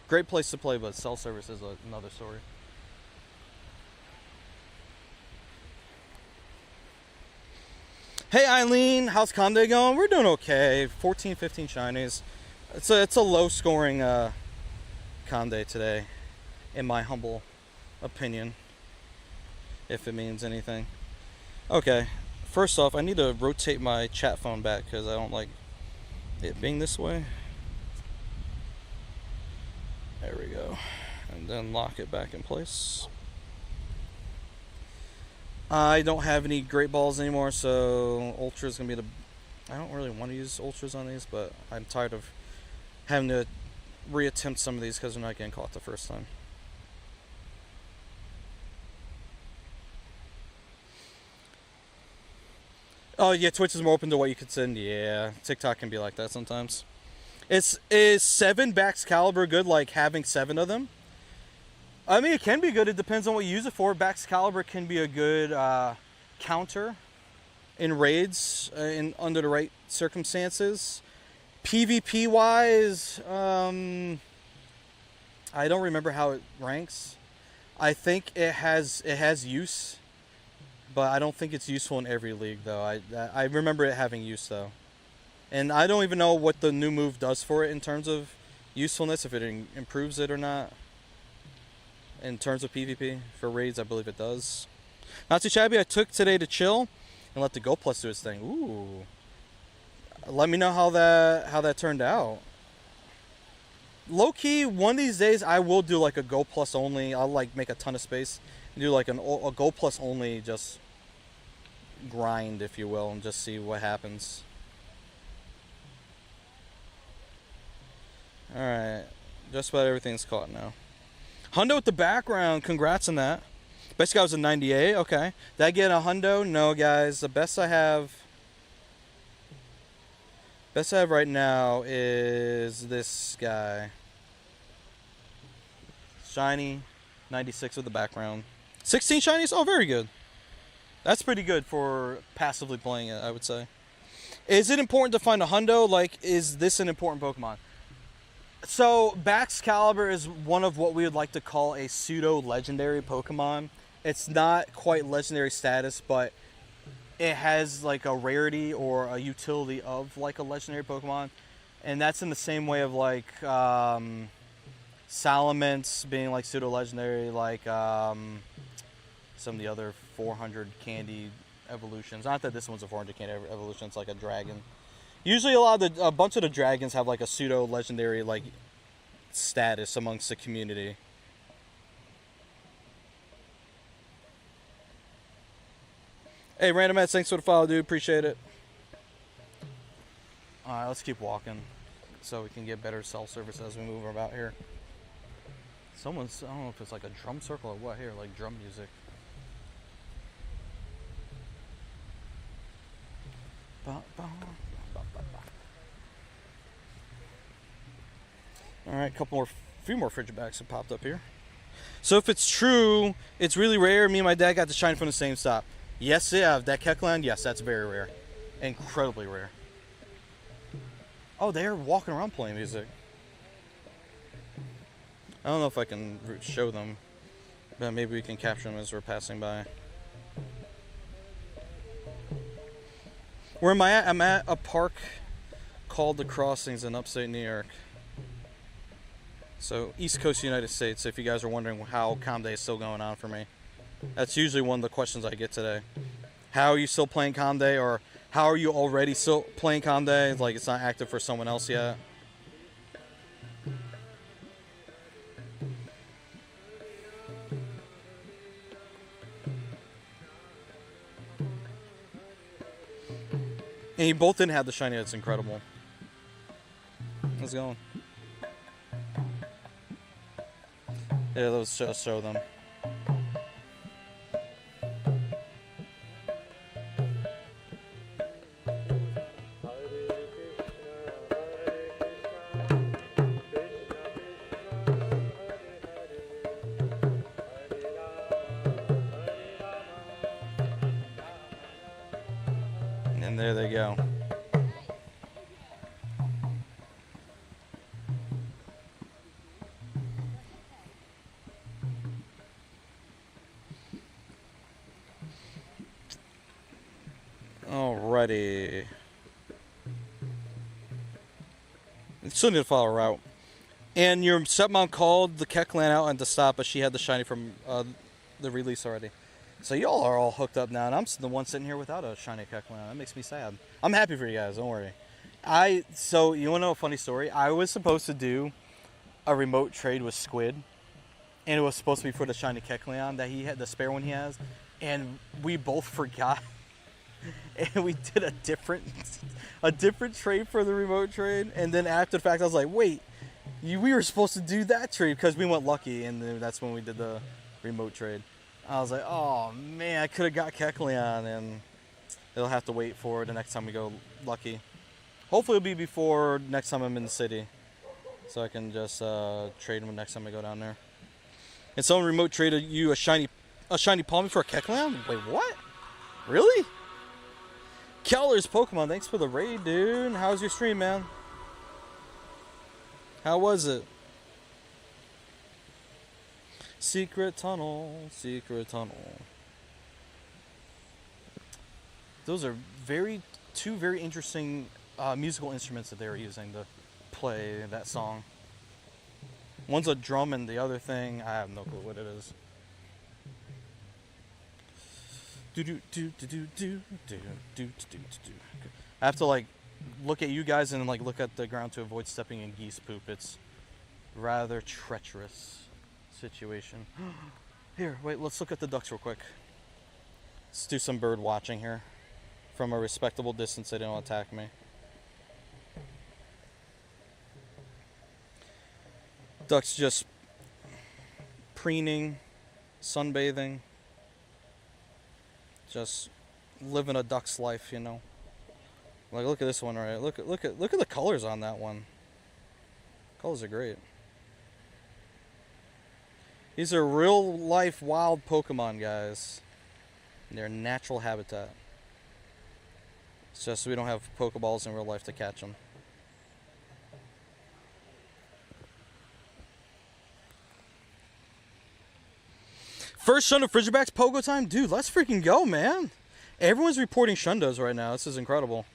Great place to play, but cell service is another story. Hey Eileen, how's Conde going? We're doing okay. 14, 15 shinies. It's a low scoring Conde today, in my humble opinion, if it means anything. Okay, first off, I need to rotate my chat phone back because I don't like it being this way. There we go. And then lock it back in place. I don't have any great balls anymore, so Ultra is going to be I don't really want to use Ultras on these, but I'm tired of having to reattempt some of these because they're not getting caught the first time. Oh yeah, Twitch is more open to what you could send. Yeah, TikTok can be like that sometimes. Is 7 Baxcalibur good, like having 7 of them? I mean, it can be good. It depends on what you use it for. Baxcalibur can be a good counter in raids under the right circumstances. PvP wise, I don't remember how it ranks. I think it has use, but I don't think it's useful in every league though. I remember it having use though, and I don't even know what the new move does for it in terms of usefulness, if it improves it or not. In terms of PvP for raids, I believe it does. Not too shabby. I took today to chill and let the Go Plus do its thing. Ooh. Let me know how that turned out. Low key, one of these days I will do like a Go Plus only. I'll like make a ton of space and do like a Go Plus only just grind, if you will, and just see what happens. All right, just about everything's caught now. Hundo with the background, congrats on that. Best guy was a 98, okay. Did I get a hundo? No, guys. The best I have right now is this guy. Shiny, 96 with the background. 16 shinies? Oh, very good. That's pretty good for passively playing it, I would say. Is it important to find a hundo? Like, is this an important Pokemon? So, Baxcalibur is one of what we would like to call a pseudo-legendary Pokemon. It's not quite legendary status, but it has like a rarity or a utility of like a legendary Pokemon. And that's in the same way of like Salamence being like pseudo-legendary, like some of the other 400 candy evolutions. Not that this one's a 400 candy evolution, it's like a dragon. Usually a bunch of the dragons have like a pseudo-legendary like status amongst the community. Hey, Random Eds, thanks for the follow, dude. Appreciate it. Alright, let's keep walking so we can get better cell service as we move about here. I don't know if it's like a drum circle or what here, like drum music. Alright, few more Frigibax have popped up here. So if it's true, it's really rare. Me and my dad got to shine from the same stop. Yes, yeah, that Kekland, yes, that's very rare. Incredibly rare. Oh, they're walking around playing music. I don't know if I can show them, but maybe we can capture them as we're passing by. Where am I at? I'm at a park called The Crossings in upstate New York. So, East Coast United States, if you guys are wondering how Calm Day is still going on for me. That's usually one of the questions I get today. How are you still playing Calm Day? Or how are you already still playing Calm Day? Like it's not active for someone else yet. And you both didn't have the shiny. It's incredible. How's it going? Yeah, let's just show them. And there they go. Alrighty. Still need to follow a route. And your stepmom called the Kekland out and to stop, but she had the shiny from the release already. So y'all are all hooked up now, and I'm the one sitting here without a shiny Kekland. That makes me sad. I'm happy for you guys, don't worry. So you wanna know a funny story? I was supposed to do a remote trade with Squid, and it was supposed to be for the shiny Kekleon that he had, the spare one he has, and we both forgot. And we did a different trade for the remote trade, and then after the fact I was like, wait, we were supposed to do that trade because we went lucky, and then that's when we did the remote trade. I was like, oh man, I could have got Kekleon, and it'll have to wait for the next time we go lucky. Hopefully it'll be before next time I'm in the city, so I can just trade him next time I go down there. And someone remote traded you a shiny Palmy for a Kekleon? Wait, what? Really? Keller's Pokemon, thanks for the raid, dude. How was your stream, man? How was it? Secret tunnel, secret tunnel. Those are two very interesting musical instruments that they were using to play that song. One's a drum and the other thing, I have no clue what it is. I have to like look at you guys and like look at the ground to avoid stepping in geese poop. It's rather treacherous situation. Here, wait, let's look at the ducks real quick. Let's do some bird watching here. From a respectable distance, they don't attack me. Ducks just preening, sunbathing. Just living a duck's life, you know. Like, look at this one, right? Look at the colors on that one. Colors are great. These are real life wild Pokemon, guys. In their natural habitat. It's just we don't have Pokeballs in real life to catch them. First Shundo Frigibax Pogo time? Dude, let's freaking go, man. Everyone's reporting Shundos right now. This is incredible.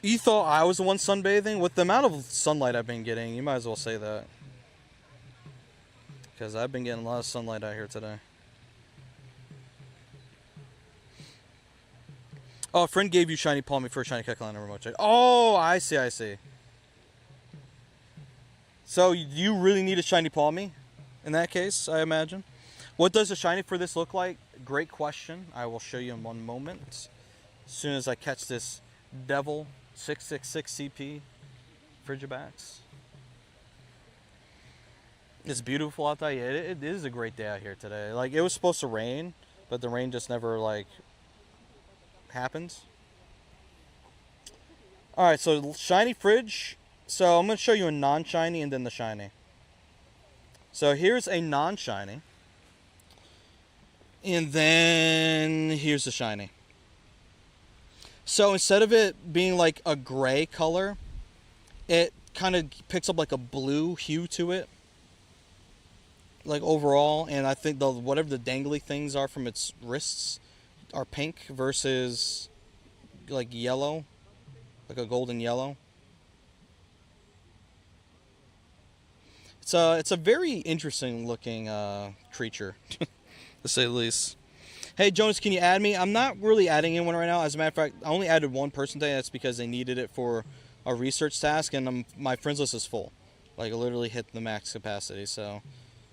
You thought I was the one sunbathing? With the amount of sunlight I've been getting, you might as well say that. Because I've been getting a lot of sunlight out here today. Oh, a friend gave you Shiny Palmy for a Shiny Kekline and remote check. Oh, I see, I see. So you really need a Shiny Palmy in that case, I imagine. What does a Shiny for this look like? Great question. I will show you in one moment. As soon as I catch this Devil 666 CP Frigibax. It's beautiful out there. Yeah, it is a great day out here today. Like, it was supposed to rain, but the rain just never, like, happens. Alright, so Shiny Fridge. So I'm going to show you a non-shiny and then the shiny. So here's a non-shiny. And then here's the shiny. So instead of it being like a gray color, it kind of picks up like a blue hue to it. Like overall, and I think whatever the dangly things are from its wrists are pink versus like yellow, like a golden yellow. It's a very interesting looking creature, to say the least. Hey Jonas, can you add me? I'm not really adding anyone right now. As a matter of fact, I only added one person today. That's because they needed it for a research task, and my friends list is full. Like, I literally hit the max capacity. So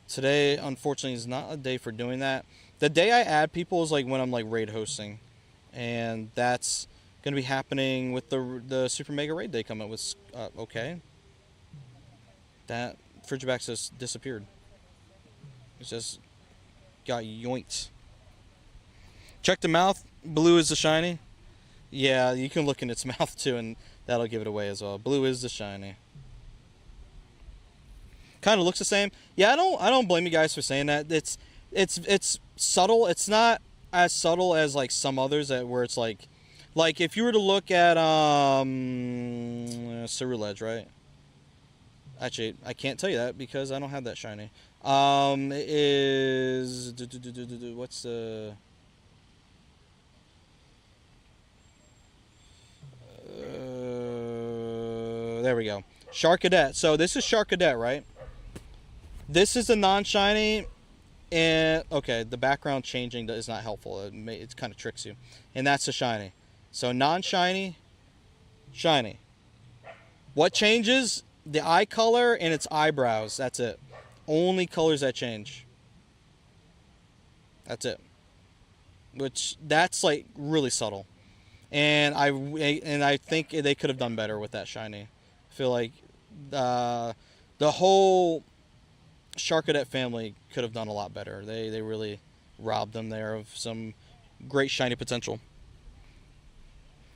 today, unfortunately, is not a day for doing that. The day I add people is like when I'm like raid hosting, and that's gonna be happening with the Super Mega Raid Day coming up with. Okay, that Frigibax just disappeared. It just got yoinked. Check the mouth. Blue is the shiny. Yeah, you can look in its mouth too, and that'll give it away as well. Blue is the shiny. Kind of looks the same. Yeah, I don't blame you guys for saying that. It's subtle. It's not as subtle as like some others where it's like if you were to look at Ceruledge, right? Actually, I can't tell you that because I don't have that shiny. It is what's the there we go. Sharkadet. So this is Sharkadet, right? This is a non-shiny, and okay, the background changing is not helpful. It kind of tricks you, and that's a shiny. So non-shiny, shiny. What changes? The eye color and its eyebrows. That's it. Only colors that change. That's it. Which that's like really subtle. And I think they could have done better with that shiny. I feel like the whole Sharkadet family could have done a lot better. They really robbed them there of some great shiny potential.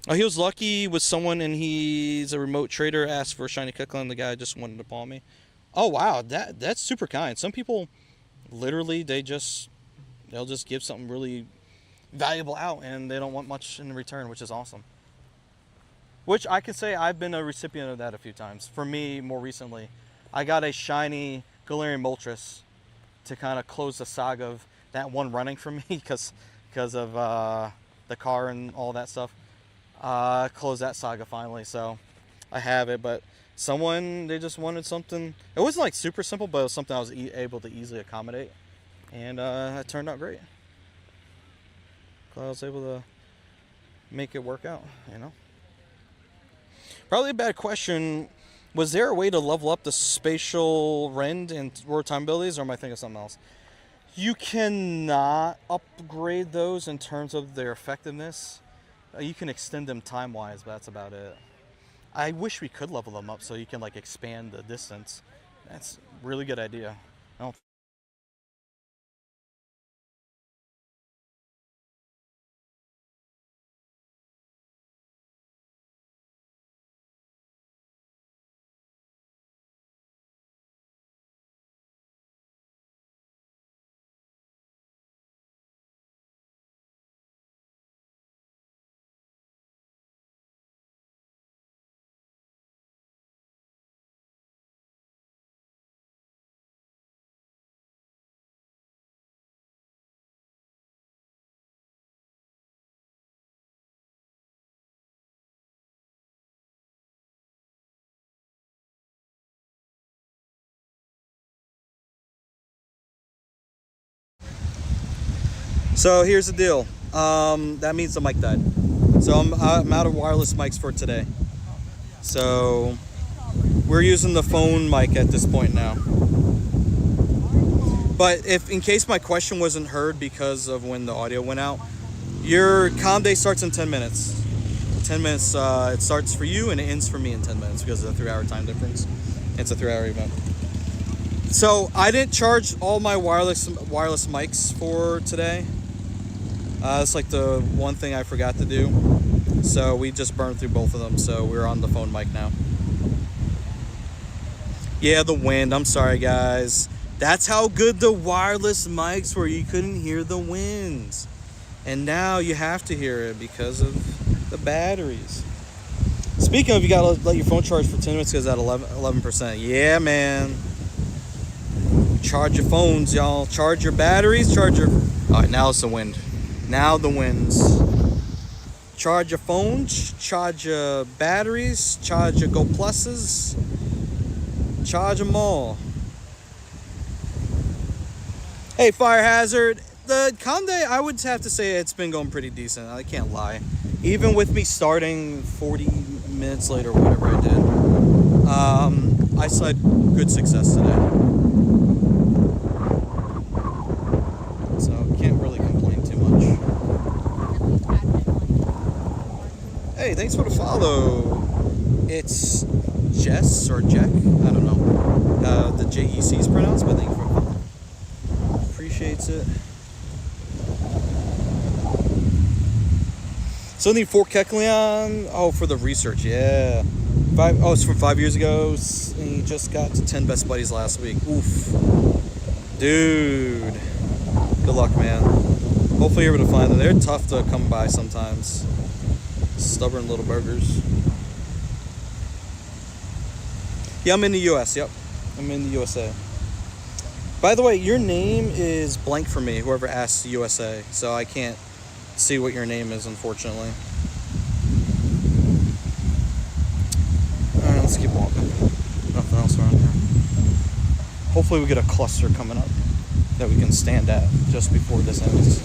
Oh, he was lucky with someone, and he's a remote trader, asked for a shiny Kekline, the guy just wanted to palm me. Oh, wow, that's super kind. Some people, literally, they'll just give something really valuable out, and they don't want much in return, which is awesome. Which I can say I've been a recipient of that a few times. For me, more recently, I got a shiny Galarian Moltres to kind of close the saga of that one running for me because of the car and all that stuff. Close that saga finally, so I have it. But someone, they just wanted something. It wasn't like super simple, but it was something I was able to easily accommodate, and it turned out great. Glad I was able to make it work out, you know. Probably a bad question. Was there a way to level up the spatial rend and roar time abilities, or am I thinking of something else? You cannot upgrade those in terms of their effectiveness. You can extend them time-wise, but that's about it. I wish we could level them up so you can like expand the distance. That's a really good idea. I don't So here's the deal. That means the mic died. So I'm out of wireless mics for today. So we're using the phone mic at this point now. But if in case my question wasn't heard because of when the audio went out, your comm day starts in 10 minutes. 10 minutes, it starts for you and it ends for me in 10 minutes because of the 3-hour time difference. It's a 3-hour event. So I didn't charge all my wireless mics for today. That's like the one thing I forgot to do. So we just burned through both of them. So we're on the phone mic now. Yeah, the wind. I'm sorry, guys. That's how good the wireless mics were. You couldn't hear the winds. And now you have to hear it because of the batteries. Speaking of, you gotta let your phone charge for 10 minutes because it's at 11%. Yeah, man. Charge your phones, y'all. Charge your batteries. Charge your... All right, now it's the wind. Now the winds. Charge your phones. Charge your batteries. Charge your Go Pluses. Charge them all. Hey, Fire Hazard. The Conde, I would have to say it's been going pretty decent. I can't lie. Even with me starting 40 minutes later, whatever I did, I still had good success today. So can't really complain too much. Hey, thanks for the follow. It's Jess or Jack. I don't know. The JEC is pronounced, but thank you for the follow. Appreciates it. So need 4 Kecleon. Oh, for the research, yeah. It's from 5 years ago. And he just got to 10 best buddies last week. Oof, dude. Good luck, man. Hopefully you're able to find them. They're tough to come by sometimes. Stubborn little burgers. Yeah, I'm in the U.S. Yep, I'm in the USA. By the way, your name is blank for me. Whoever asked USA, so I can't see what your name is, unfortunately. Alright, let's keep walking. Nothing else around here. Hopefully we get a cluster coming up that we can stand at just before this ends.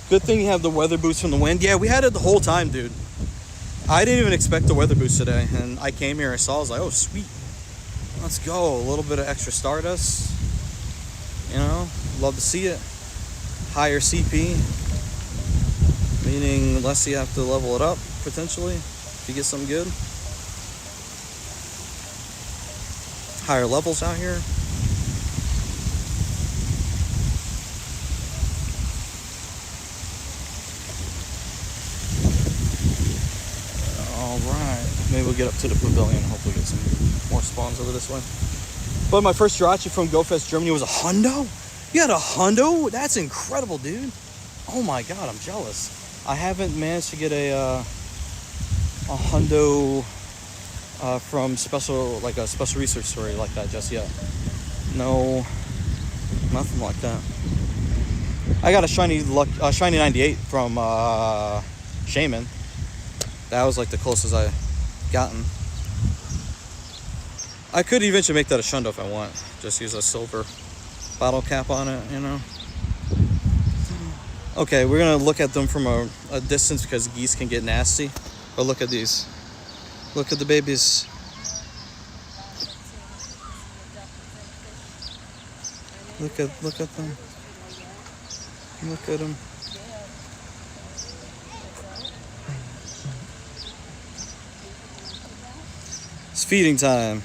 Good thing you have the weather boost from the wind. Yeah, we had it the whole time, dude. I didn't even expect the weather boost today, and I came here and saw, I was like, oh, sweet. Let's go. A little bit of extra Stardust. You know, love to see it. Higher CP, meaning less you have to level it up, potentially, if you get something good. Higher levels out here. Alright, maybe we'll get up to the pavilion and hopefully get some more spawns over this way. But my first Jirachi from GoFest Germany was a hundo? You had a hundo? That's incredible, dude. Oh my god, I'm jealous. I haven't managed to get a hundo from a special research story like that just yet. No, nothing like that. I got a shiny 98 from Shaman. That was like the closest I gotten. I could eventually make that a shundo if I want. Just use a silver bottle cap on it, you know. Okay, we're gonna look at them from a distance because geese can get nasty. But look at these. Look at the babies. Look at them. Look at them. It's feeding time.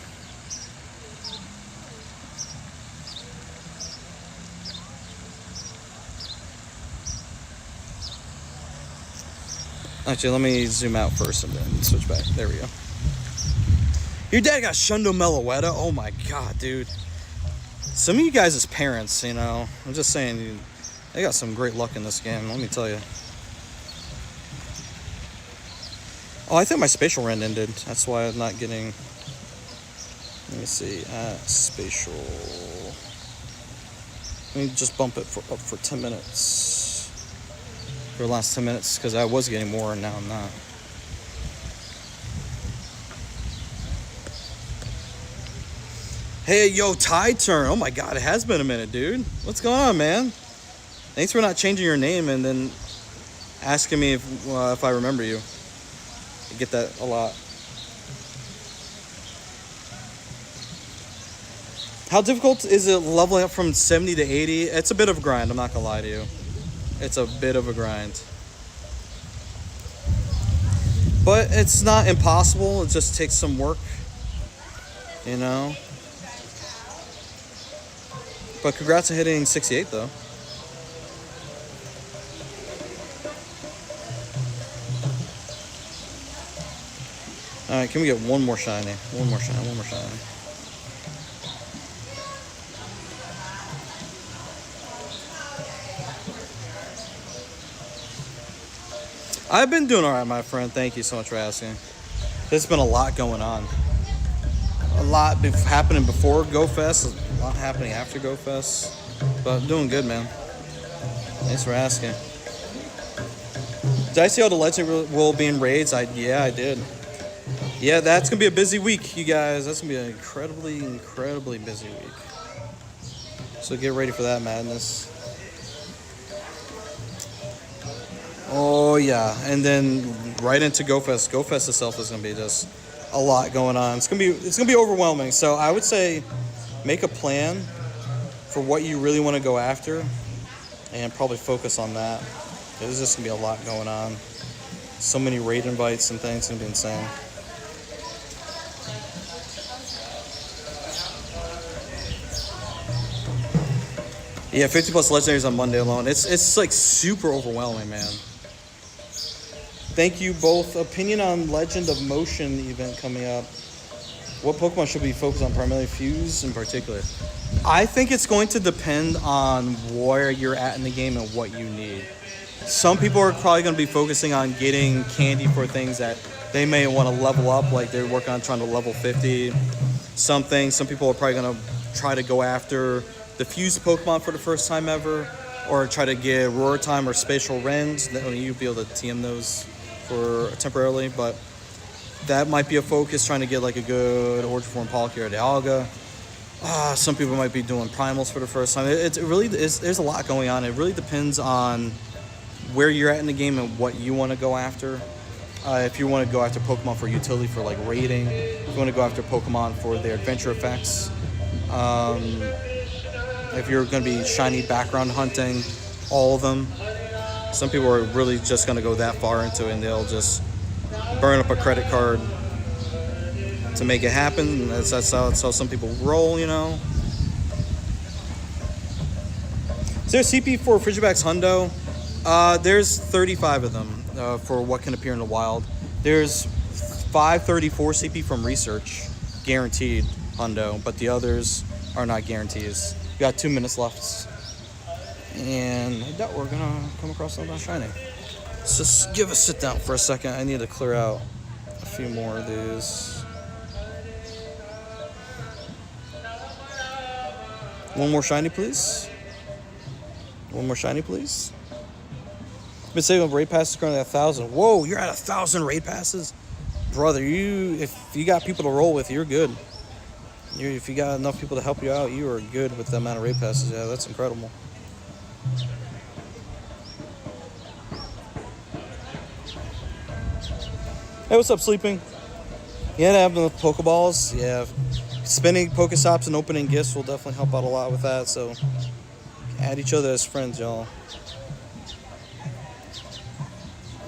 Actually, let me zoom out first and then switch back. There we go. Your dad got Shundo Meloetta? Oh my god, dude. Some of you guys as parents, you know, I'm just saying, they got some great luck in this game, let me tell you. Oh, I think my spatial rend ended. That's why I'm not getting... Let me see. Spatial... Let me just bump it up for 10 minutes. For the last 10 minutes, because I was getting more and now I'm not. Hey, yo, Tide Turn. Oh my God, it has been a minute, dude. What's going on, man? Thanks for not changing your name and then asking me if I remember you. I get that a lot. How difficult is it leveling up from 70 to 80? It's a bit of a grind, I'm not gonna lie to you. It's a bit of a grind. But it's not impossible, it just takes some work, you know? But congrats on hitting 68 though. Alright, can we get one more shiny? One more shiny, one more shiny. I've been doing alright, my friend. Thank you so much for asking. There's been a lot going on. A lot happening before Go Fest, a lot happening after Go Fest. But I'm doing good, man. Thanks for asking. Did I see all the legend will be in raids? Yeah, I did. Yeah, that's gonna be a busy week, you guys. That's gonna be an incredibly busy week. So get ready for that madness. Oh yeah, and then right into Go Fest. Go Fest itself is gonna be just a lot going on. It's gonna be overwhelming. So I would say make a plan for what you really want to go after, and probably focus on that. There's just gonna be a lot going on. So many raid invites and things. It's gonna be insane. Yeah, 50 plus legendaries on Monday alone. It's like super overwhelming, man. Thank you both. Opinion on Legend of Motion event coming up. What Pokemon should we focus on primarily? Fuse in particular. I think it's going to depend on where you're at in the game and what you need. Some people are probably going to be focusing on getting candy for things that they may want to level up, like they're working on trying to level 50 something. Some people are probably going to try to go after the Fuse Pokemon for the first time ever, or try to get Roar Time or Spatial Rends. You'll be able to TM those for temporarily, but that might be a focus, trying to get like a good Origin Form Palkia or Dialga. Some people might be doing Primals for the first time. It really is, there's a lot going on. It really depends on where you're at in the game and what you want to go after. If you want to go after Pokemon for utility, for like raiding, if you want to go after Pokemon for their adventure effects, if you're going to be shiny background hunting, all of them. Some people are really just going to go that far into it, and they'll just burn up a credit card to make it happen. That's how some people roll, you know. Is there a CP for Frigibax Hundo? There's 35 of them for what can appear in the wild. There's 534 CP from research, guaranteed Hundo, but the others are not guarantees. We got 2 minutes left, and I doubt we're gonna come across something shiny. Let's just give a sit down for a second. I need to clear out a few more of these. One more shiny, please. One more shiny, please. Been saving raid passes currently at 1,000. Whoa, you're at 1,000 raid passes, brother. If you got people to roll with, you're good. If you got enough people to help you out, you are good with the amount of raid passes. Yeah, that's incredible. Hey, what's up, Sleeping? Yeah, having the Pokeballs. Yeah, spinning Pokestops and opening gifts will definitely help out a lot with that. So, add each other as friends, y'all.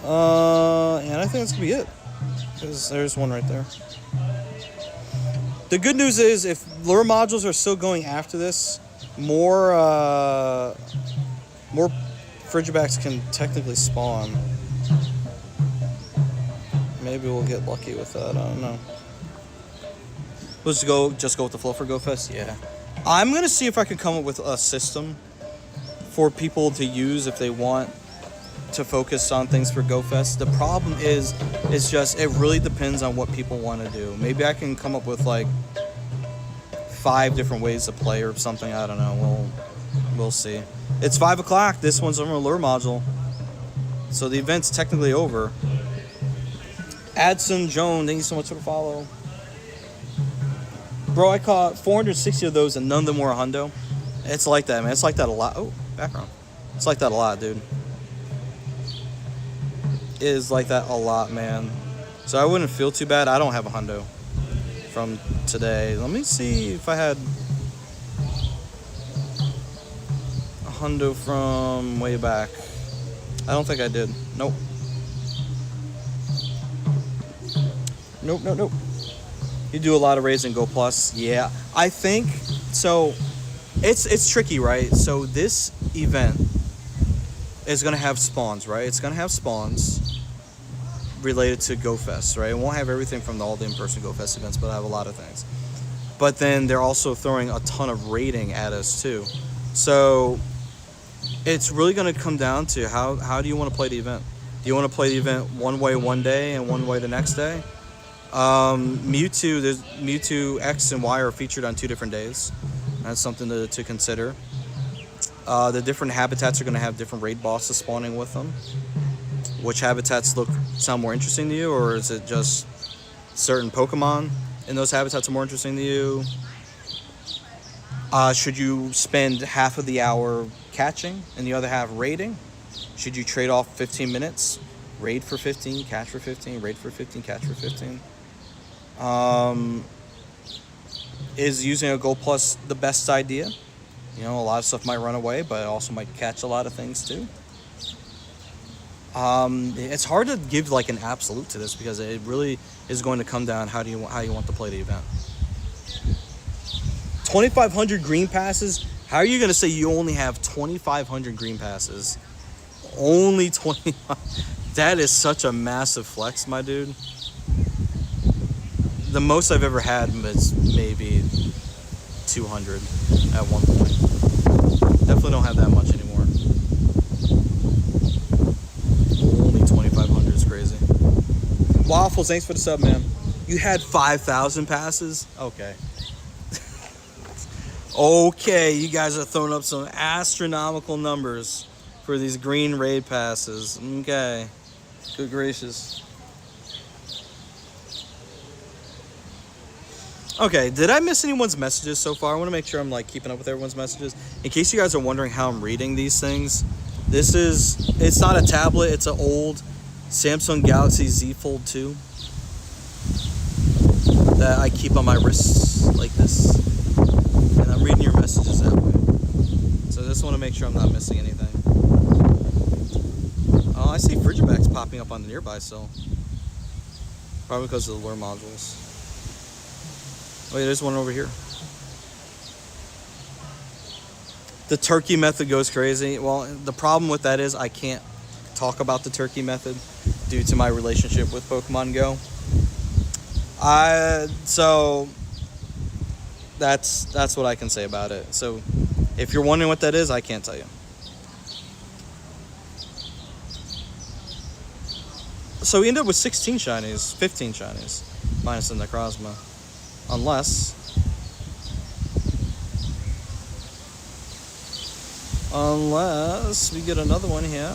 And I think that's gonna be it, because there's one right there. The good news is, if lure modules are still going after this, more Frigibax can technically spawn. Maybe we'll get lucky with that. I don't know. Let's just go with the flow for Go Fest. Yeah, I'm gonna see if I can come up with a system for people to use if they want to focus on things for Go Fest. The problem is just it really depends on what people want to do. Maybe I can come up with like 5 different ways to play or something. I don't know. We'll see. It's 5 o'clock. This one's on a lure module, so the event's technically over. Adson Joan, thank you so much for the follow. Bro, I caught 460 of those and none of them were a hundo. It's like that, man. It's like that a lot. Oh, background. It's like that a lot, dude. It is like that a lot, man. So I wouldn't feel too bad. I don't have a hundo from today. Let me see if I had a hundo from way back. I don't think I did. Nope. Nope. You do a lot of raids and go plus. Yeah, I think so. It's tricky, right? So this event is gonna have spawns, right? It's gonna have spawns related to Go Fest, right? It won't have everything from all the in-person Go Fest events, but I have a lot of things. But then they're also throwing a ton of raiding at us too. So it's really gonna come down to how do you want to play the event? Do you want to play the event one way one day and one way the next day? Mewtwo X and Y are featured on 2 different days. That's something to consider. The different habitats are going to have different raid bosses spawning with them. Which habitats sound more interesting to you, or is it just certain Pokemon in those habitats are more interesting to you? Should you spend half of the hour catching and the other half raiding? Should you trade off 15 minutes? Raid for 15, catch for 15, raid for 15, catch for 15. Is using a Go Plus the best idea? You know, a lot of stuff might run away, but it also might catch a lot of things too. It's hard to give like an absolute to this because it really is going to come down how you want to play the event. 2,500 green passes. How are you going to say you only have 2,500 green passes? Only 25. That is such a massive flex, my dude. The most I've ever had was maybe 200 at one point. Definitely don't have that much anymore. Only 2,500 is crazy. Waffles, thanks for the sub, man. You had 5,000 passes? Okay. Okay, you guys are throwing up some astronomical numbers for these green raid passes. Okay. Good gracious. Okay, did I miss anyone's messages so far? I want to make sure I'm like keeping up with everyone's messages. In case you guys are wondering how I'm reading these things, it's not a tablet, it's an old Samsung Galaxy Z Fold 2 that I keep on my wrists like this. And I'm reading your messages that way. So I just want to make sure I'm not missing anything. Oh, I see Frigibax popping up on the nearby still. Probably because of the lure modules. Wait, there's one over here. The turkey method goes crazy. Well, the problem with that is I can't talk about the turkey method due to my relationship with Pokemon Go. So that's what I can say about it. So if you're wondering what that is, I can't tell you. So we ended up with 16 shinies, 15 shinies, minus the Necrozma. Unless we get another one here.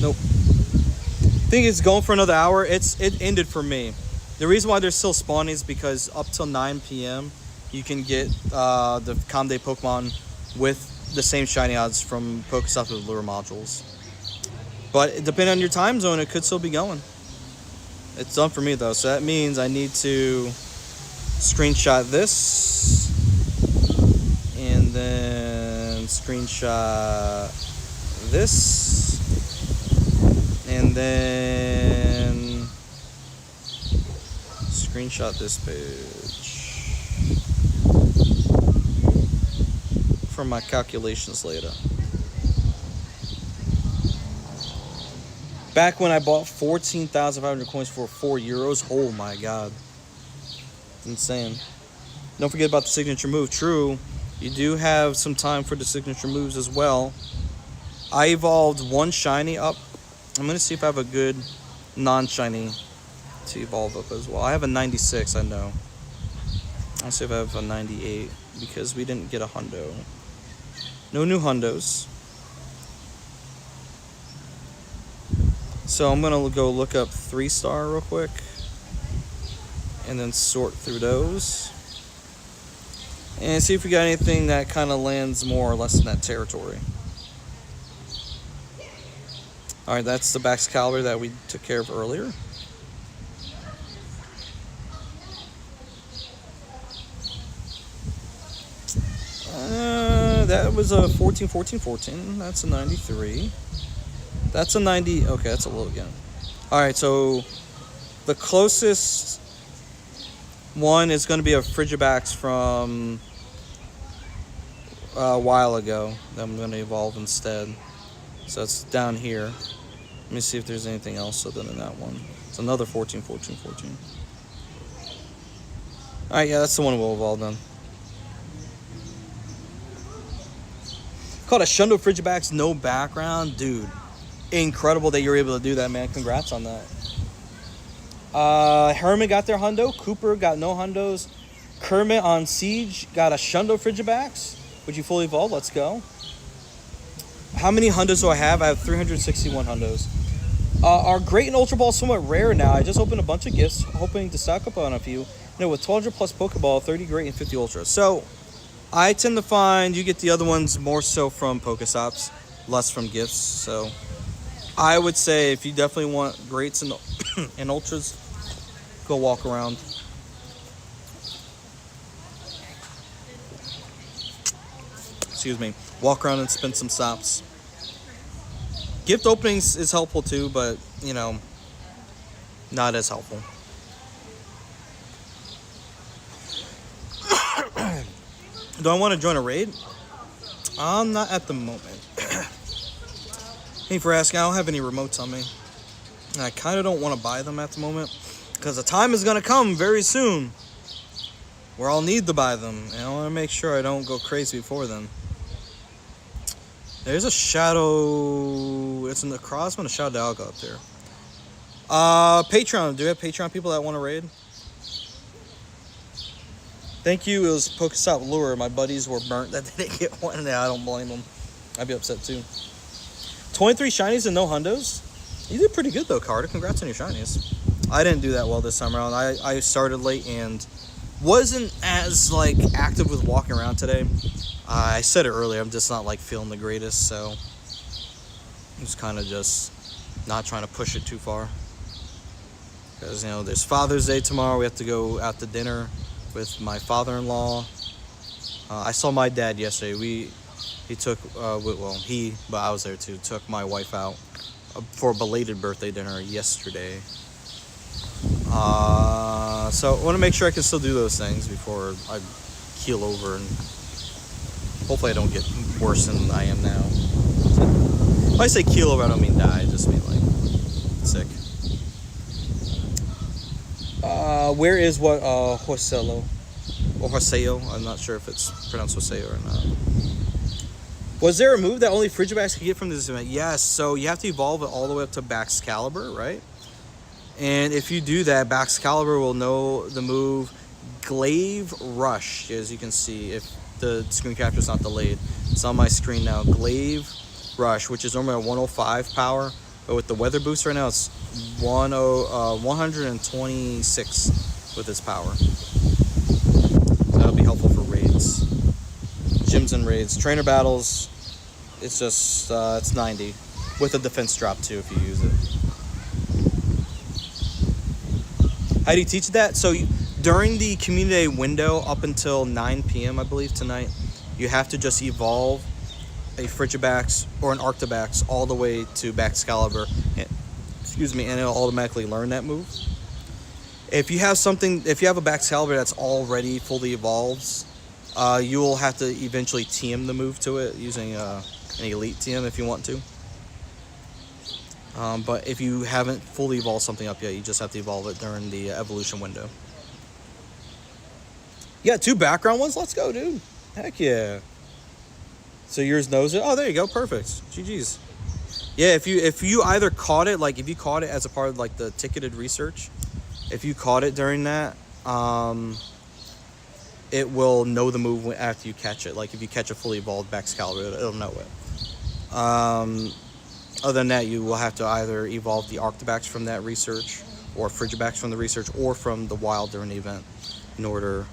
Nope. I think it's going for another hour. It ended for me. The reason why they're still spawning is because up till 9 p.m. you can get the Comday Pokemon with the same shiny odds from Pokestops with lure modules. But depending on your time zone, it could still be going. It's done for me though, so that means I need to screenshot this and then screenshot this and then screenshot this page for my calculations later. Back when I bought 14,500 coins for €4, oh my god. It's insane. Don't forget about the signature move. True, you do have some time for the signature moves as well. I evolved one shiny up. I'm going to see if I have a good non-shiny to evolve up as well. I have a 96, I know. I'll see if I have a 98 because we didn't get a hundo. No new hundos. So I'm going to go look up 3-star real quick. and then sort through those. And see if we got anything that kind of lands more or less in that territory. Alright, that's the Baxcalibur that we took care of earlier. That was a 14, 14, 14. That's a 93. That's a 90. Okay, that's a low again. Alright, so the closest one is going to be a Frigibax from a while ago that I'm going to evolve instead. So it's down here. Let me see if there's anything else other than that one. It's another 14, 14, 14. Alright, yeah, that's the one we'll evolve then. Called a Shundo Frigibax, no background. Dude, incredible that you're able to do that, man. Congrats on that. Herman got their hundo. Cooper got no hundos. Kermit on Siege got a Shundo Frigibax, which you fully evolved. Let's go. How many hundos do I have? I have 361 hundos. Our Great and Ultra Ball is somewhat rare now. I just opened a bunch of gifts, hoping to stock up on a few. You know, with 1200 plus Pokeball, 30 Great and 50 Ultra. So I tend to find you get the other ones more so from Pokestops, less from gifts. So I would say if you definitely want Greats and, and Ultras, go walk around. Excuse me. Walk around and spin some stops. Gift openings is helpful too, but, you know, not as helpful. Do I want to join a raid? Not at the moment. Hey, for asking, I don't have any remotes on me. And I kind of don't want to buy them at the moment, because the time is going to come very soon where I'll need to buy them. And I want to make sure I don't go crazy before then. There's a Shadow... It's in the Crossman, and a Shadow Dialga up there. Patreon. Do we have Patreon people that want to raid? Thank you. It was Pokestop Lure. My buddies were burnt that they didn't get one. I don't blame them. I'd be upset too. 23 shinies and no hundos. You did pretty good though, Carter. Congrats on your shinies. I didn't do that well this time around. I started late and wasn't as like active with walking around today. I said it earlier. I'm just not like feeling the greatest, so I'm just kind of just not trying to push it too far. Because, you know, there's Father's Day tomorrow. We have to go out to dinner with my father-in-law. I saw my dad yesterday. He took, but I was there too, took my wife out for a belated birthday dinner yesterday. So I want to make sure I can still do those things before I keel over, and hopefully I don't get worse than I am now. When I say keel over, I don't mean die, I just mean like sick. Where is what Hoselo or Hoseo? I'm not sure if it's pronounced Hoseo or not. Was there a move that only Frigibax could get from this event? Yes. So you have to evolve it all the way up to Baxcalibur, right? And if you do that, Baxcalibur will know the move Glaive Rush, as you can see if the screen capture is not delayed. It's on my screen now. Glaive Rush, which is normally a 105 power, but with the weather boost right now, it's 126 with its power. So that'll be helpful for raids, gyms and raids. Trainer battles, it's just it's 90 with a defense drop too if you use it. How do you teach that? So during the community window up until 9 p.m. I believe tonight, you have to just evolve a Frigibax or an Arctibax all the way to Baxcalibur, and it'll automatically learn that move. If you have a Baxcalibur that's already fully evolved, you will have to eventually TM the move to it using an elite TM if you want to. But if you haven't fully evolved something up yet, you just have to evolve it during the evolution window. Yeah, 2 background ones. Let's go, dude. Heck yeah. So yours knows it. Oh, there you go. Perfect. GG's. Yeah, if you either caught it, like if you caught it as a part of like the ticketed research, if you caught it during that, it will know the move after you catch it. Like if you catch a fully evolved Baxcalibur, it'll know it. Other than that, you will have to either evolve the Arctibax from that research or Frigibax from the research, or from the wild during the event, in order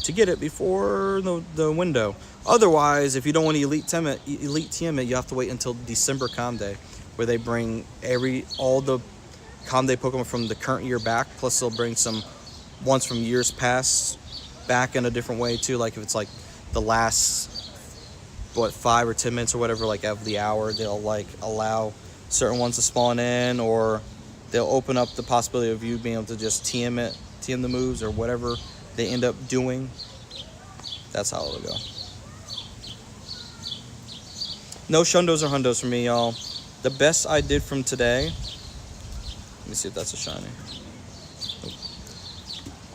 to get it before the window. Otherwise, if you don't want to elite TM it, you have to wait until December Com Day, where they bring all the Com Day Pokemon from the current year back, plus they'll bring some ones from years past back in a different way too. Like if it's like the last 5 or 10 minutes or whatever, like of the hour, they'll like allow certain ones to spawn in, or they'll open up the possibility of you being able to just TM the moves or whatever they end up doing. That's how it'll go. No shundos or hundos for me, y'all. The best I did from today. Let me see if that's a shiny.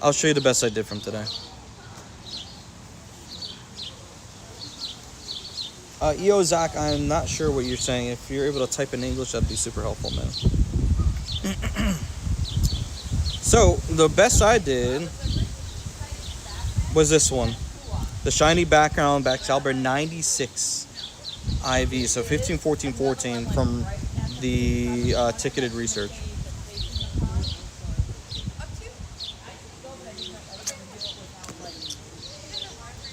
I'll show you the best I did from today. EO Zach, I'm not sure what you're saying. If you're able to type in English, that'd be super helpful, man. So, the best I did was this one. The shiny background Baxcalibur 96 IV. So 15, 14, 14 from the ticketed research.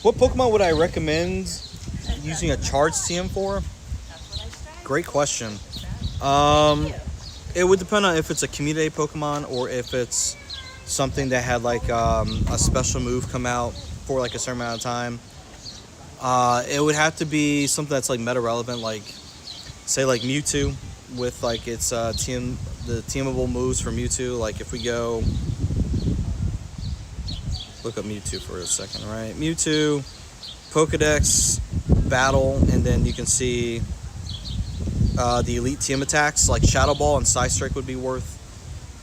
What Pokemon would I recommend using a charged TM for? Great question. It would depend on if it's a community Pokemon or if it's something that had like a special move come out for like a certain amount of time. It would have to be something that's like meta relevant, like say like Mewtwo with like its the teamable moves for Mewtwo. Like if we go look up Mewtwo for a second, right? Mewtwo, Pokedex, battle, and then you can see the elite team attacks like Shadow Ball and Psy Strike would be worth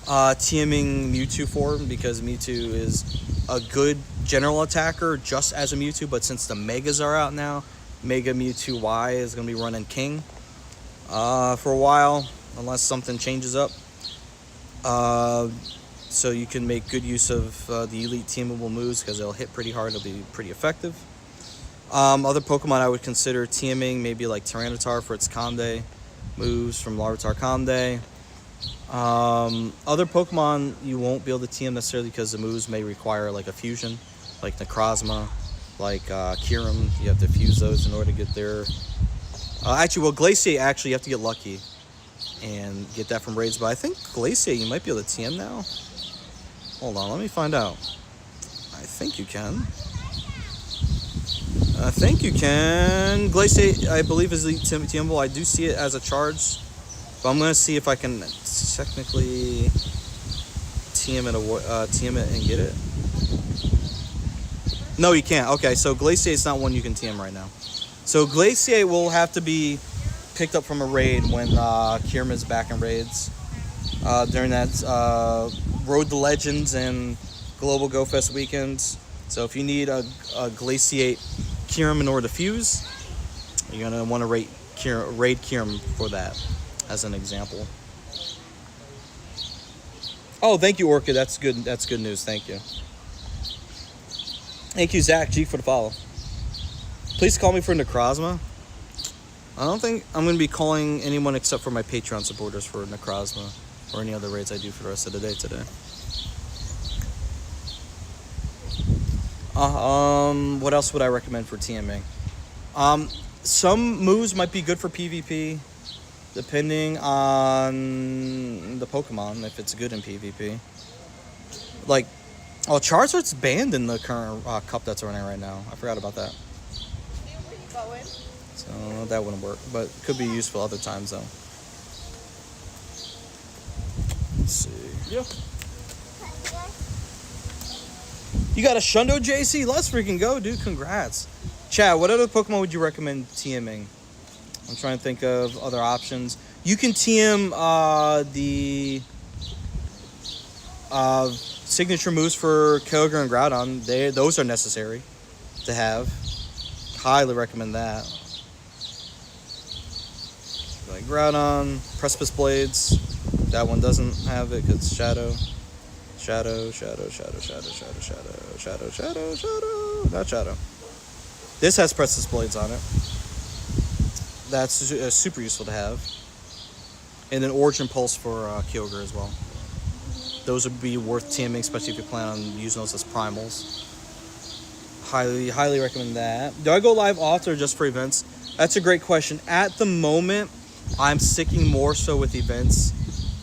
TMing Mewtwo for, because Mewtwo is a good general attacker just as a Mewtwo, but since the Megas are out now, Mega Mewtwo Y is going to be running King for a while, unless something changes up. So you can make good use of the elite teamable moves because they'll hit pretty hard. It'll be pretty effective. Other Pokemon I would consider TMing, maybe like Tyranitar for its Conde moves from Larvitar Conde. Other Pokemon you won't be able to TM necessarily because the moves may require like a fusion, like Necrozma, like Kyurem. You have to fuse those in order to get there. Glacier, actually, you have to get lucky and get that from raids. But I think Glacier you might be able to TM now. Hold on, let me find out. I think you can. Glacier, I believe, is elite TMable. I do see it as a charge, but I'm gonna see if I can technically TM it and get it. No, you can't. Okay, so Glacier is not one you can TM right now. So Glacier will have to be picked up from a raid when Kyurem is back in raids during that Road to Legends and Global Go Fest weekends. So if you need a Glaciate Kyurem in order to fuse, you're gonna want to raid Kyurem for that, as an example. Oh, thank you, Orchid. That's good. That's good news. Thank you. Thank you, Zach G, for the follow. Please call me for Necrozma. I don't think I'm going to be calling anyone except for my Patreon supporters for Necrozma or any other raids I do for the rest of the day today. What else would I recommend for TMing? Some moves might be good for PvP, depending on the Pokemon, if it's good in PvP. Like, Charizard's banned in the current cup that's running right now. I forgot about that. So that wouldn't work, but could be useful other times though. Let's see. Yeah. You got a Shundo, JC? Let's freaking go, dude. Congrats. Chad, what other Pokemon would you recommend TMing? I'm trying to think of other options. You can TM the signature moves for Kyogre and Groudon. Those are necessary to have. Highly recommend that. Like Groudon, Precipice Blades. That one doesn't have it because Shadow. Not Shadow. This has Precipice Blades on it. That's super useful to have. And then Origin Pulse for Kyogre as well. those would be worth TMing, especially if you plan on using those as primals. Highly recommend that. Do I go live often or just for events? That's a great question. At the moment, I'm sticking more so with events.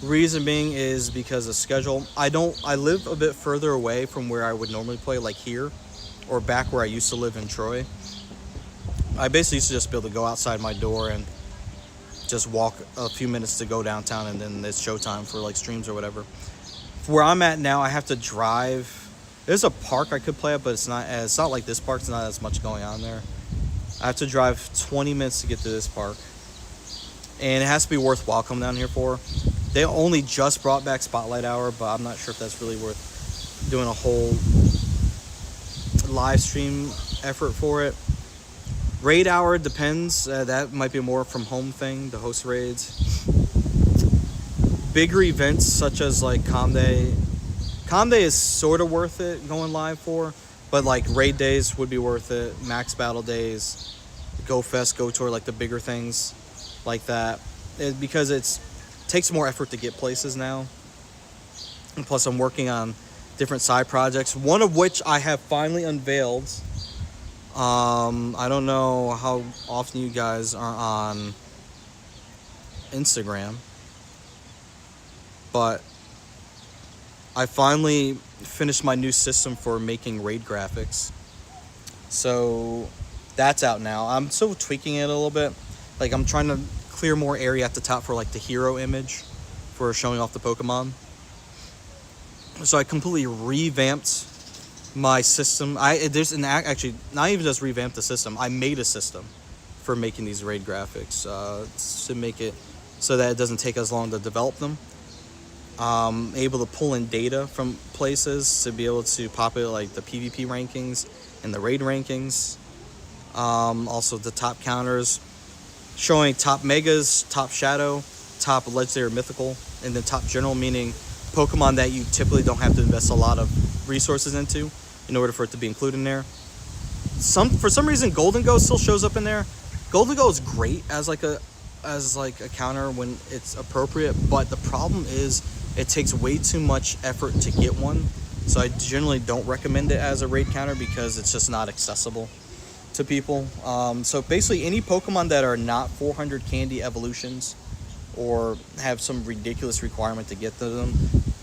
Reason being is because of schedule. I live a bit further away from where I would normally play, like here, or back where I used to live in Troy. I basically used to just be able to go outside my door and just walk a few minutes to go downtown, and then it's showtime for like streams or whatever. Where I'm at now, I have to drive. There's a park I could play at, but it's not like this park. It's not as much going on there. I have to drive 20 minutes to get to this park, and it has to be worthwhile coming down here for. They only just brought back Spotlight Hour, but I'm not sure if that's really worth doing a whole live stream effort for it. Raid Hour depends. That might be more from home thing, the host raids. Bigger events such as like Com Day. Com Day is sort of worth it going live for, but like raid days would be worth it. Max battle days, Go Fest, Go Tour, like the bigger things like that. Because it takes more effort to get places now. And plus I'm working on different side projects, one of which I have finally unveiled. I don't know how often you guys are on Instagram, but I finally finished my new system for making raid graphics. So that's out now. I'm still tweaking it a little bit. Like I'm trying to clear more area at the top for like the hero image for showing off the Pokemon. So I completely revamped my system. Actually, not even just revamped the system. I made a system for making these raid graphics to make it so that it doesn't take as long to develop them. Able to pull in data from places to be able to populate like the PvP rankings and the raid rankings. Also the top counters, showing top megas, top shadow, top legendary mythical, and then top general, meaning Pokemon that you typically don't have to invest a lot of resources into in order for it to be included in there. For some reason Golden Go still shows up in there. Golden Go is great as like a counter when it's appropriate, but the problem is it takes way too much effort to get one. So I generally don't recommend it as a raid counter because it's just not accessible to people. So basically any Pokemon that are not 400 candy evolutions or have some ridiculous requirement to get to them,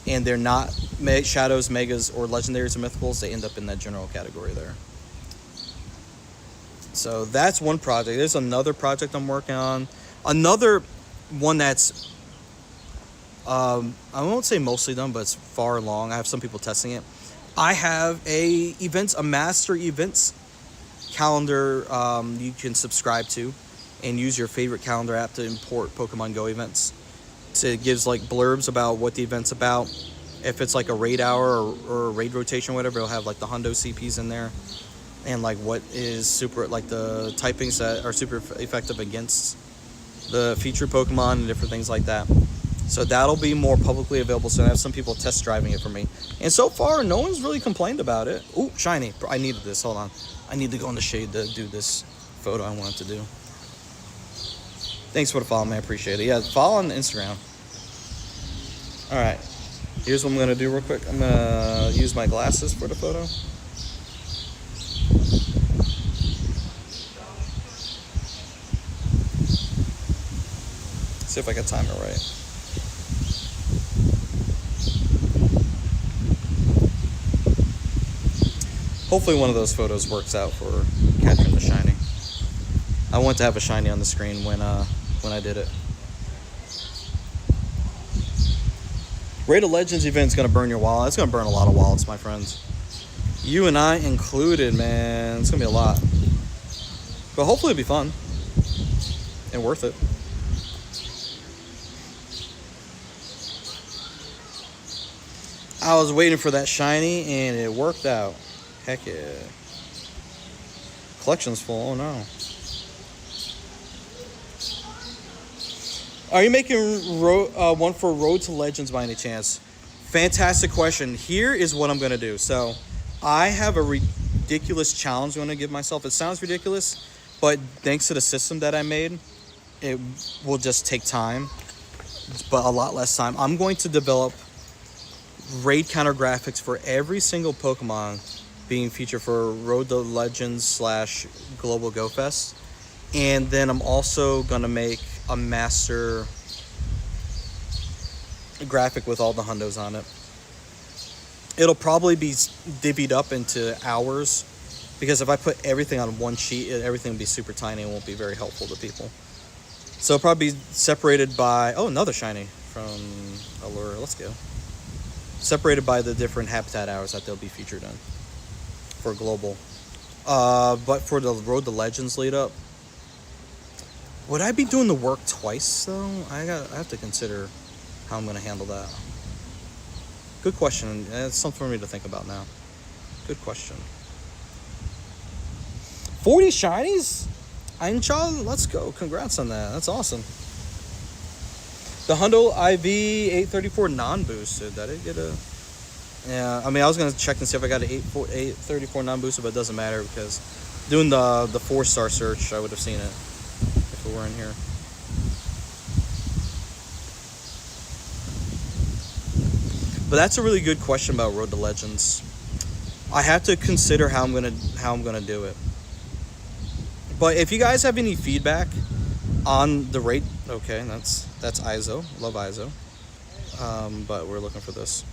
and they're not shadows, megas, or legendaries or mythicals, they end up in that general category there. So that's one project. There's another project I'm working on. Another one that's, I won't say mostly done, but it's far along. I have some people testing it. I have a master events calendar you can subscribe to and use your favorite calendar app to import Pokemon Go events. So it gives like blurbs about what the event's about. If it's like a raid hour or a raid rotation or whatever, it'll have like the hundo CPs in there and like what is super, like the typings that are super effective against the featured Pokemon and different things like that. So that'll be more publicly available. So I have some people test driving it for me. And so far, no one's really complained about it. Ooh, shiny. I needed this. Hold on. I need to go in the shade to do this photo I wanted to do. Thanks for the follow, man. I appreciate it. Yeah, follow on Instagram. All right. Here's what I'm going to do real quick. I'm going to use my glasses for the photo. See if I can time it right. Hopefully one of those photos works out for catching the shiny. I want to have a shiny on the screen when I did it. Raid of Legends event is going to burn your wallet. It's going to burn a lot of wallets, my friends. You and I included, man. It's going to be a lot. But hopefully it'll be fun. And worth it. I was waiting for that shiny and it worked out. Heck yeah. Collection's full. Oh no. Are you making one for Road to Legends by any chance? Fantastic question. Here is what I'm going to do. So I have a ridiculous challenge I'm going to give myself. It sounds ridiculous, but thanks to the system that I made, it will just take time, but a lot less time. I'm going to develop raid counter graphics for every single Pokemon being featured for Road to Legends / Global Go Fest. And then I'm also going to make a master graphic with all the hundos on it. It'll probably be divvied up into hours, because if I put everything on one sheet, everything will be super tiny and won't be very helpful to people. So it'll probably be separated by... Oh, another shiny from Allure. Let's go. Separated by the different habitat hours that they'll be featured in for global. But for the Road to Legends lead up, would I be doing the work twice though? I have to consider how I'm going to handle that. Good question. It's something for me to think about now. Good question. 40 shinies? Einchal, let's go. Congrats on that. That's awesome. The Hundo IV 834 non-boosted. I didn't get a... Yeah, I mean, I was going to check and see if I got an 834 non-boosted, but it doesn't matter because doing the 4-star search, I would have seen it if it were in here. But that's a really good question about Road to Legends. I have to consider how I'm gonna do it. But if you guys have any feedback on the raid, okay, that's ISO. Love ISO. But we're looking for this.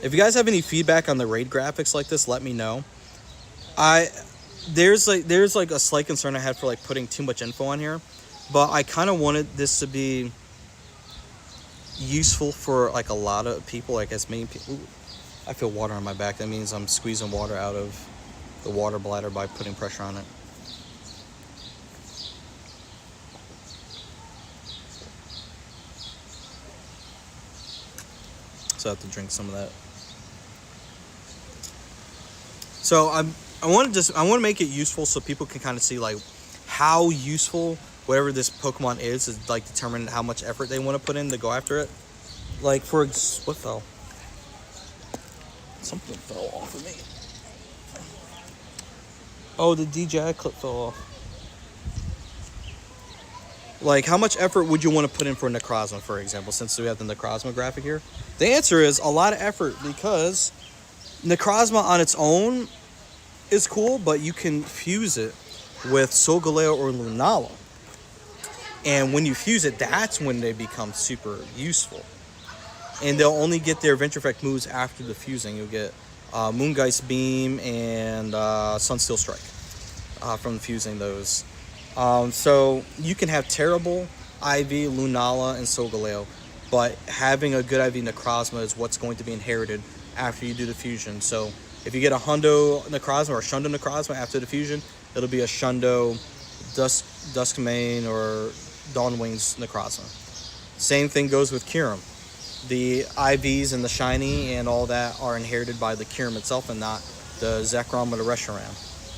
If you guys have any feedback on the raid graphics like this, let me know. There's like a slight concern I had for like putting too much info on here, but I kind of wanted this to be useful for like a lot of people, like as many people. Ooh, I feel water on my back. That means I'm squeezing water out of the water bladder by putting pressure on it. So I have to drink some of that. So I want to make it useful so people can kind of see like how useful whatever this Pokemon is like determine how much effort they want to put in to go after it. Like for what fell? Something fell off of me. Oh, the DJI clip fell off. Like, how much effort would you want to put in for Necrozma, for example, since we have the Necrozma graphic here? The answer is a lot of effort, because Necrozma on its own is cool, but you can fuse it with Solgaleo or Lunala. And when you fuse it, that's when they become super useful. And they'll only get their Venture Effect moves after the fusing. You'll get Moongeist Beam and Sunsteel Strike from fusing those. So you can have terrible IV, Lunala, and Solgaleo, but having a good IV Necrozma is what's going to be inherited after you do the fusion. So if you get a Hundo Necrozma or a Shundo Necrozma after the fusion, it'll be a Shundo Duskmane or Dawnwings Necrozma. Same thing goes with Kyurem. The IVs and the Shiny and all that are inherited by the Kyurem itself and not the Zekrom or the Reshiram.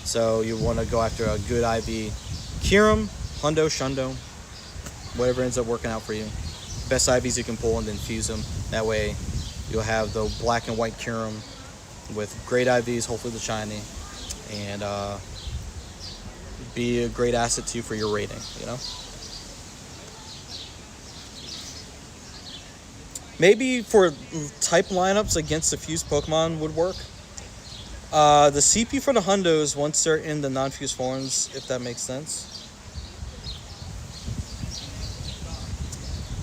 So you want to go after a good IV Kyurem, Hundo, Shundo, whatever ends up working out for you. Best IVs you can pull and then fuse them. That way you'll have the black and white Kyurem with great IVs, hopefully the Shiny, and be a great asset to you for your rating, you know? Maybe for type lineups against the fused Pokemon would work. The CP for the Hundos once they're in the non-fused forms, if that makes sense.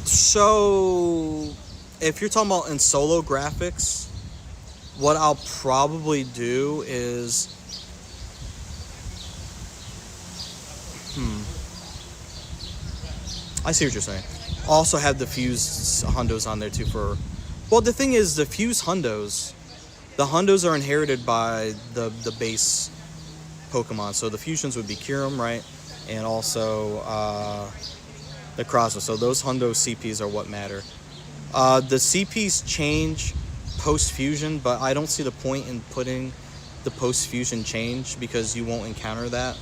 So, if you're talking about in solo graphics, what I'll probably do is... I see what you're saying. Also have the fused Hundos on there too for... Well, the thing is, the fused Hundos, the Hundos are inherited by the base Pokemon. So the fusions would be Kyurem, right? And also Necrozma. So those Hundo CPs are what matter. The CPs change post-fusion, but I don't see the point in putting the post-fusion change because you won't encounter that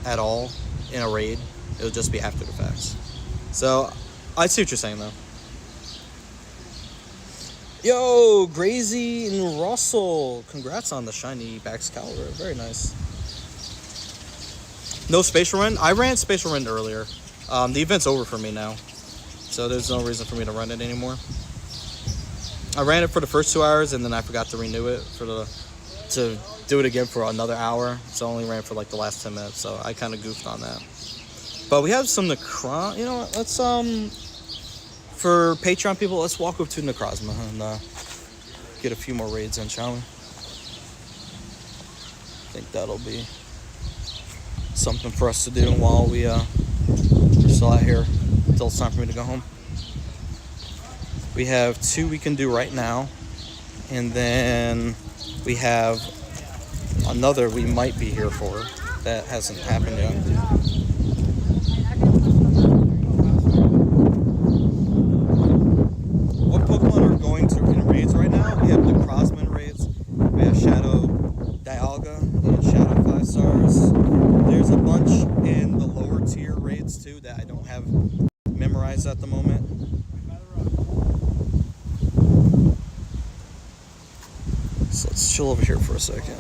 at all in a raid. It'll just be after the facts. So, I see what you're saying, though. Yo, Grazy and Russell. Congrats on the shiny Baxcalibur. Very nice. No Spatial Rend? I ran Spatial Rend earlier. The event's over for me now. So, there's no reason for me to run it anymore. I ran it for the first 2 hours, and then I forgot to renew it to do it again for another hour. So I only ran for like the last 10 minutes. So I kind of goofed on that. But we have some Necron. You know what? Let's for Patreon people, let's walk up to Necrozma and get a few more raids in, shall we? I think that'll be something for us to do while we're still out here until it's time for me to go home. We have 2 we can do right now, and then we have another we might be here for that hasn't happened yet. What Pokemon are going to in raids right now? We have the Crosman raids, we have Shadow Dialga and Shadow 5 stars. There's a bunch in the lower tier raids too that I don't have memorized at the moment. So let's chill over here for a second.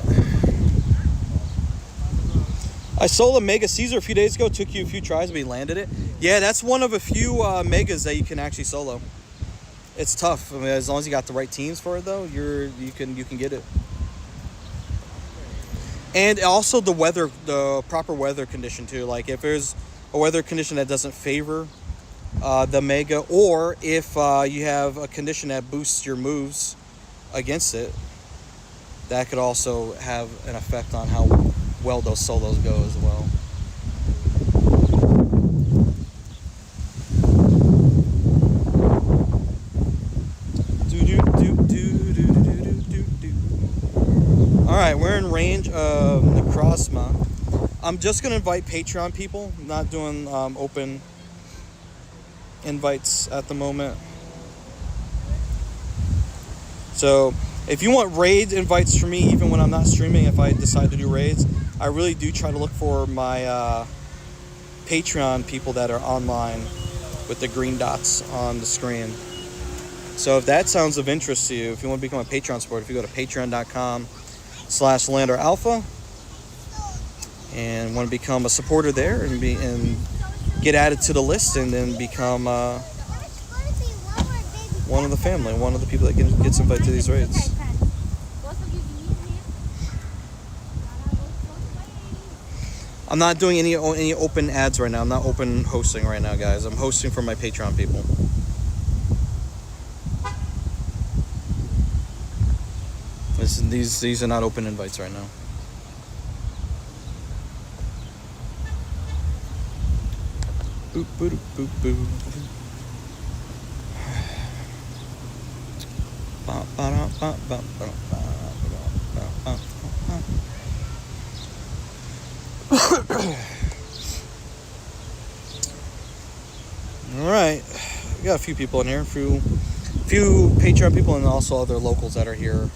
I sold a Mega Caesar a few days ago. Took you a few tries, but we landed it. Yeah, that's one of a few Megas that you can actually solo. It's tough. I mean, as long as you got the right teams for it, though, you can get it. And also the weather, the proper weather condition too. Like if there's a weather condition that doesn't favor the Mega, or if you have a condition that boosts your moves against it, that could also have an effect on how well those solos go as well. Alright, we're in range of Necrozma. I'm just going to invite Patreon people. I'm not doing open invites at the moment. So if you want raid invites for me, even when I'm not streaming, if I decide to do raids, I really do try to look for my Patreon people that are online with the green dots on the screen. So if that sounds of interest to you, if you want to become a Patreon supporter, if you go to patreon.com/Landoralpha and want to become a supporter there and get added to the list and then become one of the family, one of the people that gets invited to these raids. I'm not doing any open ads right now. I'm not open hosting right now, guys. I'm hosting for my Patreon people. These are not open invites right now. Boop, boop, boop, boop. All right, we got a few people in here, a few Patreon people, and also other locals that are here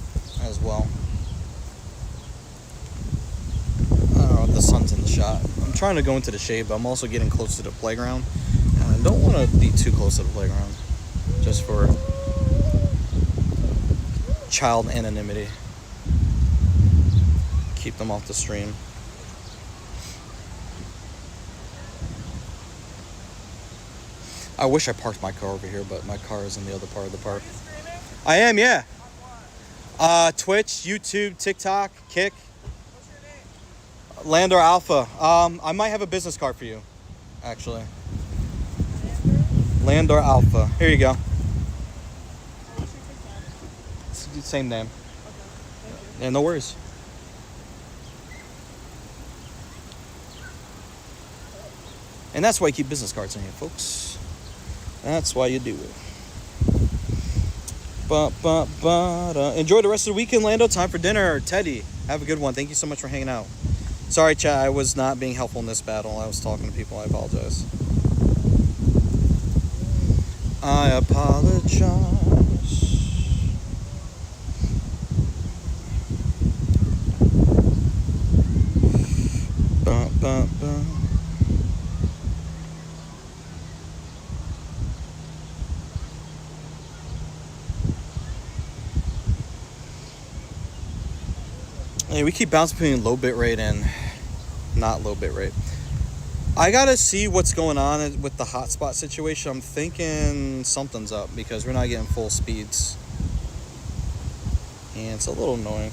as well. I don't know if the sun's in the shot. I'm trying to go into the shade, but I'm also getting close to the playground, and I don't want to be too close to the playground, just for child anonymity. Keep them off the stream. I wish I parked my car over here, but my car is in the other part of the park. I am, yeah. Twitch, YouTube, TikTok, Kick. Landoralpha. I might have a business card for you, actually. Landoralpha. Here you go. It's the same name. Yeah, no worries. And that's why you keep business cards in here, folks. That's why you do it. Enjoy the rest of the weekend, Lando. Time for dinner. Teddy, have a good one. Thank you so much for hanging out. Sorry, chat. I was not being helpful in this battle. I was talking to people. I apologize. I apologize. Hey, we keep bouncing between low bit rate and not low bit rate. I gotta see what's going on with the hotspot situation. I'm thinking something's up because we're not getting full speeds And it's a little annoying.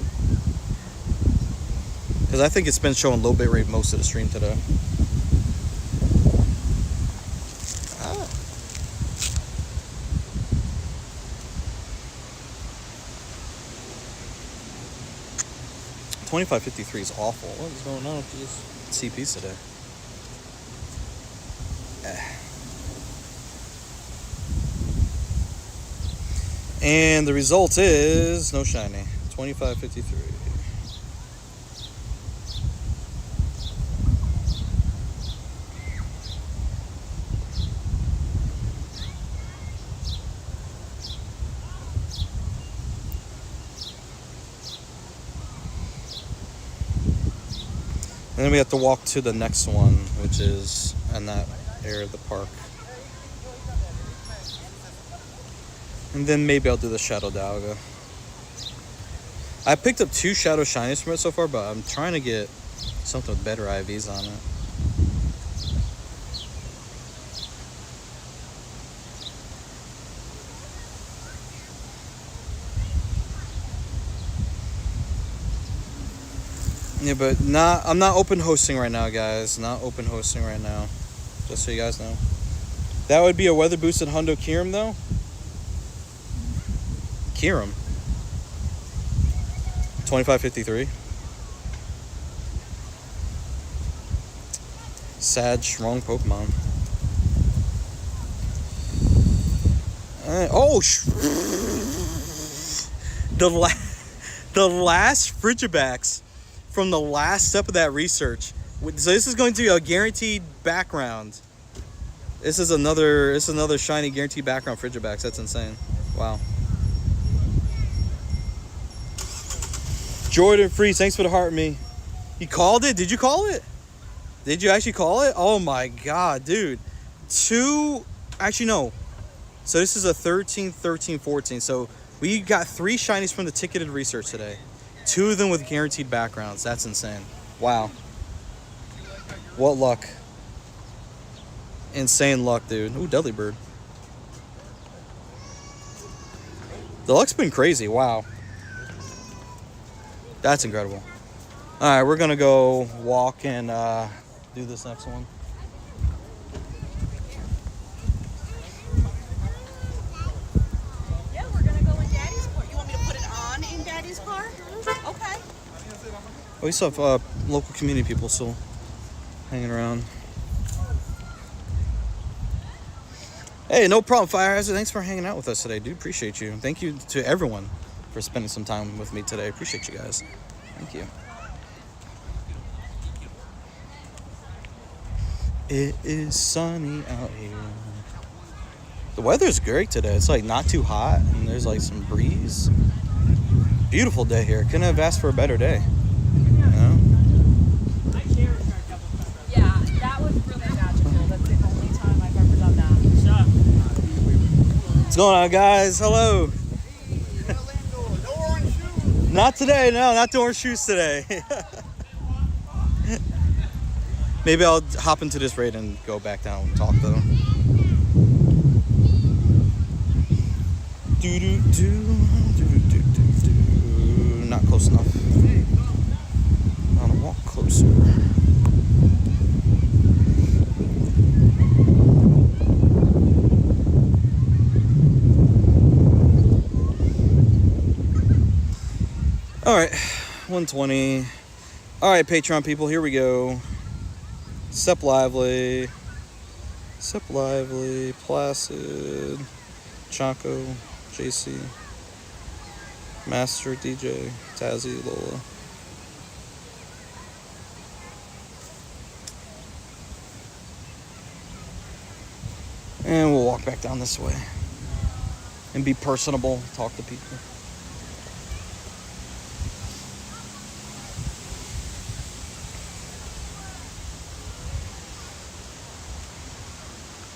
Because I think it's been showing low bit rate most of the stream today. Ah. $25.53 is awful. What is going on with these CPs today? And the result is no shiny. $25.53. And then we have to walk to the next one, which is in that area of the park. And then maybe I'll do the Shadow Dialga. I picked up 2 Shadow Shinies from it so far, but I'm trying to get something with better IVs on it. Yeah, but I'm not open hosting right now, guys. Not open hosting right now. Just so you guys know. That would be a weather boosted Hundo Kyurem though. Kyurem. $25.53. Sad, wrong Pokemon. The last Frigibax from the last step of that research. So this is going to be a guaranteed background. This is another shiny guaranteed background Frigibax. That's insane. Wow. Jordan Freeze, thanks for the heart me. You called it? Did you call it? Did you actually call it? Oh my god, dude. Actually no. So this is a 13, 13, 14. So we got 3 shinies from the ticketed research today. 2 of them with guaranteed backgrounds. That's insane. Wow. What luck. Insane luck, dude. Ooh, Deadly Bird. The luck's been crazy. Wow. That's incredible. Alright, we're gonna go walk and do this next one. Yeah, we're gonna go in Daddy's car. You want me to put it on in Daddy's car? Okay. Oh, we still have local community people still hanging around. Hey, no problem, Fire Hazard. Thanks for hanging out with us today, dude. Appreciate you. Thank you to everyone for spending some time with me today. Appreciate you guys. Thank you. It is sunny out here. The weather's great today. It's like not too hot and there's like some breeze. Beautiful day here. Couldn't have asked for a better day. You know? Yeah, that was really magical. That's the only time I've ever done that. What's going on, guys? Hello. Not today, no, not the orange shoes today. Maybe I'll hop into this raid and go back down and talk though. Not close enough. I want to walk closer. All right, 120. All right, Patreon people, here we go. Step Lively, Placid, Chaco, JC, Master, DJ, Tazzy, Lola. And we'll walk back down this way and be personable, talk to people.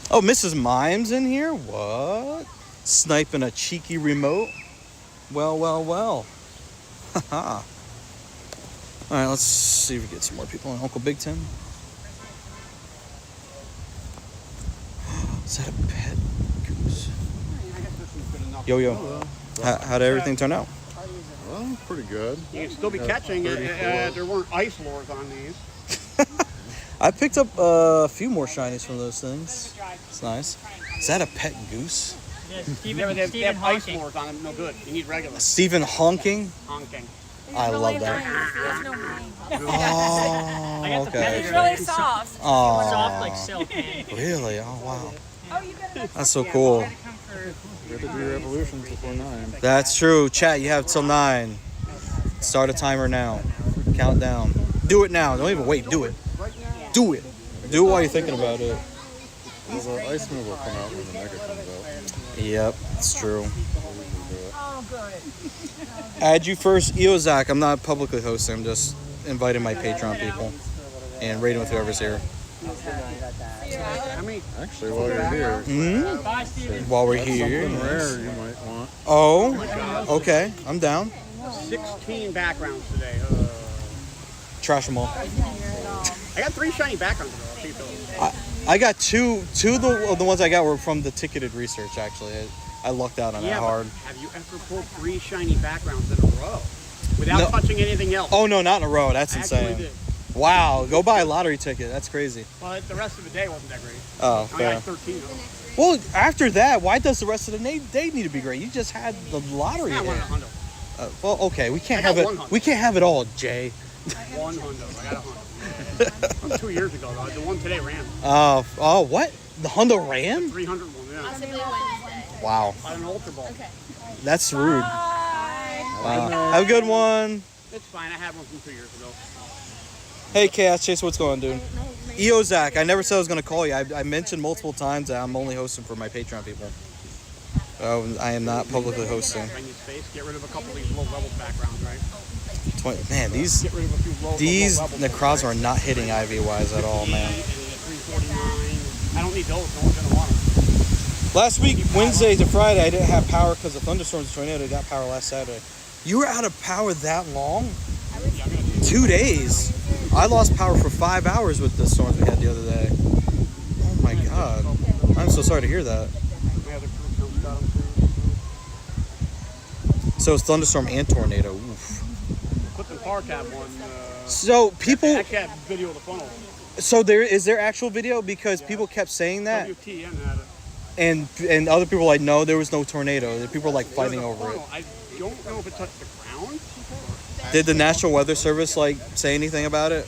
Oh, Mrs. Mime's in here? What? Sniping a cheeky remote? Well, well, well. Haha. Alright, let's see if we get some more people on Uncle Big Tim. Is that a pet goose? Yo, yo. How did everything turn out? Oh, pretty good. You can still be Got catching. 34. There weren't ice lures on these. I picked up a few more shinies from those things. It's nice. Is that a pet goose? They have ice lures on them. No good. You need regular. Stephen honking? Honking. I love that. There's no rain. Oh, okay. It's really soft. Oh, Soft like silk. really? Oh, wow. Oh, you better. That's so cool. You have to do your evolutions before 9. That's true. Chat, you have till 9. Start a timer now. Count down. Do it now. Don't even wait. Do it. Do it. Do it while you're thinking about it. Well, the ice move will come out when the mega comes out. Yep, it's true. Oh, good. Add you first, Eozak. I'm not publicly hosting. I'm just inviting my Patreon people and rating with whoever's here. Actually, while you're here, While we're something here. rare you might want. Oh, okay. I'm down. 16 backgrounds today. Trash them all. I got 3 shiny backgrounds though. I'll keep those. I got two of the ones I got were from the ticketed research, actually. I lucked out on that hard. Have you ever pulled 3 shiny backgrounds in a row without touching anything else? Oh, no, not in a row. That's I insane. actually did. Wow, go buy a lottery ticket. That's crazy. But the rest of the day wasn't that great. Oh, I fair. got 13 of them. Well, after that, why does the rest of the day need to be great? You just had the lottery. I hit. won a hundo. Well, okay, we can't I got have it. 100. We can't have it all, Jay. 1 hundo. I got a hundo. From 2 years ago, though. The one today ran. Oh, what? The Hundo ran? 300 one, yeah. Possibly Wednesday. Wow, On an Ultra Ball. Okay. that's rude. Wow. Have a good one. It's fine. I had one from 2 years ago. Hey, Chaos Chase, what's going on, dude? Eozak, I never said I was going to call you. I mentioned multiple times that I'm only hosting for my Patreon people. I am not publicly hosting. I need space. Get rid of a couple of these low level backgrounds, right? Man, these Get rid of a few low Necros are not hitting IV-wise at all, man. And the 349. I don't need those. No one's going to want them. Last week, Wednesday to Friday, I didn't have power because of thunderstorms and tornado. I got power last Saturday. You were out of power that long? 2 days. I lost power for 5 hours with the storms we had the other day. Oh my god. I'm so sorry to hear that. So it's thunderstorm and tornado. Oof. Clifton Park had one. So people. Actually had video of the funnel. So is there actual video? Because people kept saying that. WTN had it. And other people were like, no, there was no tornado. The people were like fighting over it. I don't know if it touched the ground. Did the National Weather Service like say anything about it?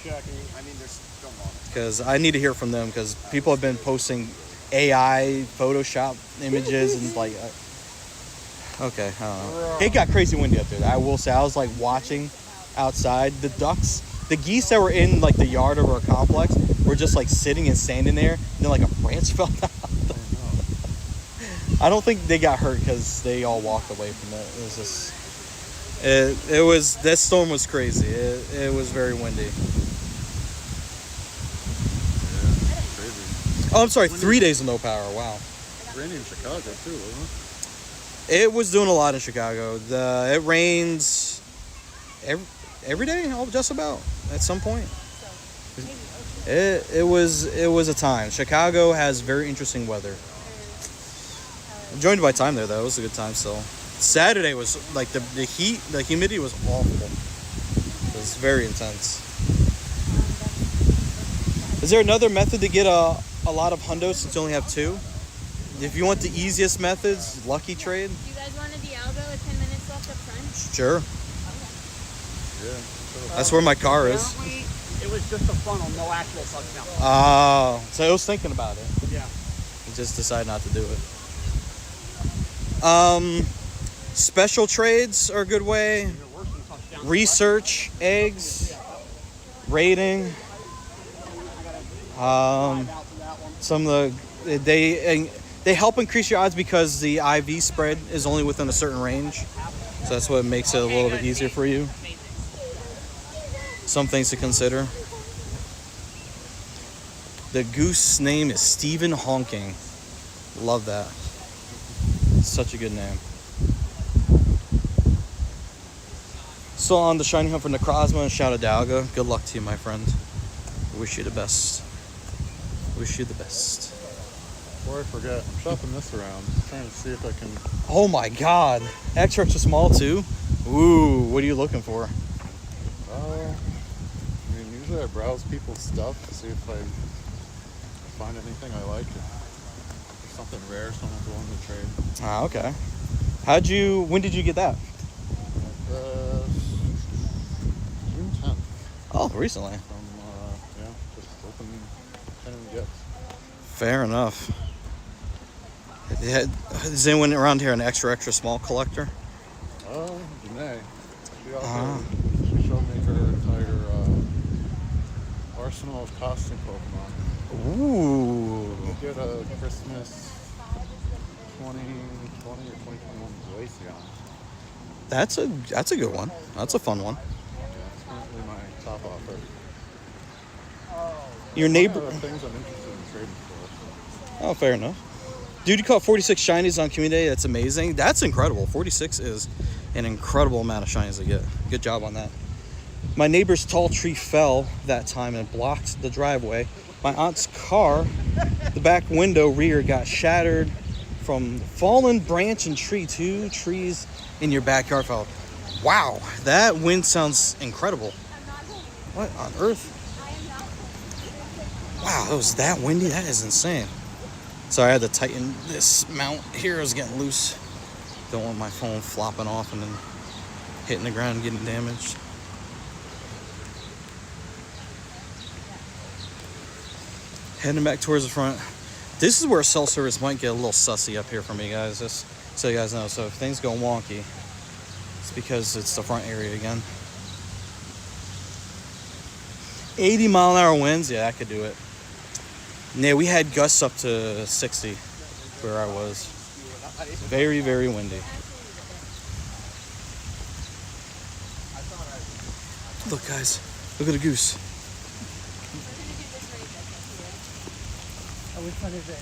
Because I need to hear from them because people have been posting AI Photoshop images and like. Okay, I don't know. It got crazy windy up there. I will say, I was like watching outside. The ducks, the geese that were in like the yard of our complex were just like sitting and standing there. And then like a branch fell down. I don't think they got hurt because they all walked away from it. It was just, it was, that storm was crazy. It was very windy. Yeah, crazy. Oh, I'm sorry, 3 days of no power. Wow. Raining in Chicago too, wasn't it? It was doing a lot in Chicago. It rains every day, just about at some point. It was a time. Chicago has very interesting weather. Enjoyed my time there though. It was a good time still. Saturday was like the heat, the humidity was awful. It was very intense. Is there another method to get a lot of hundos since you only have 2? If you want the easiest methods, lucky trade. Do you guys want a Dialgo with 10 minutes left up front? Sure. Yeah. That's where my car is. Apparently, it was just a funnel, no actual touchdown. Oh, so I was thinking about it. Yeah. I just decided not to do it. Special trades are a good way. Research eggs, rating. Some of they help increase your odds because the IV spread is only within a certain range. So that's what makes it a little bit easier for you. Some things to consider. The goose name is Stephen Honking. Love that. Such a good name. Still on the shiny hunt for Necrozma and Shadow Dalga. Good luck to you, my friend. Wish you the best. Wish you the best. Before I forget, I'm shopping this around. Trying to see if I can. Oh my god. Extra small too? Ooh, what are you looking for? I mean, usually I browse people's stuff to see if I find anything I like. If there's something rare, someone's willing to trade. Ah, okay. When did you get that? June 10th. Oh, recently. From, just opening gifts. Fair enough. Is anyone around here an extra small collector? Janae. She showed me her entire arsenal of costume Pokemon. Ooh. We did a Christmas 2020 or 2021 Glaceon. That's a good one. That's a fun one. Yeah, it's currently my top offer. Your neighbor. One of the things I'm interested in trading for. Oh, fair enough. Dude, you caught 46 shinies on Community Day. That's amazing. That's incredible. 46 is an incredible amount of shinies to get. Good job on that. My neighbor's tall tree fell that time and blocked the driveway. My aunt's car, the back window rear, got shattered from fallen branch and tree. 2 trees in your backyard fell. Wow, that wind sounds incredible. What on earth? Wow, it was that windy? That is insane. Sorry, I had to tighten this mount here. It was getting loose. Don't want my phone flopping off and then hitting the ground and getting damaged. Heading back towards the front. This is where cell service might get a little sussy up here for me, guys. Just so you guys know. So if things go wonky, it's because it's the front area again. 80-mile-an-hour winds. Yeah, I could do it. Yeah, we had gusts up to 60 where I was. Very, very windy. Look, guys. Look at a goose. Oh, which one is it?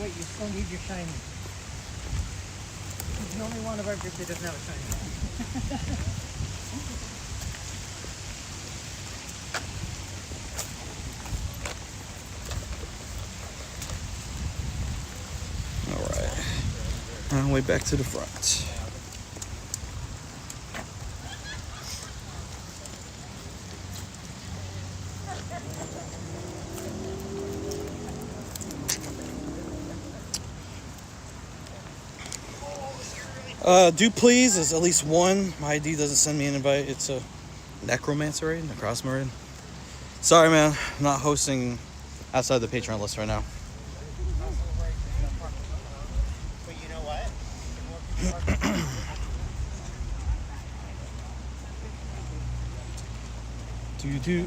Wait, you still need your shiny. He's the only one of our group that doesn't have a shiny. On the way back to the front. Do please is at least one. My ID doesn't send me an invite. It's a necromancer raid, necrosma raid. Sorry, man. I'm not hosting outside the Patreon list right now.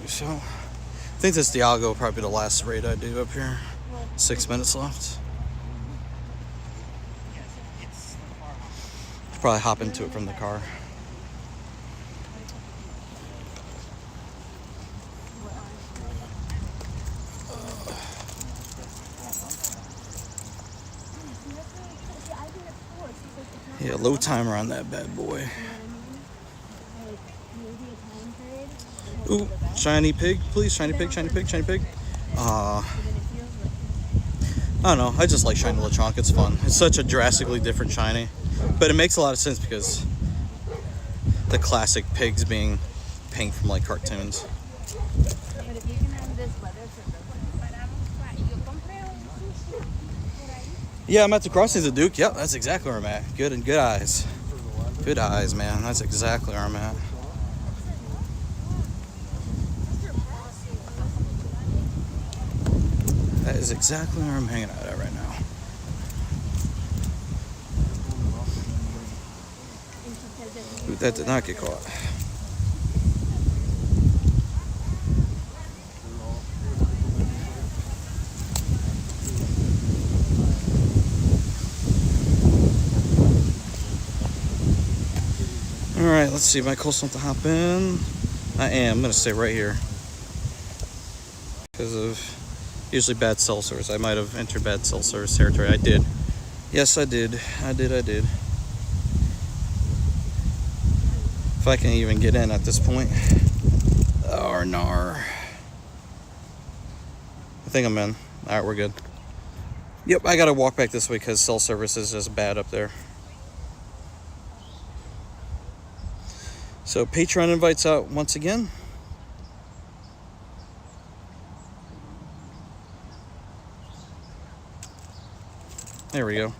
So I think this Dialga will probably be the last raid I do up here. 6 minutes left. Should probably hop into it from the car. Yeah, low timer on that bad boy. Ooh, shiny pig, please. Shiny pig, shiny pig, shiny pig. I don't know. I just like shiny Lechonk. It's fun. It's such a drastically different shiny. But it makes a lot of sense because the classic pigs being pink from like cartoons. Yeah, I'm at the crossings of Duke. Yep, that's exactly where I'm at. Good and good eyes. Good eyes, man. That's exactly where I'm at. That is exactly where I'm hanging out at right now. Ooh, that did not get caught. Alright, let's see. Am I close enough to hop in? I am. I'm going to stay right here. Because of usually bad cell service. I might have entered bad cell service territory. I did. Yes, I did. I did. If I can even get in at this point. Oh, nar. I think I'm in. Alright, we're good. Yep, I gotta walk back this way because cell service is just bad up there. So Patreon invites out once again. There we go.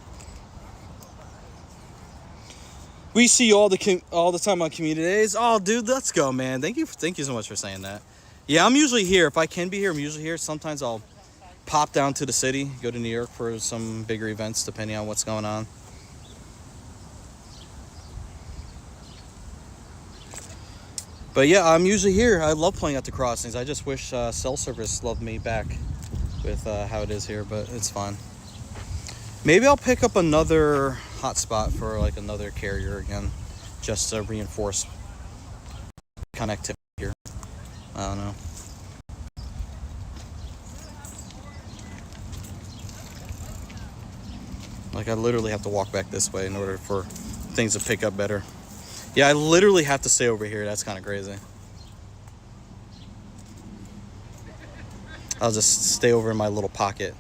We see you all the time on community days. Oh, dude, let's go, man. Thank you so much for saying that. Yeah, I'm usually here. If I can be here, I'm usually here. Sometimes I'll pop down to the city, go to New York for some bigger events, depending on what's going on. But yeah, I'm usually here. I love playing at the crossings. I just wish cell service loved me back with how it is here, but it's fine. Maybe I'll pick up another hotspot for like another carrier again, just to reinforce connectivity here. I don't know. Like I literally have to walk back this way in order for things to pick up better. Yeah, I literally have to stay over here. That's kind of crazy. I'll just stay over in my little pocket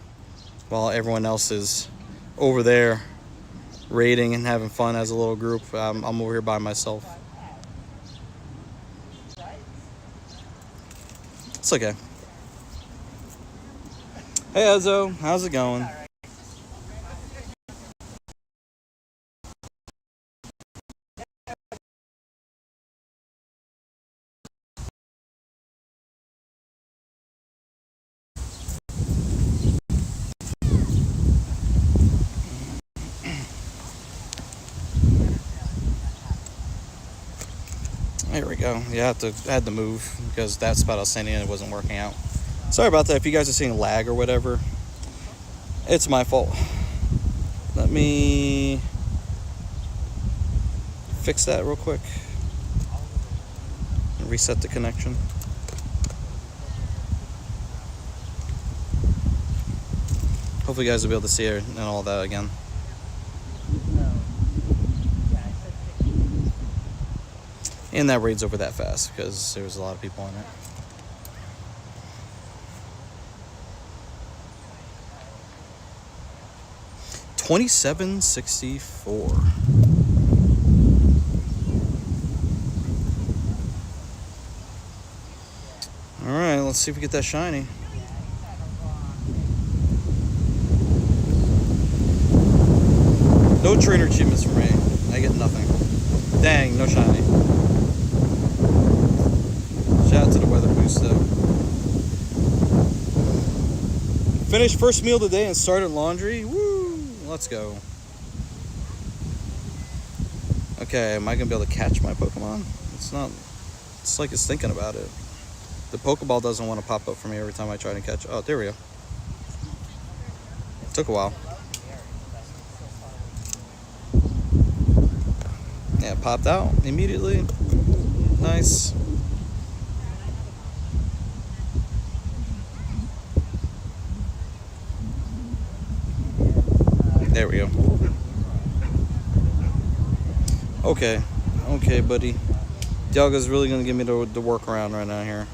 while everyone else is over there raiding and having fun as a little group. I'm over here by myself. It's okay. Hey Ezzo, how's it going? There we go. Yeah, I had to move because that spot I was standing in, it wasn't working out. Sorry about that. If you guys are seeing lag or whatever, it's my fault. Let me fix that real quick and reset the connection. Hopefully you guys will be able to see it and all that again. And that raid's over that fast because there was a lot of people on it. $27.64. All right, let's see if we get that shiny. No trainer achievements for me. I get nothing. Dang, no shiny. Shout out to the weather boost though. Finished first meal today and started laundry. Woo! Let's go. Okay, am I gonna be able to catch my Pokemon? It's not. It's like it's thinking about it. The Pokeball doesn't want to pop up for me every time I try to catch. Oh, there we go. Took a while. Yeah, it popped out immediately. Nice. There we go. Okay. Okay, buddy. Dialga's really going to give me the workaround right now here.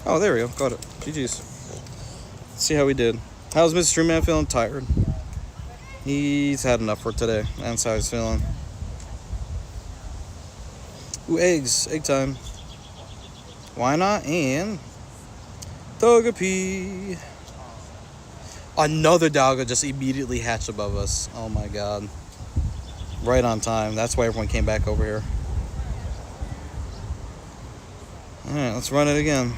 Oh, there we go. Got it. GG's. Let's see how we did. How's Mr. Streamman feeling? Tired. He's had enough for today. That's how he's feeling. Ooh, eggs. Egg time. Why not? And Togepi. Another Dialga just immediately hatched above us. Oh my god. Right on time. That's why everyone came back over here. Alright, let's run it again.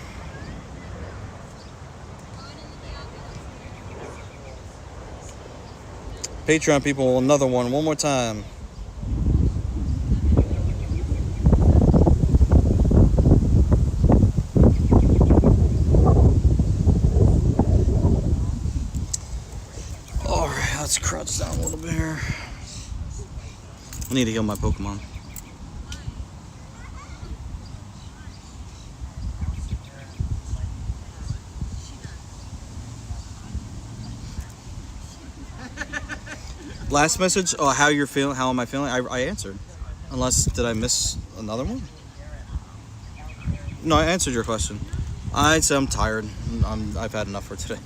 Patreon people, another one more time. Alright, let's crouch down a little bit here. I need to heal my Pokemon. Last message. Oh, how you're feeling? How am I feeling? I answered. Unless did I miss another one? No, I answered your question. I'd say I'm tired. I've had enough for today.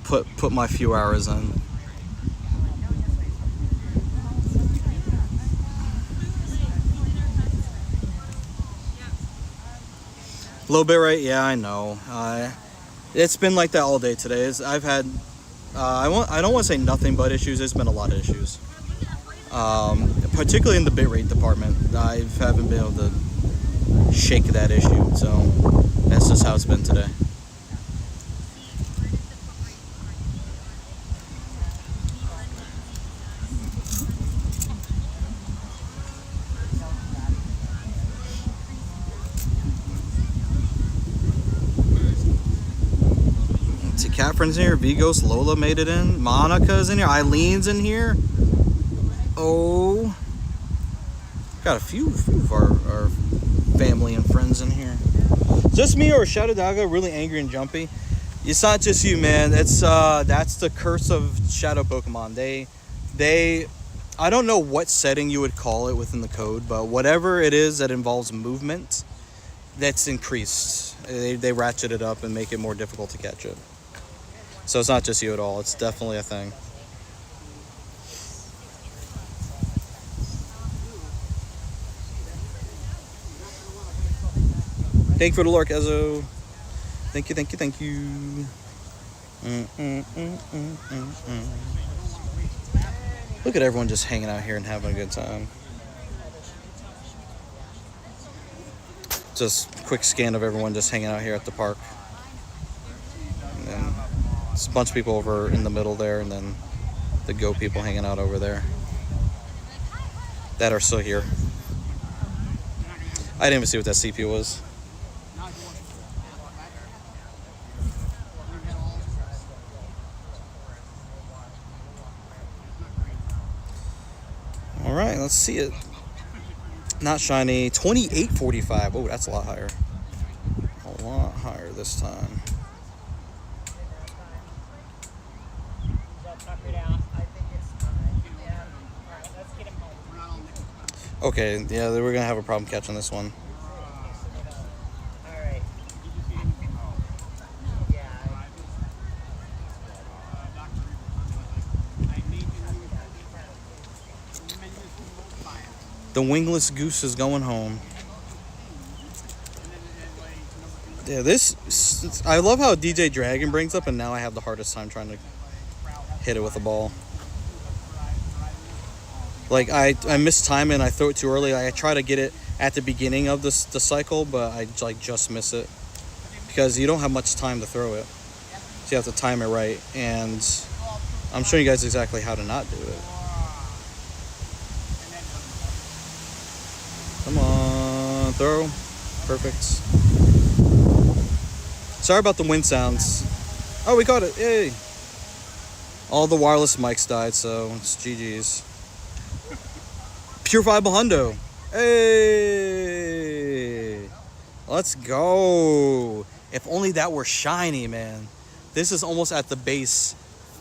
put my few hours in. A little bit, right? Yeah, I know. It's been like that all day today. I've had, I don't want to say nothing but issues. There's been a lot of issues, particularly in the bitrate department. I haven't been able to shake that issue, so that's just how it's been today. Cat friends in here. Vigos, Lola made it in. Monica's in here. Eileen's in here. Oh, got a few of our family and friends in here. Just me or Shadow Daga really angry and jumpy? It's not just you, man. It's that's the curse of Shadow Pokemon. They I don't know what setting you would call it within the code, but whatever it is that involves movement, that's increased. They ratchet it up and make it more difficult to catch it. So it's not just you at all. It's definitely a thing. Thank you for the lurk, Ezo. Thank you, thank you, thank you. Look at everyone just hanging out here and having a good time. Just a quick scan of everyone just hanging out here at the park. And then there's a bunch of people over in the middle there, and then the Go people hanging out over there that are still here. I didn't even see what that CP was. All right, let's see it. Not shiny. 2845. Oh, that's a lot higher. A lot higher this time. Okay, yeah, we're gonna have a problem catching this one. The wingless goose is going home. Yeah, I love how DJ Dragon brings up, and now I have the hardest time trying to hit it with a ball. Like, I miss time and I throw it too early. I try to get it at the beginning of the cycle, but I just miss it. Because you don't have much time to throw it. So you have to time it right. And I'm showing you guys exactly how to not do it. Come on, throw. Perfect. Sorry about the wind sounds. Oh, we got it. Yay. All the wireless mics died, so it's GG's. Pure Viable Hundo. Hey. Let's go. If only that were shiny, man. This is almost at the base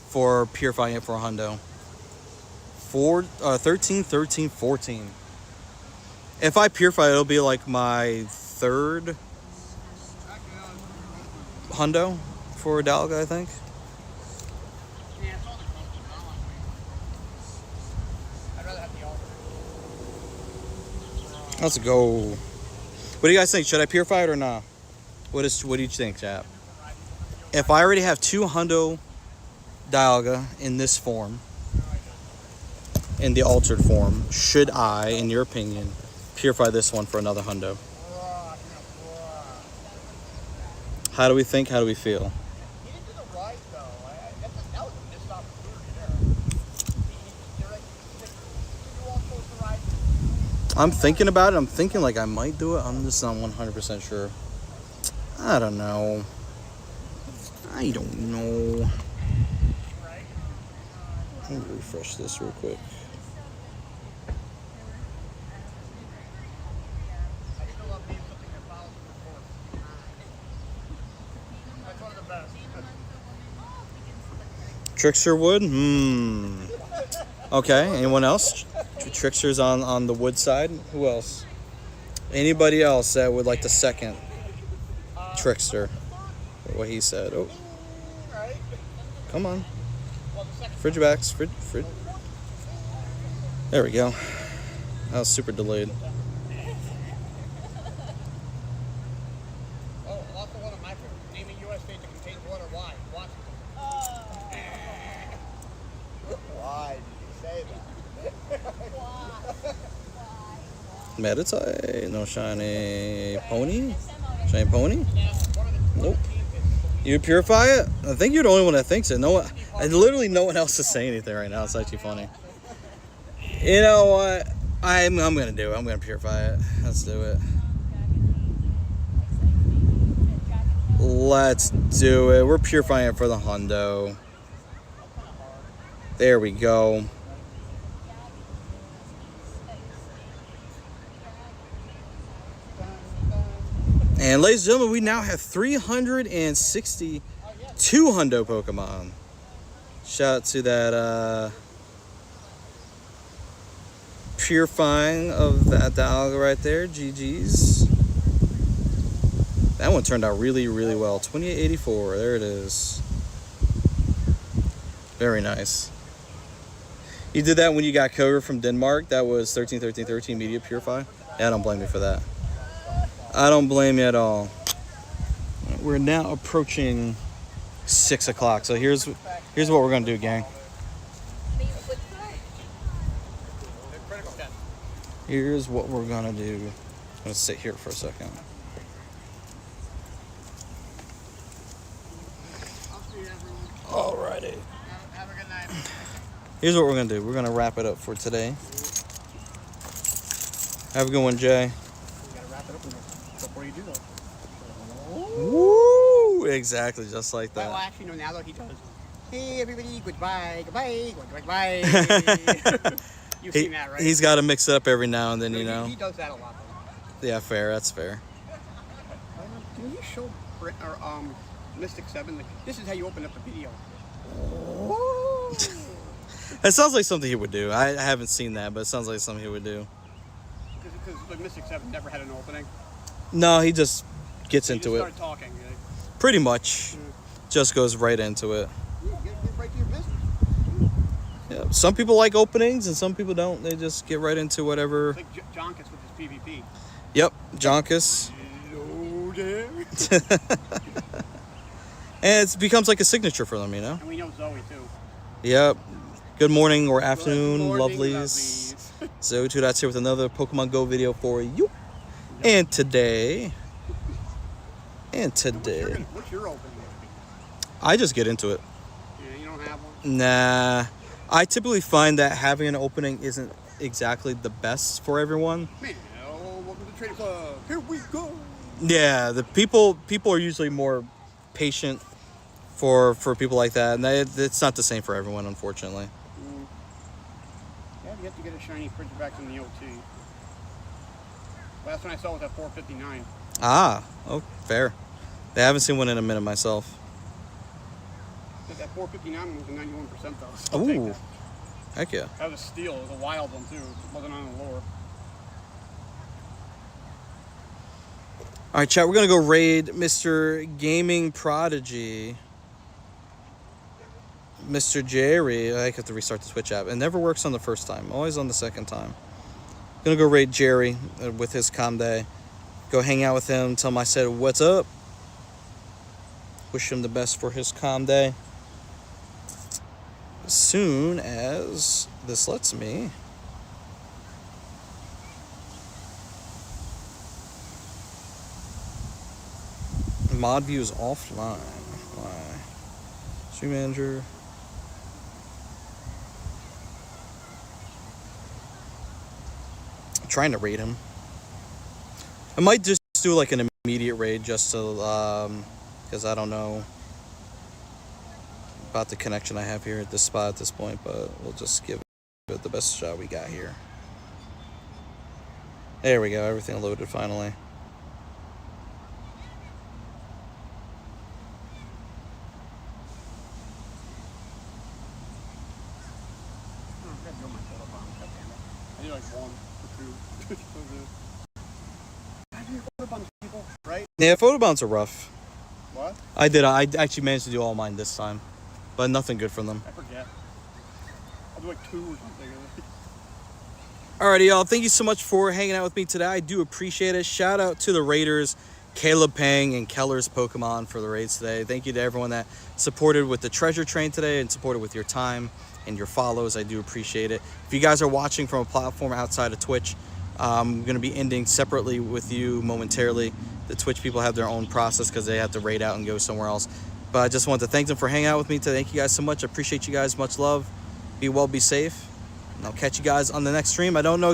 for purifying it for a hundo. 13, 13, 14. If I purify it, it'll be like my third hundo for Dalga, I think. Let's go. What do you guys think? Should I purify it or not? What do you think, chap? If I already have 2 hundo Dialga in this form, in the altered form, should I, in your opinion, purify this one for another hundo? How do we think? How do we feel? I'm thinking about it. I'm thinking like I might do it. I'm just not 100% sure. I don't know. I don't know. Let me refresh this real quick. Trickster wood? Okay, anyone else? Tricksters on the wood side. Who else? Anybody else that would like to second Trickster? What he said. Oh, come on. Frigibax. There we go. That was super delayed. Oh, also one of my favorites. Name a U.S. state that contains water. Why? Washington. Why did you say that? Meditate. No shiny pony. Shiny pony. Nope. You purify it? I think you're the only one that thinks it. Literally no one else is saying anything right now. It's actually funny. You know what? I'm gonna do it. I'm gonna purify it. Let's do it. Let's do it. We're purifying it for the hundo. There we go. And ladies and gentlemen, we now have 362 hundo Pokemon. Shout out to that purifying of that Dialga right there. GG's. That one turned out really, really well. 2884. There it is. Very nice. You did that when you got Koga from Denmark. That was 13 media purify. Yeah, I don't blame you for that. I don't blame you at all. We're now approaching 6 o'clock. So here's what we're gonna do, gang. Here's what we're gonna do. I'm gonna sit here for a second. Alrighty. Have a good night. Here's what we're gonna do. We're gonna wrap it up for today. Have a good one, Jay. You gotta wrap it up before you do though. Woo! Exactly, just like that. Well, actually, no. Now though, he does. Hey, everybody, goodbye, goodbye. You've seen that, right? He's got to mix it up every now and then, you know. He does that a lot. Though. Yeah, fair. That's fair. Can you show Mystic 7? Like, this is how you open up the video. It sounds like something he would do. I haven't seen that, but it sounds like something he would do. Because like, Mystic 7 never had an opening. No, he just gets into it. Start talking. Right? Pretty much. Just goes right into it. You get right to your business. Yeah, some people like openings and some people don't. They just get right into whatever. It's like Jonkus with his PvP. Yep, Jonkus. Hello there. And it becomes like a signature for them, you know? And we know Zoe too. Yep. Good morning or afternoon, Good morning, lovelies. Zoe 2 Dots here with another Pokemon Go video for you. And today. What's your opening? I just get into it. Yeah, you don't have one? Nah. I typically find that having an opening isn't exactly the best for everyone. Man, welcome to the Trading Club. Here we go. Yeah, the people are usually more patient for people like that, and it's not the same for everyone, unfortunately. Yeah, you have to get a shiny Frigibax in the OT. Last one I saw was at 459. Ah, oh, fair. I haven't seen one in a minute myself. But that 459 was a 91% though. So Ooh, heck yeah. that was a steal. It was a wild one too. It wasn't on the lure. All right, chat. We're gonna go raid Mr. Gaming Prodigy, Mr. Jerry. I have to restart the Twitch app. It never works on the first time. Always on the second time. Gonna go raid Jerry with his calm day. Go hang out with him. Tell him I said what's up. Wish him the best for his calm day. As soon as this lets me. Mod view is offline. Why? Stream manager. I'm trying to raid him. I might just do like an immediate raid just to because I don't know about the connection I have here at this spot at this point, but we'll just give it the best shot we got here. There we go, everything loaded finally. like 1 or 2. I do photobombs, people, right? Yeah, photobombs are rough. What? I actually managed to do all mine this time, but nothing good from them. I forget. I'll do like 2 or something. Alrighty, y'all. Thank you so much for hanging out with me today. I do appreciate it. Shout out to the raiders, Caleb Pang and Keller's Pokemon for the raids today. Thank you to everyone that supported with the treasure train today and supported with your time and your follows. I do appreciate it. If you guys are watching from a platform outside of Twitch, I'm going to be ending separately with you momentarily. The Twitch people have their own process because they have to raid out and go somewhere else. But I just want to thank them for hanging out with me today. Thank you guys so much. I appreciate you guys. Much love. Be well, be safe. And I'll catch you guys on the next stream. I don't know